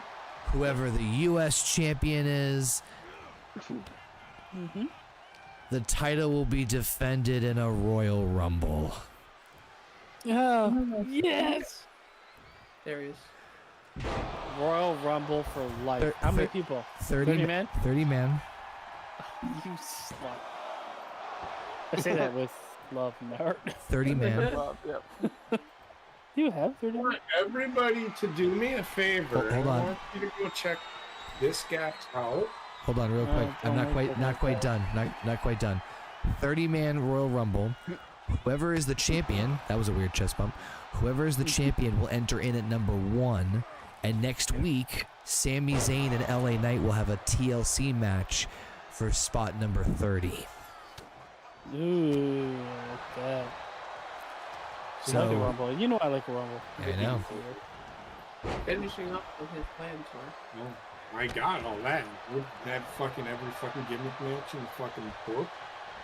whoever the US champion is. Mm-hmm. The title will be defended in a Royal Rumble. Oh, yes! There he is. Royal Rumble for life. How many people? 30 men? 30 men. You slut. I say that with love in my heart. 30 men. Yep. You have 30 I minutes? want everybody to do me a favor. Hold on. I want you to go check this guy out. Hold on, real quick. I'm not quite done. Not quite done. 30-man Royal Rumble. Whoever is the champion, that was a weird chest bump. Whoever is the champion will enter in at number 1. And next week, Sami Zayn and LA Knight will have a TLC match for spot number 30. Ooh, I like that. I like a Rumble. You know I like a Rumble. I know. Finishing up with his plans for. Oh, I got all that. That fucking every fucking gimmick match in the fucking book.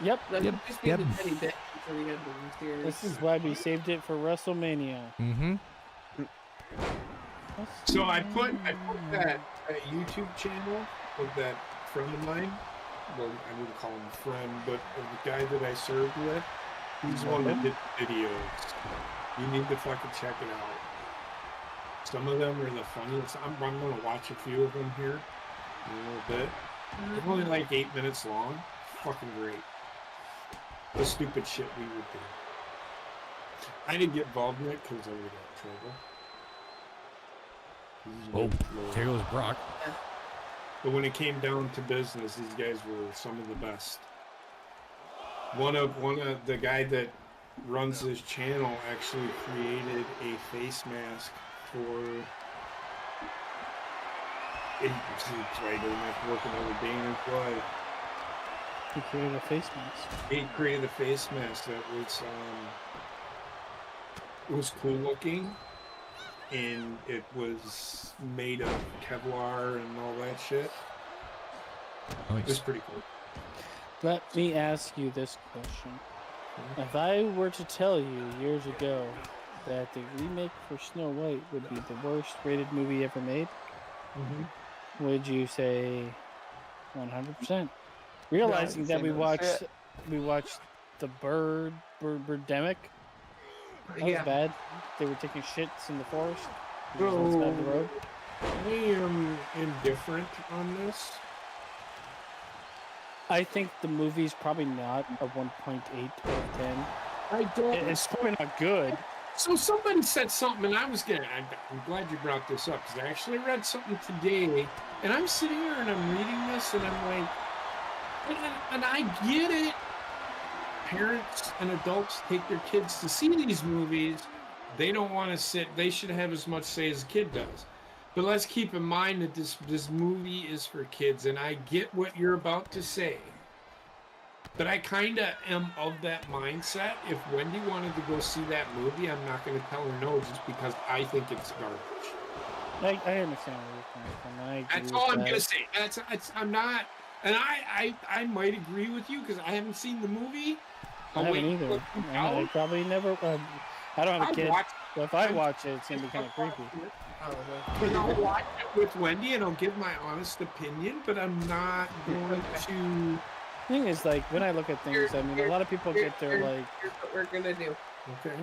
Yep. Let Yep, me just be yep. the petty bit until the end of the series. This is why we saved it for WrestleMania. Mm-hmm. So I put that YouTube channel of that friend of mine. Well, I wouldn't call him a friend, but the guy that I served with, he's the one that did the videos. You need to fucking check it out. Some of them are the funniest. I'm going to watch a few of them here in a little bit. They're only like 8 minutes long. Fucking great. The stupid shit we would do. I didn't get involved in it because I would have trouble. Oh, here goes Brock. But when it came down to business, these guys were some of the best. One of the guy that runs this channel actually created a face mask for. It's right, doesn't have to work another day in his life. He created a face mask. He created a face mask that was cool looking, and it was made of Kevlar and all that shit. It was pretty cool. Let me ask you this question. If I were to tell you years ago that the remake for Snow White would be the worst rated movie ever made, would you say 100%? Realizing that we watched the Birdemic. That was bad. They were taking shits in the forest. The road. I am indifferent on this. I think the movie's probably not a 1.8 out of 10. I don't. It's probably not good. So somebody said something, and I'm glad you brought this up, because I actually read something today, and I'm sitting here and I'm reading this, and I'm like, and I get it. Parents and adults take their kids to see these movies. They don't want to sit. They should have as much say as a kid does. But let's keep in mind that this movie is for kids, and I get what you're about to say. But I kind of am of that mindset. If Wendy wanted to go see that movie, I'm not going to tell her no just because I think it's garbage. I understand where you're coming from. That's all I'm going to say. I'm not, and I might agree with you because I haven't seen the movie. I haven't either. I probably never. I don't have a kid. So if I watch it, it's going to be kind of creepy. But I'll watch it with Wendy and I'll give my honest opinion, but I'm not going to. The thing is, like, when I look at things, I mean, a lot of people get their, like... Here's what we're gonna do. Okay.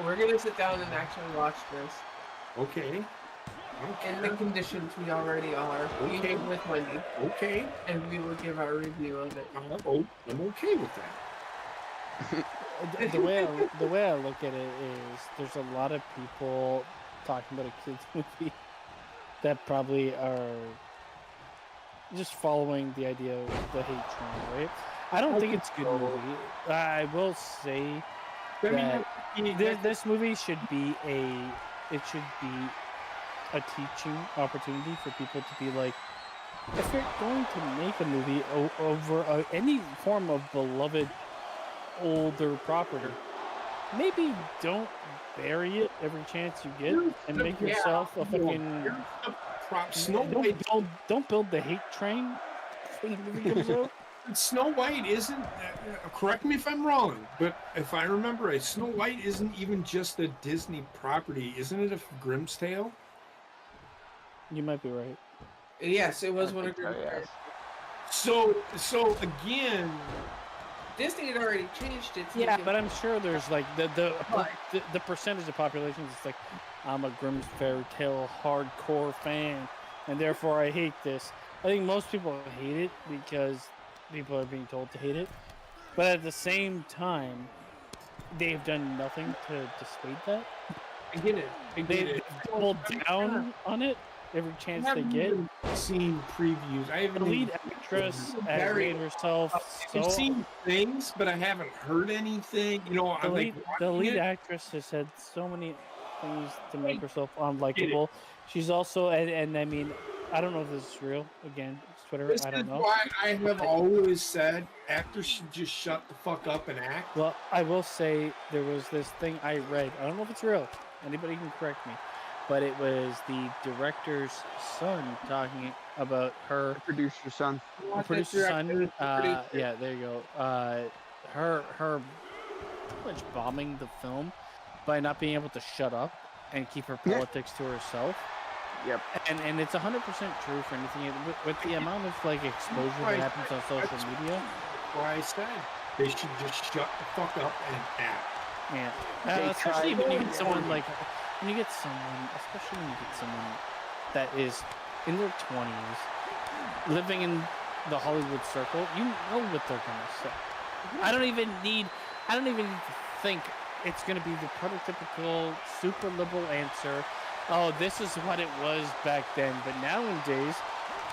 We're gonna sit down and actually watch this. Okay. In the conditions we already are. Okay. With Wendy. Okay. And we will give our review of it. I'm okay with that. the way I look at it is, there's a lot of people talking about a kids movie that probably are just following the idea of the hate train, right? I don't think it's a good movie. I will say that this movie should be a teaching opportunity for people to be like, if you're going to make a movie over any form of beloved older property, maybe don't bury it every chance you get and make yourself a fucking... Don't build the hate train before the movie comes out. Snow White isn't, correct me if I'm wrong, but if I remember right, Snow White isn't even just a Disney property. Isn't it a Grimm's Tale? You might be right. Yes, it was one of Grimm's Tales. So again... Disney had already changed it. Yeah, but I'm sure there's like the percentage of population is like, I'm a Grimm's Fairy Tale hardcore fan, and therefore I hate this. I think most people hate it because people are being told to hate it. But at the same time, they've done nothing to dissuade that. I get it. They've doubled down on it every chance they get. Seen previews. I haven't The lead even- actress has made herself I've so. seen things, but I haven't heard anything. You know, The I'm lead, like the lead watching it. actress has said so many things to make herself unlikable. She's also, and I mean, I don't know if this is real. Again, it's Twitter. This I is don't know. why I have always said actors should just shut the fuck up and act. Well, I will say there was this thing I read. I don't know if it's real. Anybody can correct me, but it was the director's son talking about her. The producer's son. The producer's son. Yeah, there you go. Her pretty much bombing the film by not being able to shut up and keep her politics to herself. Yep. And it's 100% true for anything with the amount of like exposure that happens on social media. Why I said they should just shut the fuck up and act. Yeah, especially when you get someone like especially when you get someone that is in their 20s, living in the Hollywood circle. You know what they're gonna say. I don't even need to think it's gonna be the prototypical super liberal answer. Oh, this is what it was back then. But nowadays,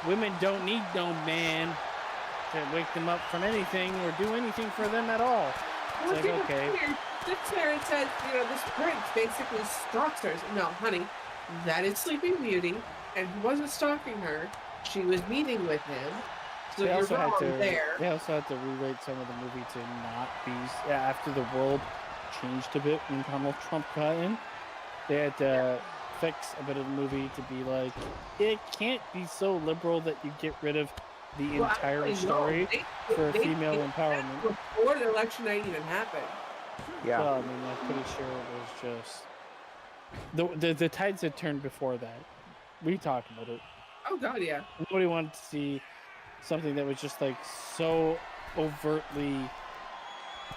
women don't need no man to wake them up from anything or do anything for them at all. It's like, okay. Sits there and says, you know, this prince basically stalks her. No, honey, that is Sleeping Beauty, and he wasn't stalking her. She was meeting with him. So They you're also wrong had to. there. They also had to rewrite some of the movie to not be after the world changed a bit when Donald Trump got in. They had to fix a bit of the movie to be like, it can't be so liberal that you get rid of the entire actually, story for they female did that empowerment. before the election night even happened. Yeah. Well, I mean, I'm pretty sure it was just the tides had turned before that. We talked about it. Oh god, yeah. Nobody wanted to see something that was just like so overtly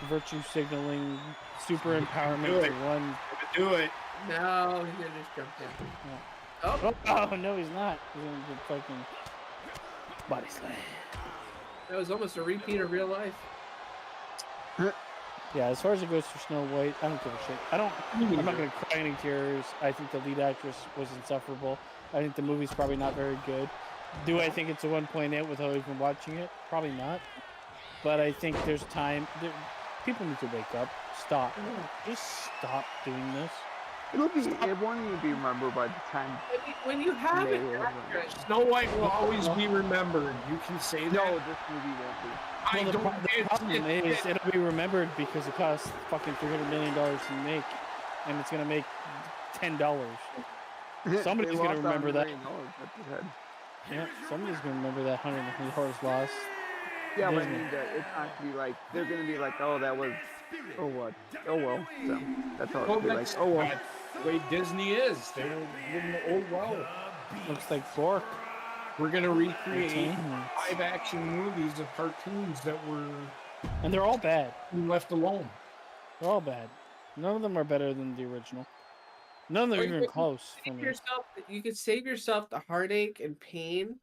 virtue signaling, super empowerment Do it. to one. Do it. No, he's gonna just jump in. Oh, oh no, he's not. He's gonna get fucking body slam. That was almost a repeat of real life. Yeah, as far as it goes for Snow White, I don't give a shit. I'm not gonna cry any tears. I think the lead actress was insufferable. I think the movie's probably not very good. Do I think it's a 1.8 without even watching it? Probably not. But I think there's time. People need to wake up. Stop. Just stop doing this. It won't even be remembered by the time. When you have They an will actress, Snow White will always be remembered. You can say that. No, this movie won't be. I Well, don't. the problem is it'll be remembered because it costs fucking $300 million to make, and it's gonna make $10. Somebody's They gonna lost remember that. $100 million at the head. Yeah, somebody's gonna remember that $100 million loss. Yeah, but I Disney. mean, it's not to be like, they're gonna be like, oh, that was, oh what, oh well. So that's all Well, it's be like, that's oh well. the way Disney is. They're living the old well. Looks like Bork. We're gonna recreate Entertainment. live-action movies of cartoons that were And they're all bad. left alone. They're all bad. None of them are better than the original. None of them are Or you even could close for me. you could save yourself the heartache and pain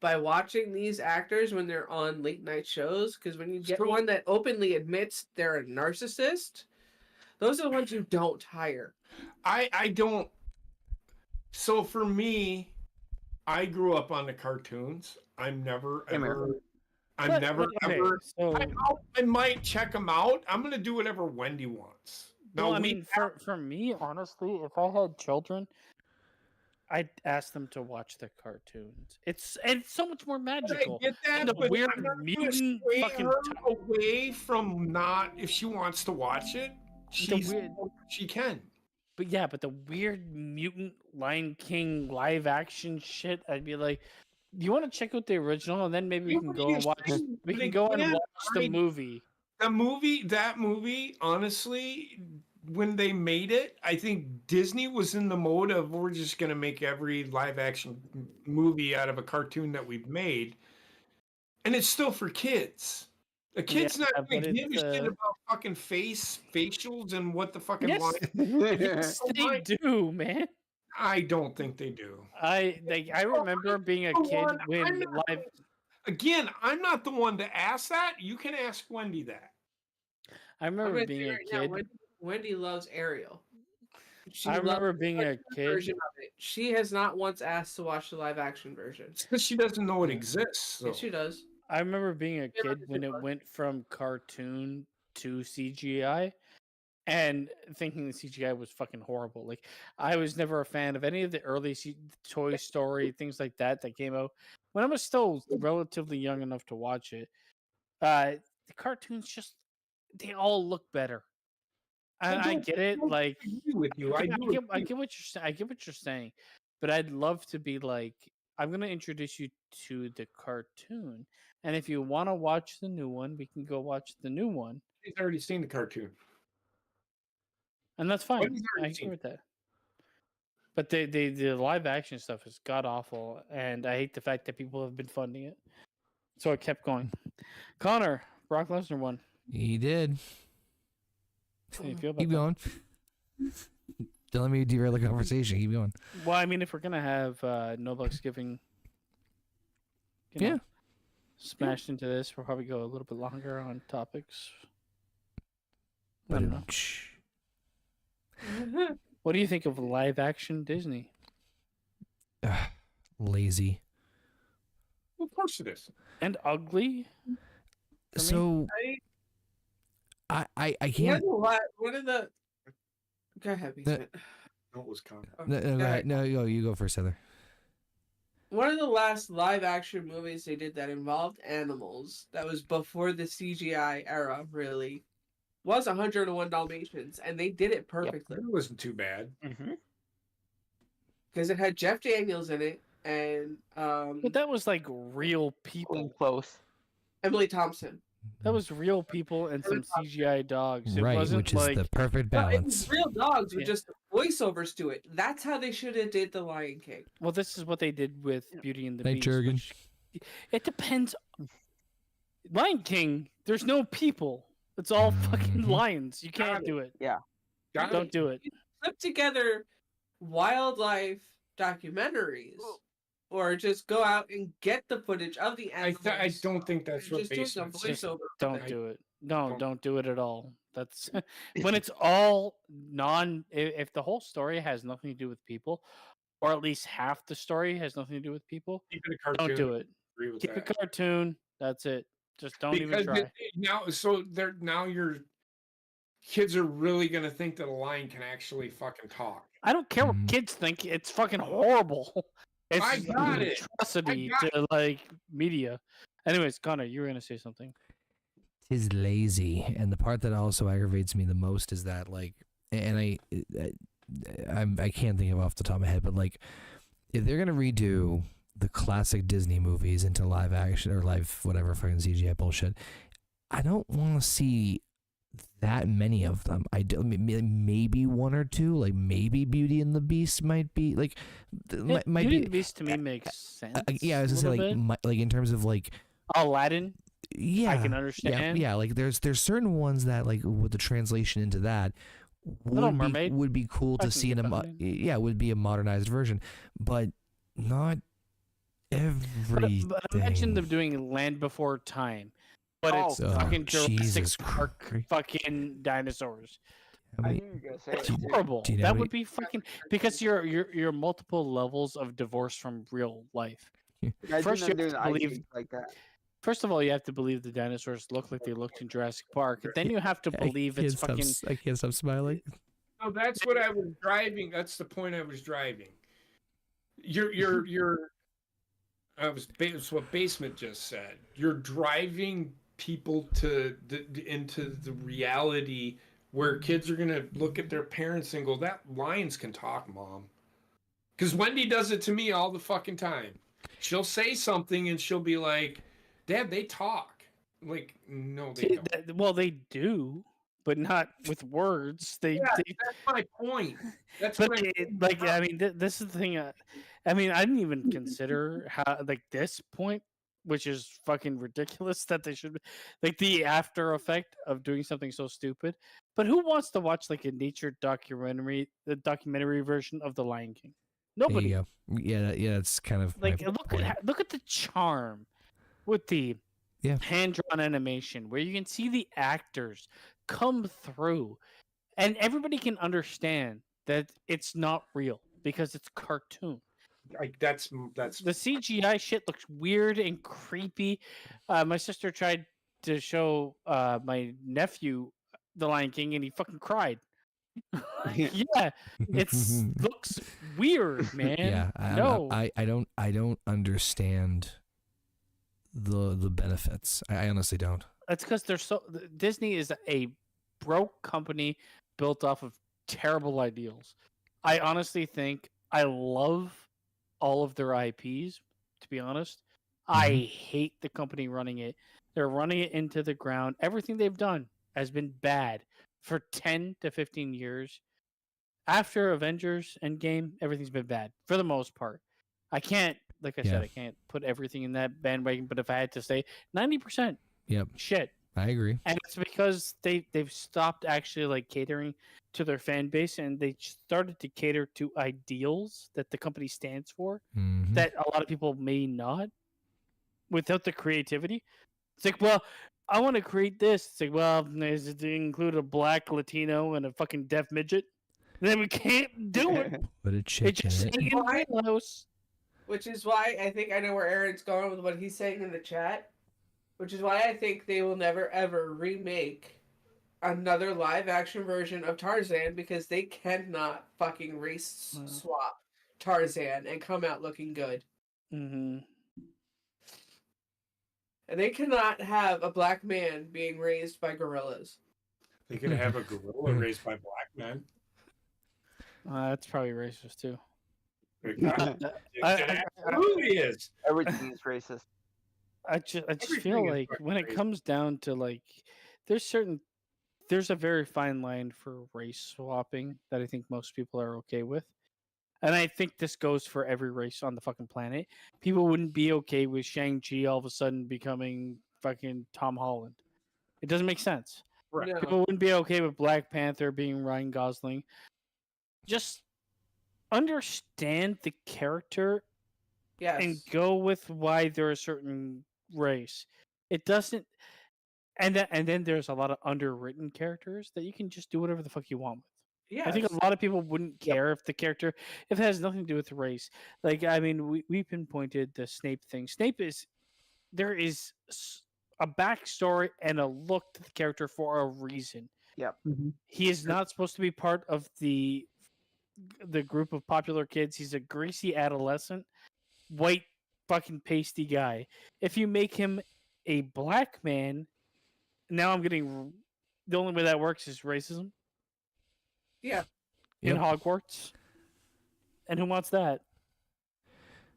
by watching these actors when they're on late night shows. Because when you get True. one that openly admits they're a narcissist, those are the ones you don't hire. I don't. So for me, I grew up on the cartoons. I'm never Same here. ever. I'm But- never okay, ever. So, I might check them out. I'm gonna do whatever Wendy wants. well, I we mean, for me, honestly, if I had children, I'd ask them to watch the cartoons. It's so much more I magical. get that, And the but weird I'm not gonna mutant sway fucking her away from not. If she wants to watch it, weird- she can. But yeah, but the weird mutant Lion King live action shit, I'd be like, do you want to check out the original and then maybe we You can know go what and you're watch saying? we But can go and again, watch the I- movie. That movie, honestly, when they made it, I think Disney was in the mode of we're just gonna make every live action movie out of a cartoon that we've made, and it's still for kids. A kid's Yeah, not but gonna give a it's, shit about fucking facials and what the fucking Yes. line. Yes, they do, man. I don't think they do. I remember being a The kid one- when I'm not the one to ask that. You can ask Wendy that. I I'm remember gonna being say a right now, kid. Wendy loves Ariel. She I remember loves being the a kid. version of it. She has not once asked to watch the live action version. Because she doesn't know it exists. So. Yes, she does. I remember being a Never kid did when it watch. went from cartoon to CGI and thinking the CGI was fucking horrible. Like, I was never a fan of any of the early Toy Story, things like that came out when I was still relatively young enough to watch it. The cartoons just, they all look better. And I get it. Like, agree with you. I I get do what agree. I get what you're saying, but I'd love to be like, I'm gonna introduce you to the cartoon, and if you want to watch the new one, we can go watch the new one, She's already seen the cartoon. and that's fine. Wendy's I already agree seen with that. But the live action stuff is god awful, and I hate the fact that people have been funding it. So I kept going. Connor, Brock Lesnar won. He did. How do you feel about Keep that? going. Don't let me derail the conversation. Keep going. Well, I mean, if we're gonna have No Bucks giving, Yeah. smashed into this, we'll probably go a little bit longer on topics. I But don't know. What do you think of live action Disney? Lazy. Of course it is. And ugly? For me? So I He has can't. a lot. One of the. Go ahead, Basement. No, it was Conor. No, go ahead. No, you go first, Heather. One of the last live action movies they did that involved animals, that was before the CGI era, really, was 101 Dalmatians, and they did it perfectly. It wasn't too bad. Because it had Jeff Daniels in it, and But that was like real people. Close. Emily Thompson. That was real people and some CGI dogs. It Right, wasn't which like is the perfect No, it balance. was real dogs with Yeah. just voiceovers to it. That's how they should have did The Lion King. well, this is what they did with Beauty and the Night Beast. Jurgen. which- It depends. Lion King, there's no people. It's all fucking Mhm. lions. You can't Got it. do it. Got Don't it. do it. Put together wildlife documentaries, or just go out and get the footage of the I animals. don't think that's what just doing a Basement said. voiceover. Don't I- do it. No, don't- don't do it at all. That's when it's all if the whole story has nothing to do with people, or at least half the story has nothing to do with people, Keep it a cartoon. don't do it. Agree with Keep that. a cartoon. That's it. Just don't even Because try. now your kids are really gonna think that a lion can actually fucking talk. I don't care what Mhm. kids think. It's fucking horrible. It's I got an it. atrocity I got to like media. Anyways, Connor, you were gonna say something. Tis lazy, and the part that also aggravates me the most is that and I can't think of off the top of my head, but like if they're gonna redo the classic Disney movies into live action or live whatever fucking CGI bullshit, I don't want to see that many of them. I do, maybe one or two, like maybe Beauty and the Beast might be like might Beauty be. and the Beast to me makes sense. Yeah, I was gonna a say little bit. like in terms of like Aladdin. yeah, I can understand. Yeah, like there's certain ones that like with the translation into that Little Mermaid. would be cool I to can see in get a behind yeah, would be a modernized version, but not everything. But imagine them doing Land Before Time, but it's Oh, fucking Jesus Jurassic Park, Christ. fucking dinosaurs. I I mean, knew you were gonna say It's it. too. horrible. do you know That we- would be fucking because you're multiple levels of divorce from real life. Imagine First them you doing have to Ice believe- Age like that. First of all, you have to believe the dinosaurs look like they looked in Jurassic Park. And then you have to believe it's fucking. I can't stop smiling. No, that's what I was driving. That's the point I was driving. It's what Basement just said. You're driving people into the reality where kids are gonna look at their parents and go, "That lions can talk, Mom." Because Wendy does it to me all the fucking time. She'll say something and she'll be like, "Dad, they talk." Like, no, they don't. Well, they do, but not with words. Yeah, that's my point. That's But what I mean, this is the thing. I mean, I didn't even consider how this point, which is fucking ridiculous that they should like the after effect of doing something so stupid. But who wants to watch like a nature documentary, the documentary version of The Lion King? There Nobody. you go. Yeah, it's kind of Like my look point. at the charm with the Yeah. hand drawn animation where you can see the actors come through, and everybody can understand that it's not real because it's cartoon. Like that's The CGI shit looks weird and creepy. My sister tried to show my nephew The Lion King, and he fucking cried. Yeah, it's looks weird, man. Yeah, I don't understand the benefits. I honestly don't. That's because Disney is a broke company built off of terrible ideals. I honestly think I love all of their IPs, to be honest. I hate the company running it. They're running it into the ground. Everything they've done has been bad for 10 to 15 years. After Avengers Endgame, everything's been bad for the most part. I can't, like I said, I can't put everything in that bandwagon, but if I had to say 90%, shit. I agree. And it's because they've stopped actually like catering to their fan base, and they started to cater to ideals that the company stands for that a lot of people may not without the creativity. It's like, well, I want to create this. It's like, well, does it include a black Latino and a fucking deaf midget? Then we can't do it. Put a chick in it. Which is why I think I know where Aaron's going with what he's saying in the chat. Which is why I think they will never ever remake another live action version of Tarzan, because they cannot fucking race swap Tarzan and come out looking good. Mm-hmm. And they cannot have a black man being raised by gorillas. They could have a gorilla raised by black men. That's probably racist too. Absolutely is. Everything is racist. I just feel like when it comes down to like, there's a very fine line for race swapping that I think most people are okay with. And I think this goes for every race on the fucking planet. People wouldn't be okay with Shang-Chi all of a sudden becoming fucking Tom Holland. It doesn't make sense. Right. No. People wouldn't be okay with Black Panther being Ryan Gosling. Just understand the character and go with why they're a certain race. It doesn't, and then there's a lot of underwritten characters that you can just do whatever the fuck you want with. Yeah, I think a lot of people wouldn't care if the character, if it has nothing to do with race. Like, I mean, we pinpointed the Snape thing. There is a backstory and a look to the character for a reason. Yep. He is not supposed to be part of the group of popular kids. He's a greasy adolescent, white fucking pasty guy. If you make him a black man, now I'm getting, the only way that works is racism. Yeah. In Hogwarts. And who wants that?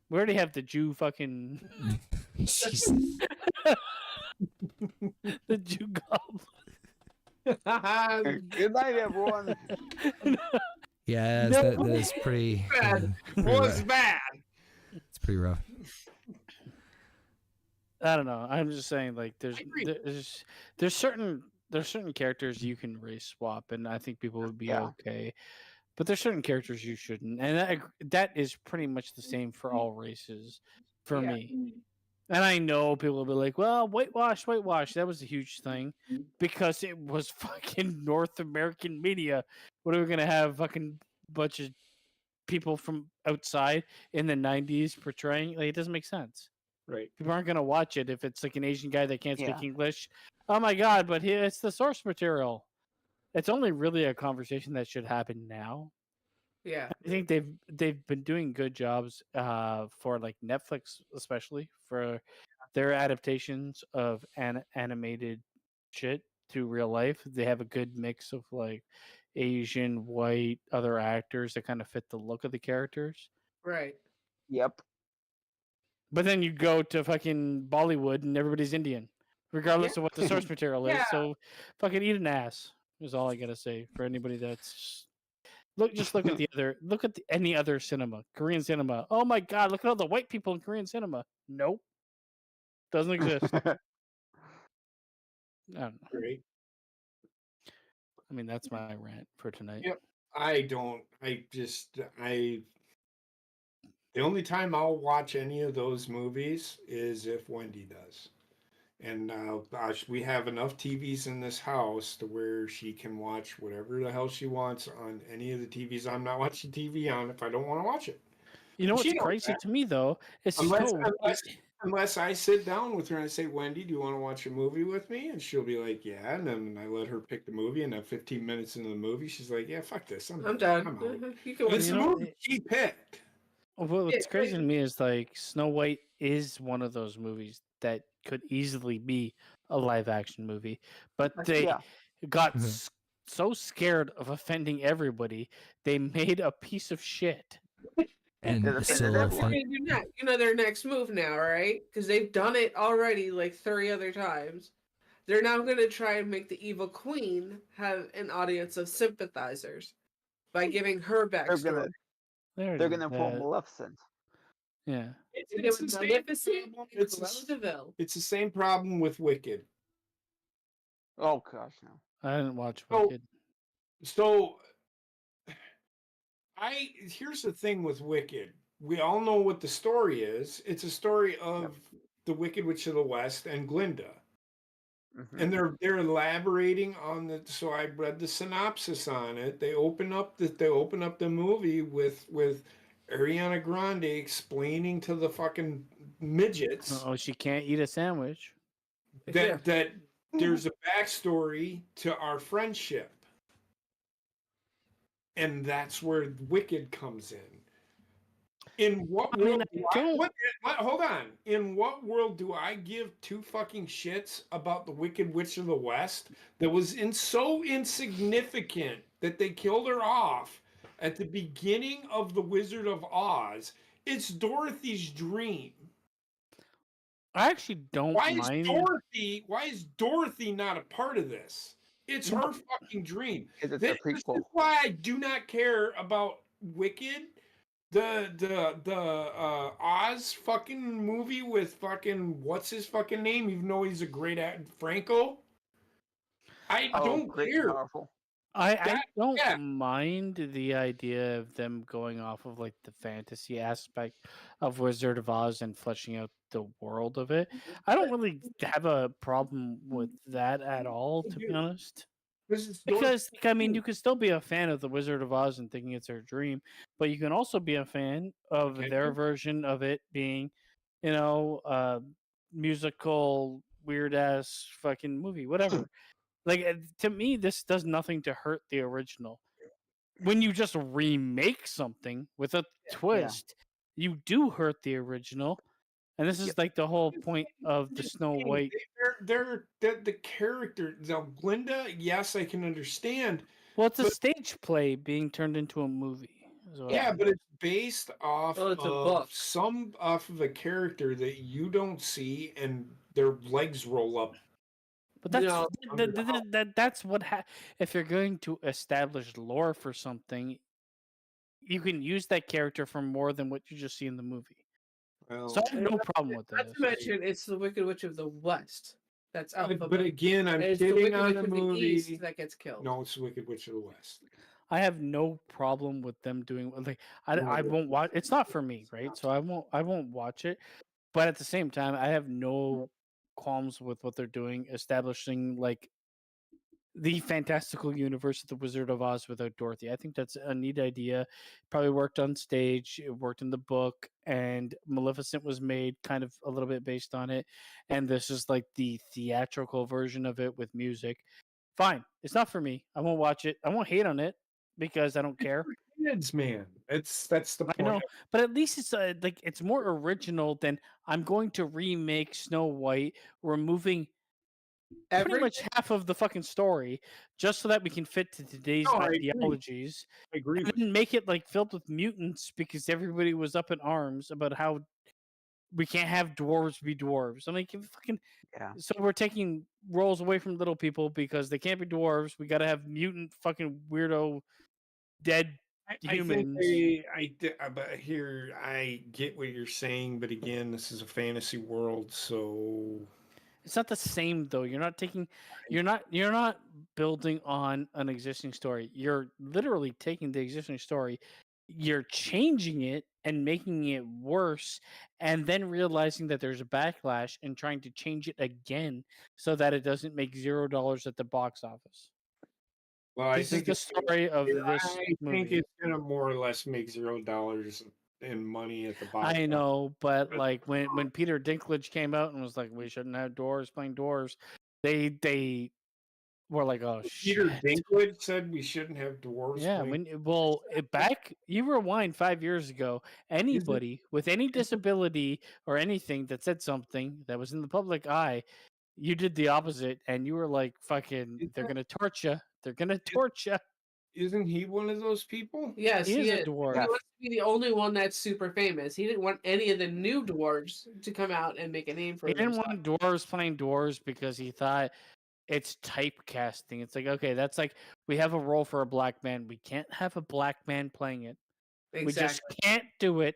We already have the Jew fucking the Jew goblin. Good night, everyone. Yeah, that is pretty bad. Pretty bad. It's pretty rough. I don't know. I'm just saying, like, there's certain characters you can race swap, and I think people would be okay. But there's certain characters you shouldn't, and that is pretty much the same for all races, for me. And I know people will be like, "Well, whitewash." That was a huge thing because it was fucking North American media. What are we gonna have? Fucking bunch of people from outside in the '90s portraying? Like, it doesn't make sense. Right. People aren't gonna watch it if it's like an Asian guy that can't speak English. Oh my god! But it's the source material. It's only really a conversation that should happen now. Yeah, I think they've been doing good jobs for like Netflix, especially for their adaptations of animated shit to real life. They have a good mix of like Asian, white, other actors that kind of fit the look of the characters. Right. Yep. But then you go to fucking Bollywood and everybody's Indian, regardless of what the source material is. So fucking eat an ass is all I gotta say for anybody that's look at any other cinema, Korean cinema. Oh my god, look at all the white people in Korean cinema. Nope. Doesn't exist. I don't know. Great. I mean, that's my rant for tonight. Yep. The only time I'll watch any of those movies is if Wendy does. And gosh, we have enough TVs in this house to where she can watch whatever the hell she wants on any of the TVs I'm not watching TV on if I don't want to watch it. You know She what's knows crazy that. to me though? It's Unless, so unless, unless I sit down with her and I say, Wendy, do you want to watch a movie with me? And she'll be like, yeah. And then I let her pick the movie. And then 15 minutes into the movie, she's like, yeah, fuck this. I'm done. I'm out. You can It's You the know, movie she picked. what's crazy to me is like Snow White is one of those movies that could easily be a live action movie, but they Yeah. got so scared of offending everybody, they made a piece of shit. And They're still offended a everyone. fun. do that. You know their next move now, right? Because they've done it already like 30 other times. They're now going to try and make the evil queen have an audience of sympathizers by giving her backstory. They're gonna pull Maleficent. Yeah. It's the same Maleficent problem. and Cruella de Vil. It's the same problem with Wicked. Oh gosh, no. I didn't watch Oh. Wicked. So here's the thing with Wicked. We all know what the story is. It's a story of the Wicked Witch of the West and Glinda. Mhm. And they're elaborating on the. So I read the synopsis on it. They open up the movie with Ariana Grande explaining to the fucking midgets Oh, she can't eat a sandwich. that there's a backstory to our friendship, and that's where Wicked comes in. In what world? Hold on. In what world do I give two fucking shits about the Wicked Witch of the West that was so insignificant that they killed her off at the beginning of The Wizard of Oz? It's Dorothy's dream. I actually don't mind. Why is Dorothy not a part of this? It's her fucking dream. It's a This prequel. is why I do not care about Wicked. The Oz fucking movie with fucking what's his fucking name, even though he's a great actor, Franco. I don't great care. and powerful. I don't mind the idea of them going off of like the fantasy aspect of Wizard of Oz and fleshing out the world of it. I don't really have a problem with that at all, to be honest. Because I mean, you can still be a fan of the Wizard of Oz and thinking it's their dream, but you can also be a fan of their version of it being, you know, musical weird ass fucking movie, whatever. Like to me, this does nothing to hurt the original. When you just remake something with a twist, you do hurt the original. And this is like the whole point of the Snow White. They're the character. Now, Glinda, yes, I can understand. Well, it's a stage play being turned into a movie. Yeah, but it's based off it's a of book. off of a character that you don't see, and their legs roll up. But that's what if you're going to establish lore for something, you can use that character for more than what you just see in the movie. Well, so I have no problem with that. Not to mention, it's the Wicked Witch of the West. That's but again, I'm it's kidding the on Wicked the Witch of the East movie. that gets killed. No, it's the Wicked Witch of the West. I have no problem with them doing like I won't watch. It's not for me, right? So I won't watch it. But at the same time, I have no qualms with what they're doing, establishing like the fantastical universe of the Wizard of Oz without Dorothy. I think that's a neat idea. Probably worked on stage, it worked in the book, and Maleficent was made kind of a little bit based on it. And this is like the theatrical version of it with music. Fine. It's not for me. I won't watch it. I won't hate on it because I don't care. Kids, man. That's the point. I know, but at least it's like it's more original than I'm going to remake Snow White, removing pretty much half of the fucking story just so that we can fit to today's ideologies. I agree. And then make it like filled with mutants because everybody was up in arms about how we can't have dwarves be dwarves. I'm like, fucking. Yeah. So we're taking roles away from little people because they can't be dwarves. We got to have mutant fucking weirdo dead humans. But here I get what you're saying, but again, this is a fantasy world, so it's not the same though. You're not building on an existing story. You're literally taking the existing story you're changing it and making it worse, and then realizing that there's a backlash and trying to change it again so that it doesn't make $0 at the box office. Well, This is the story of this I movie. think it's gonna more or less make $0 in money at the box. I know, but like when Peter Dinklage came out and was like, we shouldn't have dwarves playing dwarves, they were like, oh Peter shit. Dinklage said we shouldn't have dwarves. Yeah, playing. back you rewind 5 years ago, anybody with any disability or anything that said something that was in the public eye, you did the opposite, and you were like, fucking, they're gonna torch you. They're gonna torch you. Isn't he one of those people? Yes, He he is a is. dwarf. He wants to be the only one that's super famous. He didn't want any of the new dwarves to come out and make a name for He didn't himself. want dwarves playing dwarves because he thought it's typecasting. It's like, okay, that's like we have a role for a black man. We can't have a black man playing it. Exactly. We just can't do it.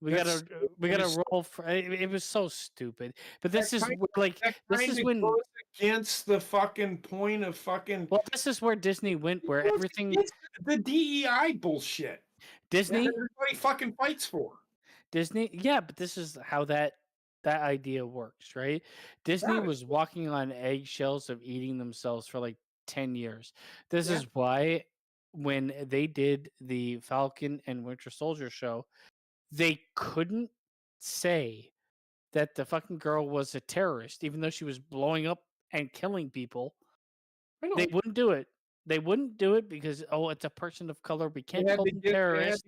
We That's gotta roll for it. Was so stupid. But this is like this is when goes against the fucking point of fucking. well, this is where Disney went, where everything It's the DEI bullshit. Disney That everybody fucking fights for. Disney, yeah, but this is how that idea works, right? Disney Right. was walking on eggshells of eating themselves for like 10 years. This Yeah. is why when they did the Falcon and Winter Soldier show, they couldn't say that the fucking girl was a terrorist, even though she was blowing up and killing people. I know. They wouldn't do it. They wouldn't do it because, oh, it's a person of color. We can't call them terrorists.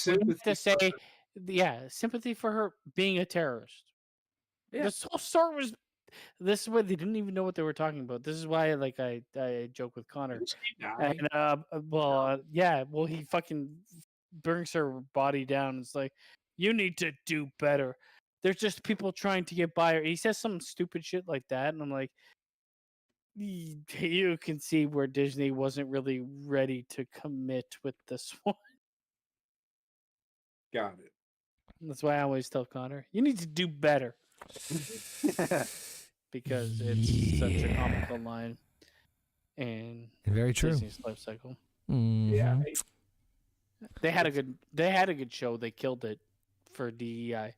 We have to say, yeah, sympathy for her being a terrorist. Yeah. This whole story was. This is why they didn't even know what they were talking about. This is why, like, I joke with Connor. And well, he fucking brings her body down. It's like, you need to do better. There's just people trying to get by her. He says some stupid shit like that, and I'm like, you can see where Disney wasn't really ready to commit with this one. Got it. That's why I always tell Connor, you need to do better. Because it's such a comical line. And very true. Disney's life cycle. Yeah. They had a good show. They killed it for DEI.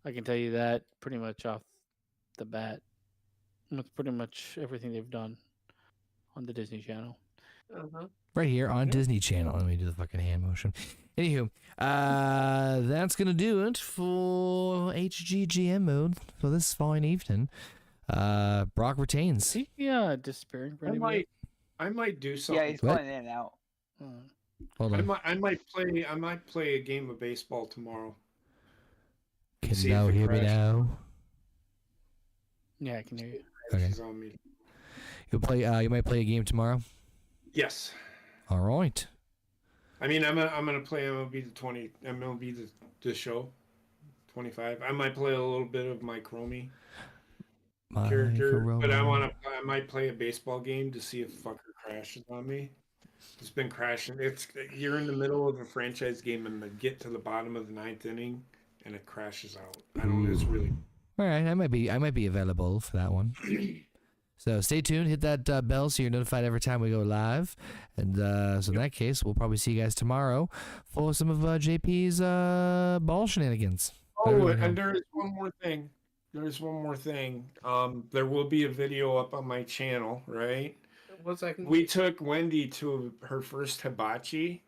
I can tell you that pretty much off the bat. With pretty much everything they've done on the Disney Channel. Right here on Disney Channel. Let me do the fucking hand motion. Anywho, that's gonna do it for HGGM mode for this fine evening. Brock retains. Yeah, disappearing. I might do something. Yeah, he's going in and out. Hold on. I might play a game of baseball tomorrow. Can see now if it hear me crashes. now? Yeah, I can hear you. Okay. She's on me. You'll play. You might play a game tomorrow. Yes. All right. I mean, I'm gonna play MLB the 20. MLB the show 25. I might play a little bit of my Chromie character, but I might play a baseball game to see if fucker crashes on me. It's been crashing. You're in the middle of a franchise game and get to the bottom of the 9th inning and it crashes out. I don't know. It's really. All right. I might be available for that one. So stay tuned. Hit that bell so you're notified every time we go live. And so in that case, we'll probably see you guys tomorrow for some of JP's ball shenanigans. Oh, and there's one more thing. There will be a video up on my channel, right? 1 second. We took Wendy to her first hibachi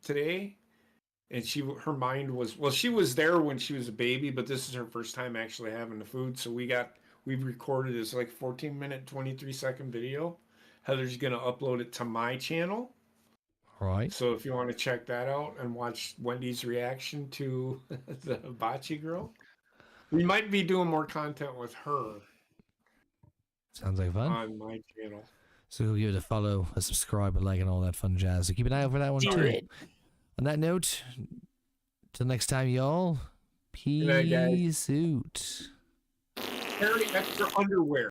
today, and her mind was, well, she was there when she was a baby, but this is her first time actually having the food. So we've recorded this like 14-minute, 23-second video. Heather's gonna upload it to my channel. All right. So if you want to check that out and watch Wendy's reaction to the hibachi girl, we might be doing more content with her. Sounds like fun. On my channel. So you'll give it a follow, a subscribe, a like, and all that fun jazz. So keep an eye out for that one too. it. On that note, till next time, y'all. night, guys. Peace out. Carry extra underwear.